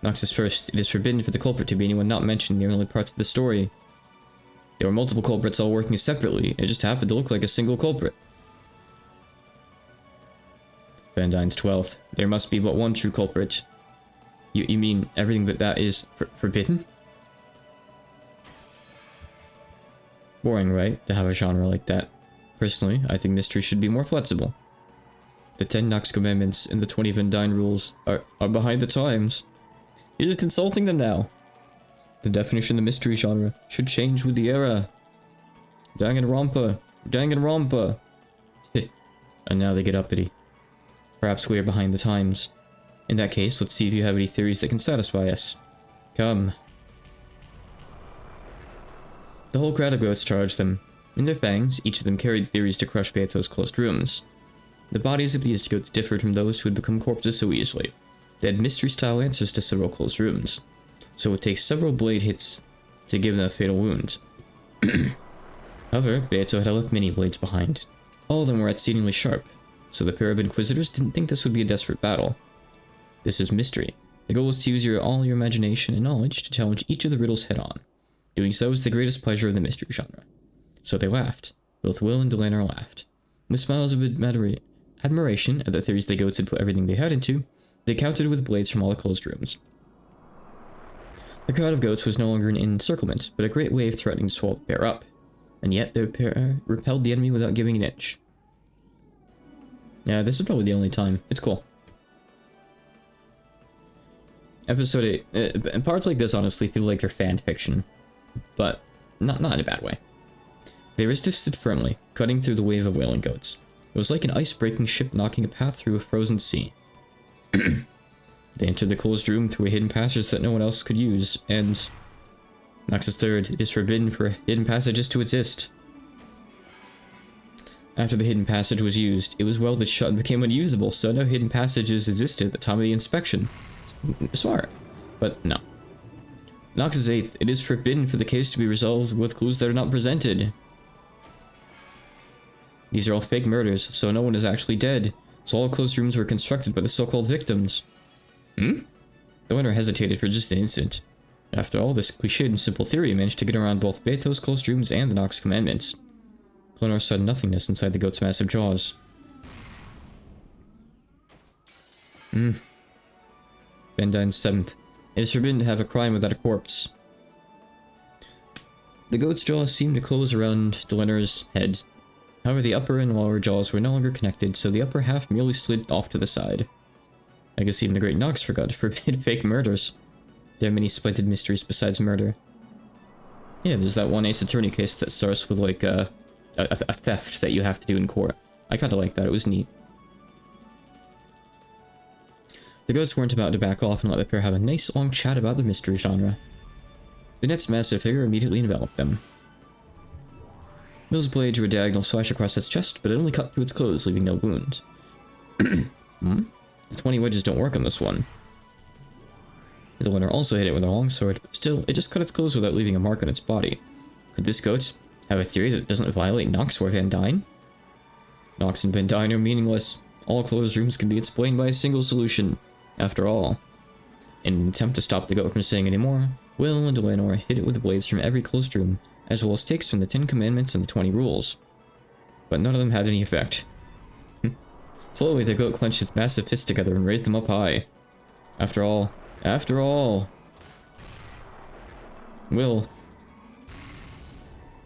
Noxus first, it is forbidden for the culprit to be anyone not mentioned in the early parts of the story. There were multiple culprits all working separately, it just happened to look like a single culprit. Van Dyne's 12th. There must be but one true culprit. You mean everything but that is forbidden? Boring, right? To have a genre like that. Personally, I think mystery should be more flexible. The 10 Nox commandments and the 20 Van Dyne rules are behind the times. You're just insulting them now. The definition of the mystery genre should change with the era. Danganronpa. Danganronpa. And now they get uppity. Perhaps we are behind the times. In that case, let's see if you have any theories that can satisfy us. Come. The whole crowd of goats charged them. In their fangs, each of them carried theories to crush Beato's closed rooms. The bodies of these goats differed from those who had become corpses so easily. They had mystery-style answers to several closed rooms, so it would take several blade hits to give them a fatal wound. However, Beato had left many blades behind. All of them were exceedingly sharp, so the pair of inquisitors didn't think this would be a desperate battle. This is mystery. The goal is to use all your imagination and knowledge to challenge each of the riddles head-on. Doing so is the greatest pleasure of the mystery genre. So they laughed. Both Will and Delanor laughed. With smiles of admiration at the theories the goats had put everything they had into, they counted with blades from all the closed rooms. The crowd of goats was no longer an encirclement, but a great wave threatening to swallow the pair up. And yet, their pair repelled the enemy without giving an inch. Yeah, this is probably the only time. It's cool. Episode 8. Parts like this, honestly, feel like they're fan fiction. But not in a bad way. They resisted firmly, cutting through the wave of wailing goats. It was like an ice-breaking ship knocking a path through a frozen sea. They entered the closed room through a hidden passage that no one else could use, and... Nox's third, it is forbidden for hidden passages to exist. After the hidden passage was used, it was welded shut and became unusable, so no hidden passages existed at the time of the inspection. Smart. But no. Nox's eighth, it is forbidden for the case to be resolved with clues that are not presented. These are all fake murders, so no one is actually dead, so all closed rooms were constructed by the so-called victims. The winner hesitated for just an instant. After all, this cliched and simple theory managed to get around both Beato's closed rooms and the Nox commandments. Lenore saw nothingness inside the goat's massive jaws. Bendine's seventh. It is forbidden to have a crime without a corpse. The goat's jaws seemed to close around Delenor's head. However, the upper and lower jaws were no longer connected, so the upper half merely slid off to the side. I guess even the great Nox forgot to forbid fake murders. There are many splendid mysteries besides murder. Yeah, there's that one Ace Attorney case that starts with like a theft that you have to do in court. I kinda like that, it was neat. The goats weren't about to back off and let the pair have a nice long chat about the mystery genre. The next massive figure immediately enveloped them. Will's blade drew a diagonal slash across its chest, but it only cut through its clothes, leaving no wound. The 20 wedges don't work on this one. The winner also hit it with a longsword, but still, it just cut its clothes without leaving a mark on its body. Could this goat have a theory that doesn't violate Nox or Van Dyne? Nox and Van Dyne are meaningless. All closed rooms can be explained by a single solution. After all, in an attempt to stop the goat from saying any more, Will and Eleanor hit it with blades from every closed room, as well as stakes from the 10 Commandments and the 20 Rules. But none of them had any effect. Slowly, the goat clenched its massive fists together and raised them up high. After all... Will...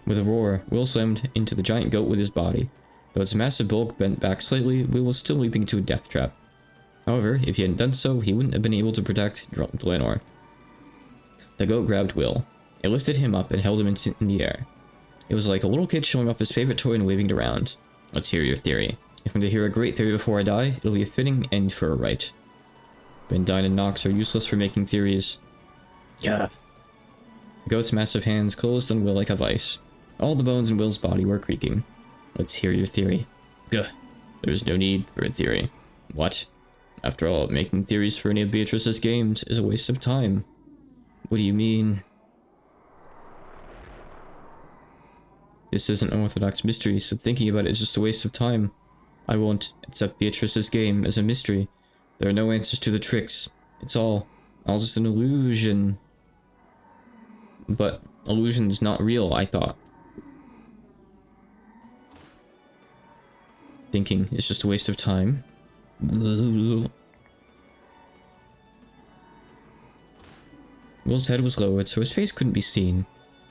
With a roar, Will slammed into the giant goat with his body. Though its massive bulk bent back slightly, Will was still leaping into a death trap. However, if he hadn't done so, he wouldn't have been able to protect Delanor. The goat grabbed Will. It lifted him up and held him in the air. It was like a little kid showing off his favorite toy and waving it around. Let's hear your theory. If I'm to hear a great theory before I die, it'll be a fitting end for a right. Van Dyne and Nox are useless for making theories. Yeah. The goat's massive hands closed on Will like a vice. All the bones in Will's body were creaking. Let's hear your theory. Gah. There's no need for a theory. What? After all, making theories for any of Beatrice's games is a waste of time. What do you mean? This isn't an orthodox mystery, so thinking about it is just a waste of time. I won't accept Beatrice's game as a mystery. There are no answers to the tricks. It's all just an illusion. But illusion's not real, I thought. Thinking is just a waste of time. Will's head was lowered, so his face couldn't be seen.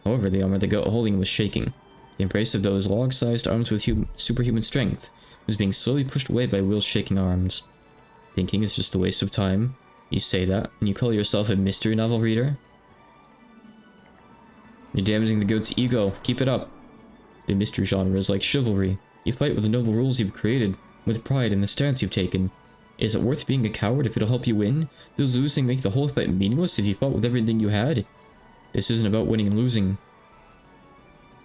However, the arm of the goat holding him was shaking. The embrace of those log-sized arms with superhuman strength was being slowly pushed away by Will's shaking arms. Thinking is just a waste of time. You say that, and you call yourself a mystery novel reader? You're damaging the goat's ego. Keep it up. The mystery genre is like chivalry. You fight with the noble rules you've created, with pride in the stance you've taken. Is it worth being a coward if it'll help you win? Does losing make the whole fight meaningless if you fought with everything you had? This isn't about winning and losing.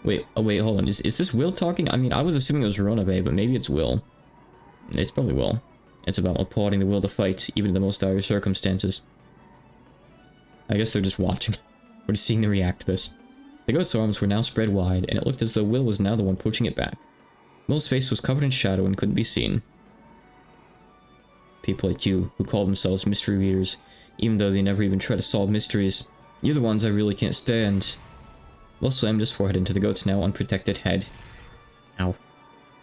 Wait, hold on. Is this Will talking? I mean, I was assuming it was Ronabe, but maybe it's Will. It's probably Will. It's about applauding the will to fight, even in the most dire circumstances. I guess they're just watching. We're just seeing them react to this. The ghost's arms were now spread wide, and it looked as though Will was now the one pushing it back. Will's face was covered in shadow and couldn't be seen. People like you, who call themselves mystery readers, even though they never even try to solve mysteries, you're the ones I really can't stand. Will slammed his forehead into the goat's now unprotected head. Ow.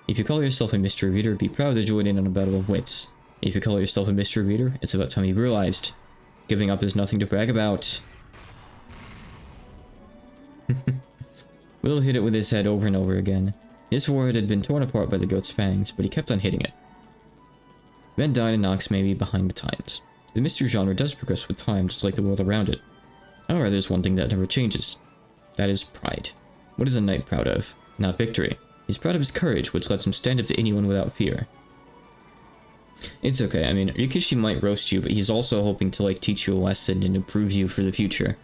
If you call yourself a mystery reader, be proud to join in on a battle of wits. If you call yourself a mystery reader, it's about time you realized. Giving up is nothing to brag about. Will hit it with his head over and over again. His forehead had been torn apart by the goat's fangs, but he kept on hitting it. Van Dyne and Knox may be behind the times. The mystery genre does progress with time, just like the world around it. However, there's one thing that never changes. That is pride. What is a knight proud of? Not victory. He's proud of his courage, which lets him stand up to anyone without fear. It's okay, I mean, Rikishi might roast you, but he's also hoping to, like, teach you a lesson and improve you for the future.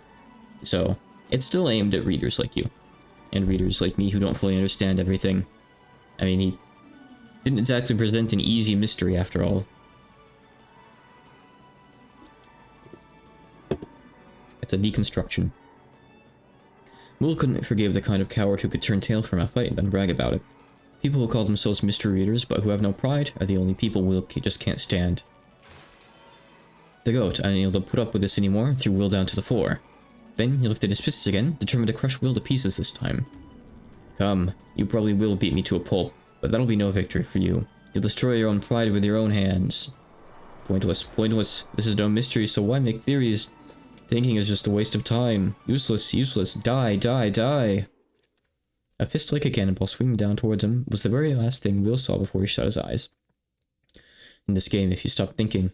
So, it's still aimed at readers like you. And readers like me who don't fully understand everything. I mean, he didn't exactly present an easy mystery after all. It's a deconstruction. Will couldn't forgive the kind of coward who could turn tail from a fight and then brag about it. People who call themselves mystery readers but who have no pride are the only people Will just can't stand. The goat, unable to put up with this anymore, threw Will down to the floor. Then he lifted his fists again, determined to crush Will to pieces this time. Come, you probably will beat me to a pulp, but that'll be no victory for you. You'll destroy your own pride with your own hands. Pointless, pointless. This is no mystery, so why make theories? Thinking is just a waste of time. Useless, useless. Die, die, die. A fist like a cannonball swinging down towards him was the very last thing Will saw before he shut his eyes. In this game, if you stop thinking...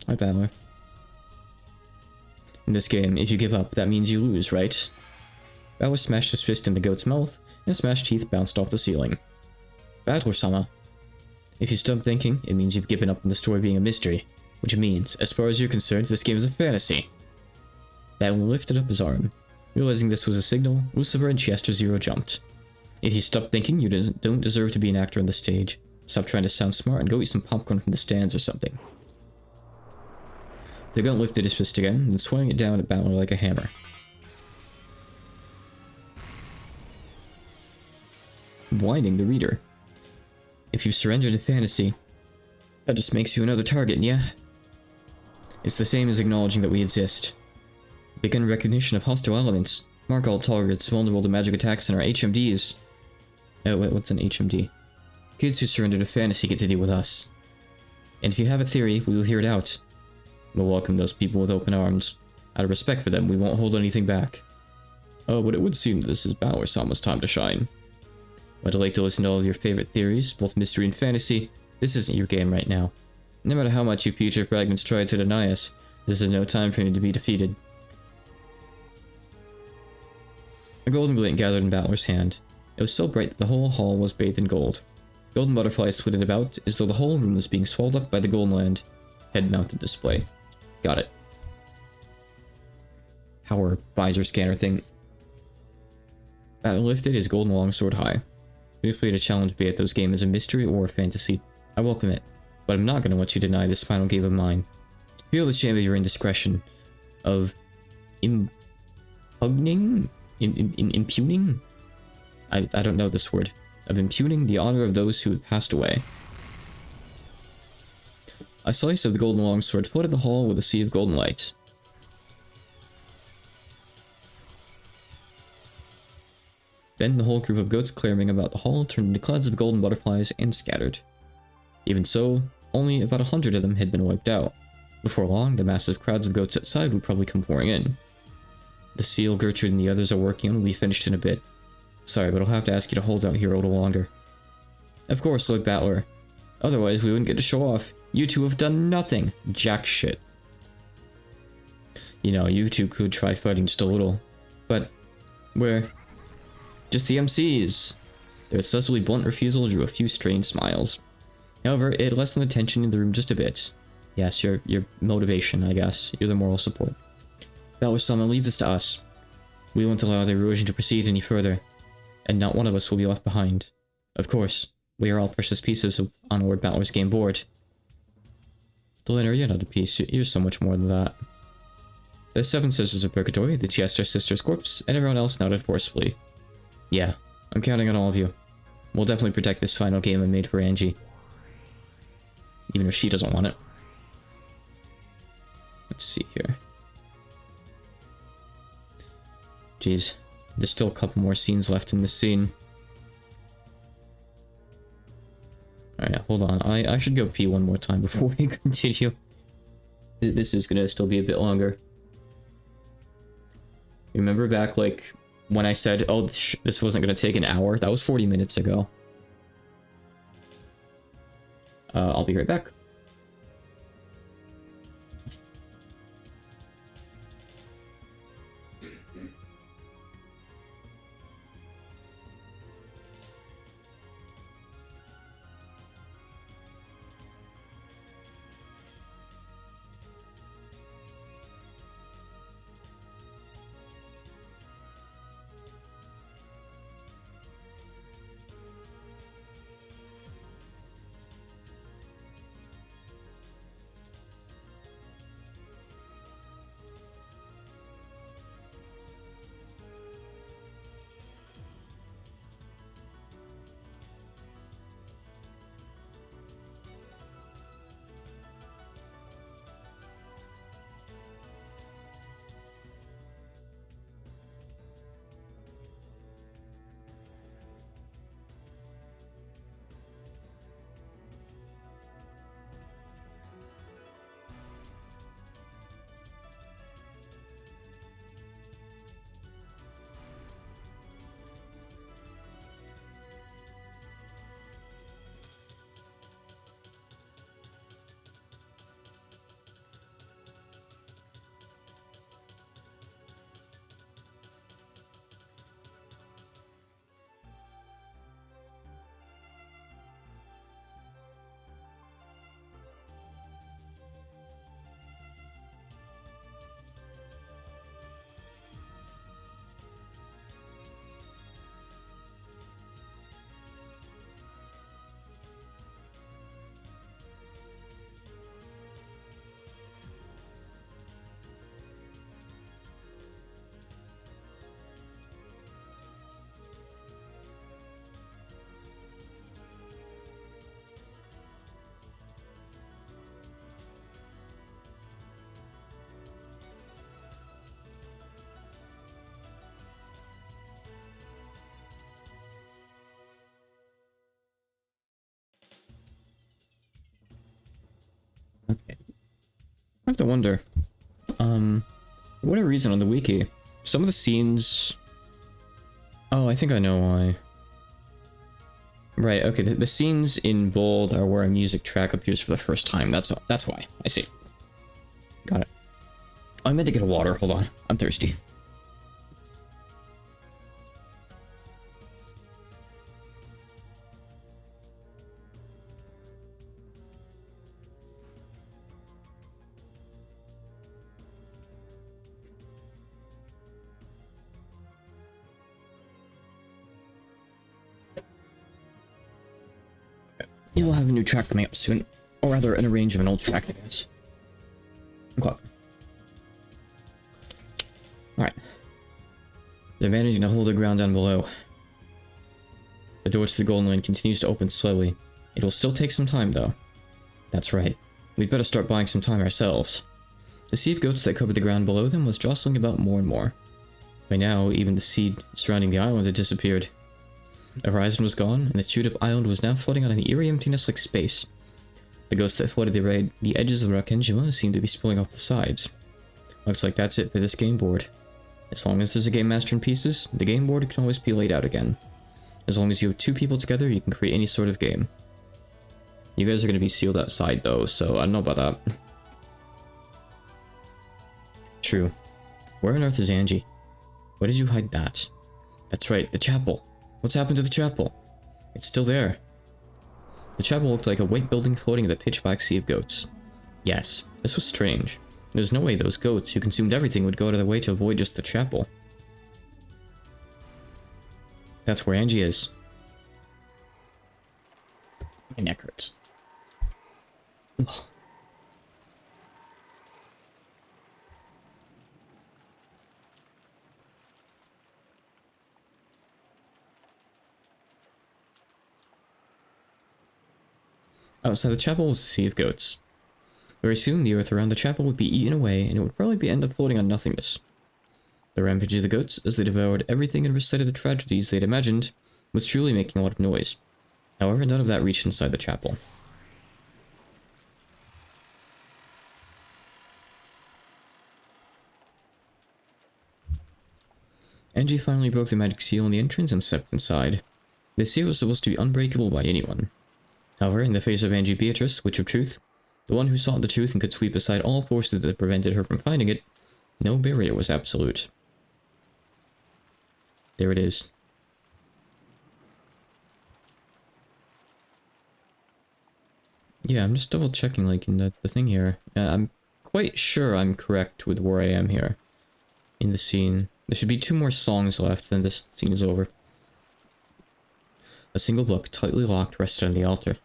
Hi, Battler. In this game, if you give up, that means you lose, right? Battler smashed his fist in the goat's mouth, and his smashed teeth bounced off the ceiling. Battler-sama. If you stop thinking, it means you've given up on the story being a mystery. Which means, as far as you're concerned, this game is a fantasy. Battler lifted up his arm. Realizing this was a signal, Lucifer and Chester Zero jumped. If you stop thinking, you don't deserve to be an actor on the stage. Stop trying to sound smart and go eat some popcorn from the stands or something. The goat lifted his fist again, then swung it down at Battler like a hammer. Blinding the reader. If you surrender to fantasy, that just makes you another target, yeah? It's the same as acknowledging that we exist. Begin recognition of hostile elements. Mark all targets vulnerable to magic attacks in our HMDs. Oh, wait, what's an HMD? Kids who surrender to fantasy get to deal with us. And if you have a theory, we will hear it out. We'll welcome those people with open arms. Out of respect for them, we won't hold anything back. Oh, but it would seem that this is Battler-sama's time to shine. I'd like to listen to all of your favorite theories, both mystery and fantasy. This isn't your game right now. No matter how much you future fragments try to deny us, this is no time for you to be defeated. A golden glint gathered in Battler's hand. It was so bright that the whole hall was bathed in gold. Golden butterflies flitted about, as though the whole room was being swallowed up by the golden land. Head-mounted display. Got it. Power visor scanner thing. Battler lifted his golden longsword high. We've played a challenge, be it those game is a mystery or a fantasy. I welcome it, but I'm not going to let you deny this final game of mine. Feel the shame of your indiscretion, of impugning? Impugning? I don't know this word. Of impugning the honor of those who have passed away. A slice of the golden longsword flooded the hall with a sea of golden light. Then the whole group of goats clamoring about the hall turned into clouds of golden butterflies and scattered. Even so, only about 100 of them had been wiped out. Before long, the massive crowds of goats outside would probably come pouring in. The seal Gertrude and the others are working on will be finished in a bit. Sorry, but I'll have to ask you to hold out here a little longer. Of course, Lord Battler. Otherwise, we wouldn't get to show off. You two have done nothing. Jack shit. You know, you two could try fighting just a little. But we're just the MCs. Their excessively blunt refusal drew a few strained smiles. However, it lessened the tension in the room just a bit. Yes, your motivation, I guess. You're the moral support. Battle Summon leaves this to us. We won't allow the erosion to proceed any further, and not one of us will be left behind. Of course, we are all precious pieces on Lord Battler's game board. Deliner, you're not a piece. You're so much more than that. The 7 Sisters of Purgatory, the Chester Sisters' corpse, and everyone else nodded forcefully. Yeah, I'm counting on all of you. We'll definitely protect this final game I made for Angie. Even if she doesn't want it. Let's see here. Jeez, there's still a couple more scenes left in this scene. Alright, hold on. I should go pee one more time before we continue. This is gonna still be a bit longer. Remember back, like, when I said, oh, this wasn't gonna take an hour? That was 40 minutes ago. I'll be right back. Okay. I have to wonder, for whatever reason on the wiki, some of the scenes... Oh, I think I know why. Right, okay, the scenes in bold are where a music track appears for the first time. That's why. I see. Got it. Oh, I meant to get a water. Hold on. I'm thirsty. You will have a new track coming up soon. Or rather, in a range of an old track, I guess. Okay. Alright. They're managing to hold their ground down below. The door to the Golden Line continues to open slowly. It will still take some time, though. That's right. We'd better start buying some time ourselves. The sea of goats that covered the ground below them was jostling about more and more. By now, even the sea surrounding the island had disappeared. The horizon was gone, and the chewed-up island was now floating on an eerie emptiness like space. The ghosts that floated the edges of Rakenjima seemed to be spilling off the sides. Looks like that's it for this game board. As long as there's a game master in pieces, the game board can always be laid out again. As long as you have 2 people together, you can create any sort of game. You guys are gonna be sealed outside though, so I don't know about that. True. Where on earth is Angie? Why did you hide that? That's right, the chapel. What's happened to the chapel? It's still there. The chapel looked like a white building floating in the pitch black sea of goats. Yes, this was strange. There's no way those goats, who consumed everything, would go out of their way to avoid just the chapel. That's where Angie is. My neck hurts. Ugh. Outside the chapel was a sea of goats. Very soon, the earth around the chapel would be eaten away, and it would probably end up floating on nothingness. The rampage of the goats, as they devoured everything and recited the tragedies they'd imagined, was truly making a lot of noise. However, none of that reached inside the chapel. Angie finally broke the magic seal on the entrance and stepped inside. The seal was supposed to be unbreakable by anyone. However, in the face of Angie Beatrice, Witch of Truth, the one who sought the truth and could sweep aside all forces that prevented her from finding it, no barrier was absolute. There it is. Yeah, I'm just double checking like in the thing here. I'm quite sure I'm correct with where I am here. In the scene. There should be 2 more songs left, then this scene is over. A single book, tightly locked, rested on the altar.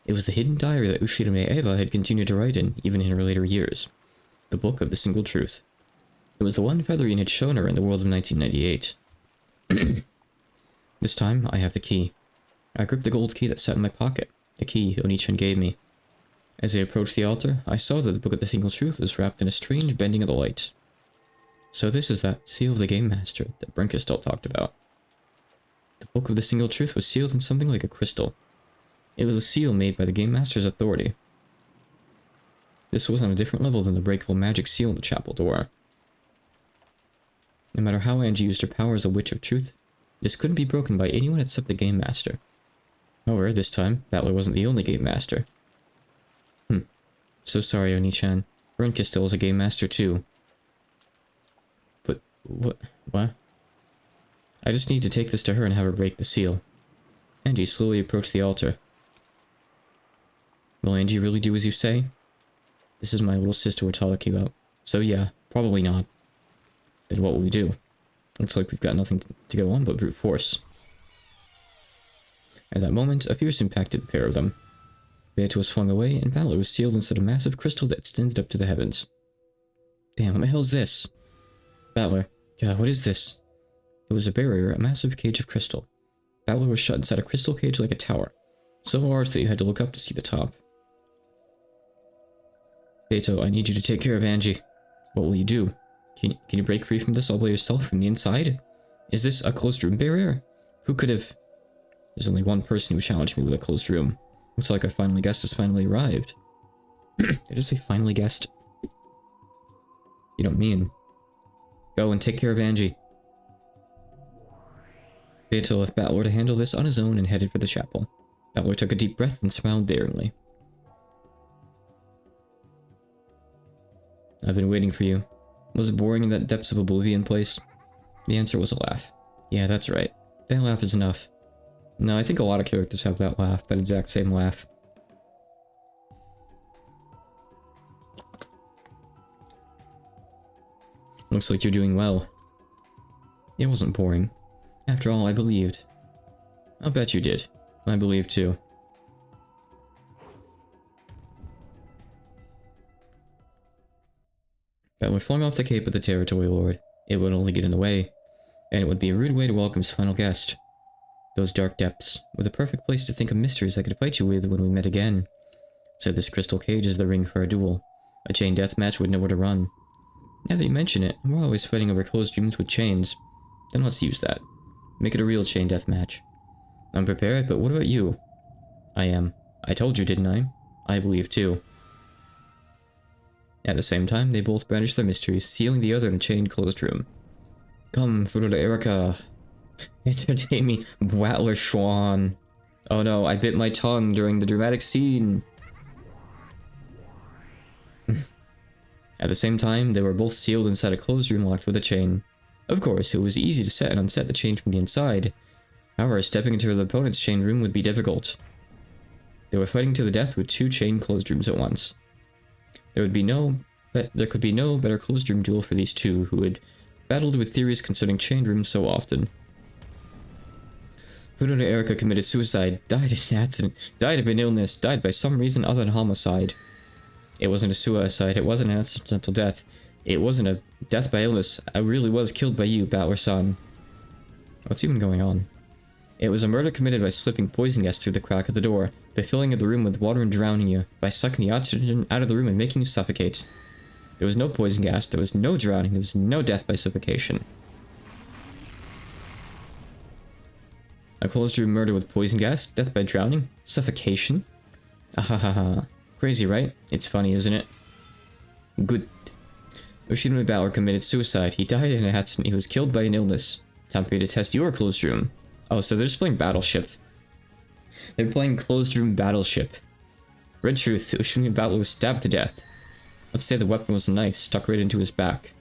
It was the hidden diary that Ushirame Eva had continued to write in, even in her later years. The Book of the Single Truth. It was the one Featherine had shown her in the world of 1998. This time, I have the key. I gripped the gold key that sat in my pocket, the key Onichan gave me. As I approached the altar, I saw that the Book of the Single Truth was wrapped in a strange bending of the light. So this is that seal of the Game Master that Brinkistel talked about. The Book of the Single Truth was sealed in something like a crystal. It was a seal made by the Game Master's authority. This was on a different level than the breakable magic seal in the chapel door. No matter how Angie used her power as a Witch of Truth, this couldn't be broken by anyone except the Game Master. However, this time, Battler wasn't the only Game Master. So sorry, Oni-chan. Brinkistel is a Game Master too. But, what? I just need to take this to her and have her break the seal. Angie slowly approached the altar. Will Angie really do as you say? This is my little sister we're talking about. So yeah, probably not. Then what will we do? Looks like we've got nothing to go on but brute force. At that moment, a fierce impacted the pair of them. Beato was flung away, and Battler was sealed inside a massive crystal that extended up to the heavens. Damn, what the hell is this? Battler, God, what is this? It was a barrier, a massive cage of crystal. Battler was shut inside a crystal cage like a tower, so large that you had to look up to see the top. Beato, I need you to take care of Angie. What will you do? Can you break free from this all by yourself from the inside? Is this a closed room barrier? Who could have... There's only one person who challenged me with a closed room. Looks like our finally guest has finally arrived. Did I just say finally guest? You don't mean. Go and take care of Angie. Beato left Battler to handle this on his own and headed for the chapel. Battler took a deep breath and smiled daringly. I've been waiting for you. Was it boring in that depths of oblivion place? The answer was a laugh. Yeah, that's right. That laugh is enough. No, I think a lot of characters have that laugh, that exact same laugh. Looks like you're doing well. It wasn't boring. After all, I believed. I'll bet you did. I believed too. Battler flung off the cape of the Territory Lord. It would only get in the way, and it would be a rude way to welcome his final guest. Those dark depths were the perfect place to think of mysteries I could fight you with when we met again. So this crystal cage is the ring for a duel. A chain death match with nowhere to run. Now that you mention it, we're always fighting over closed rooms with chains. Then let's use that. Make it a real chain death match. I'm prepared, but what about you? I am. I told you, didn't I? I believe too. At the same time, they both banished their mysteries, sealing the other in a chained closed room. Come, Furuda Erika. Entertain me, Battler Schwan. Oh no, I bit my tongue during the dramatic scene. At the same time, they were both sealed inside a closed room locked with a chain. Of course, it was easy to set and unset the chain from the inside. However, stepping into their opponent's chained room would be difficult. They were fighting to the death with 2 chained closed rooms at once. There could be no better closed room duel for these two, who had battled with theories concerning chained rooms so often. Fudo and Erica committed suicide, died in an accident, died of an illness, died by some reason other than homicide. It wasn't a suicide, it wasn't an accidental death, it wasn't a death by illness, I really was killed by you, Battler-san. What's even going on? It was a murder committed by slipping poison gas through the crack of the door, by filling the room with water and drowning you, by sucking the oxygen out of the room and making you suffocate. There was no poison gas, there was no drowning, there was no death by suffocation. A closed room murder with poison gas, death by drowning, suffocation? Ahahaha. Crazy, right? It's funny, isn't it? Good. Yoshinobu Battler committed suicide. He died in an accident. He was killed by an illness. Time for you to test your closed room. Oh, so they're just playing Battleship. They're playing closed room Battleship. Red truth. Yoshinobu Battler was stabbed to death. Let's say the weapon was a knife stuck right into his back.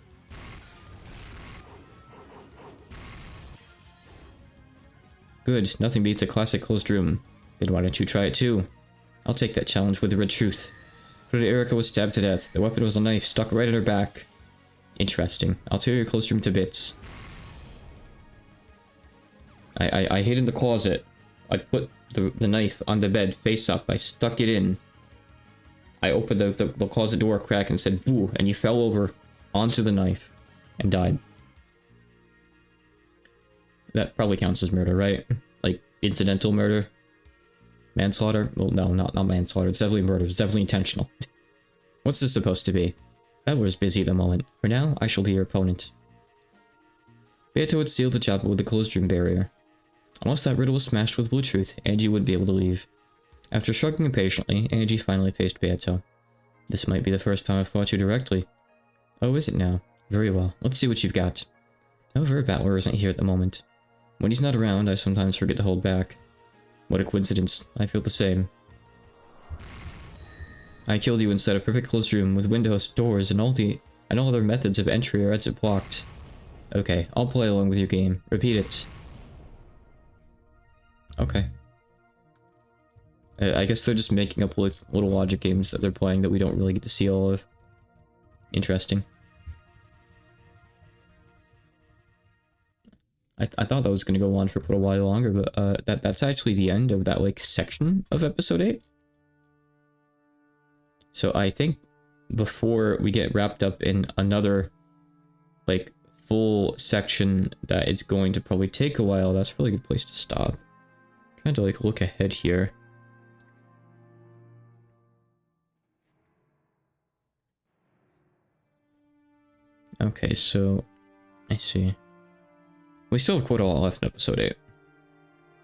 Good. Nothing beats a classic closed room. Then why don't you try it too? I'll take that challenge with the red truth. Erica was stabbed to death. The weapon was a knife stuck right in her back. Interesting. I'll tear your closed room to bits. I hid in the closet. I put the knife on the bed, face up. I stuck it in. I opened the closet door crack and said, boo, and you fell over onto the knife and died. That probably counts as murder, right? Like, incidental murder? Manslaughter? Well, no, not manslaughter. It's definitely murder. It's definitely intentional. What's this supposed to be? Battler's busy at the moment. For now, I shall be your opponent. Beato had sealed the chapel with a closed room barrier. Unless that riddle was smashed with blue truth, Angie would be able to leave. After shrugging impatiently, Angie finally faced Beato. This might be the first time I've fought you directly. Oh, is it now? Very well. Let's see what you've got. However, Battler isn't here at the moment. When he's not around, I sometimes forget to hold back. What a coincidence. I feel the same. I killed you inside a perfect closed room with windows, doors, and all other methods of entry or exit blocked. Okay, I'll play along with your game. Repeat it. Okay. I guess they're just making up like little logic games that they're playing that we don't really get to see all of. Interesting. I thought that was going to go on for quite a while longer, but that's actually the end of that like section of episode 8. So I think before we get wrapped up in another like full section that it's going to probably take a while, that's a really good place to stop. I'm trying to like look ahead here. Okay, so I see. We still have quite a lot left in episode 8.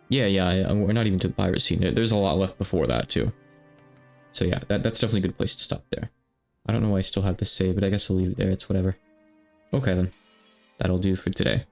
Yeah, we're not even to the pirate scene. There's a lot left before that, too. So yeah, that's definitely a good place to stop there. I don't know why I still have this save, but I guess I'll leave it there. It's whatever. Okay, then. That'll do for today.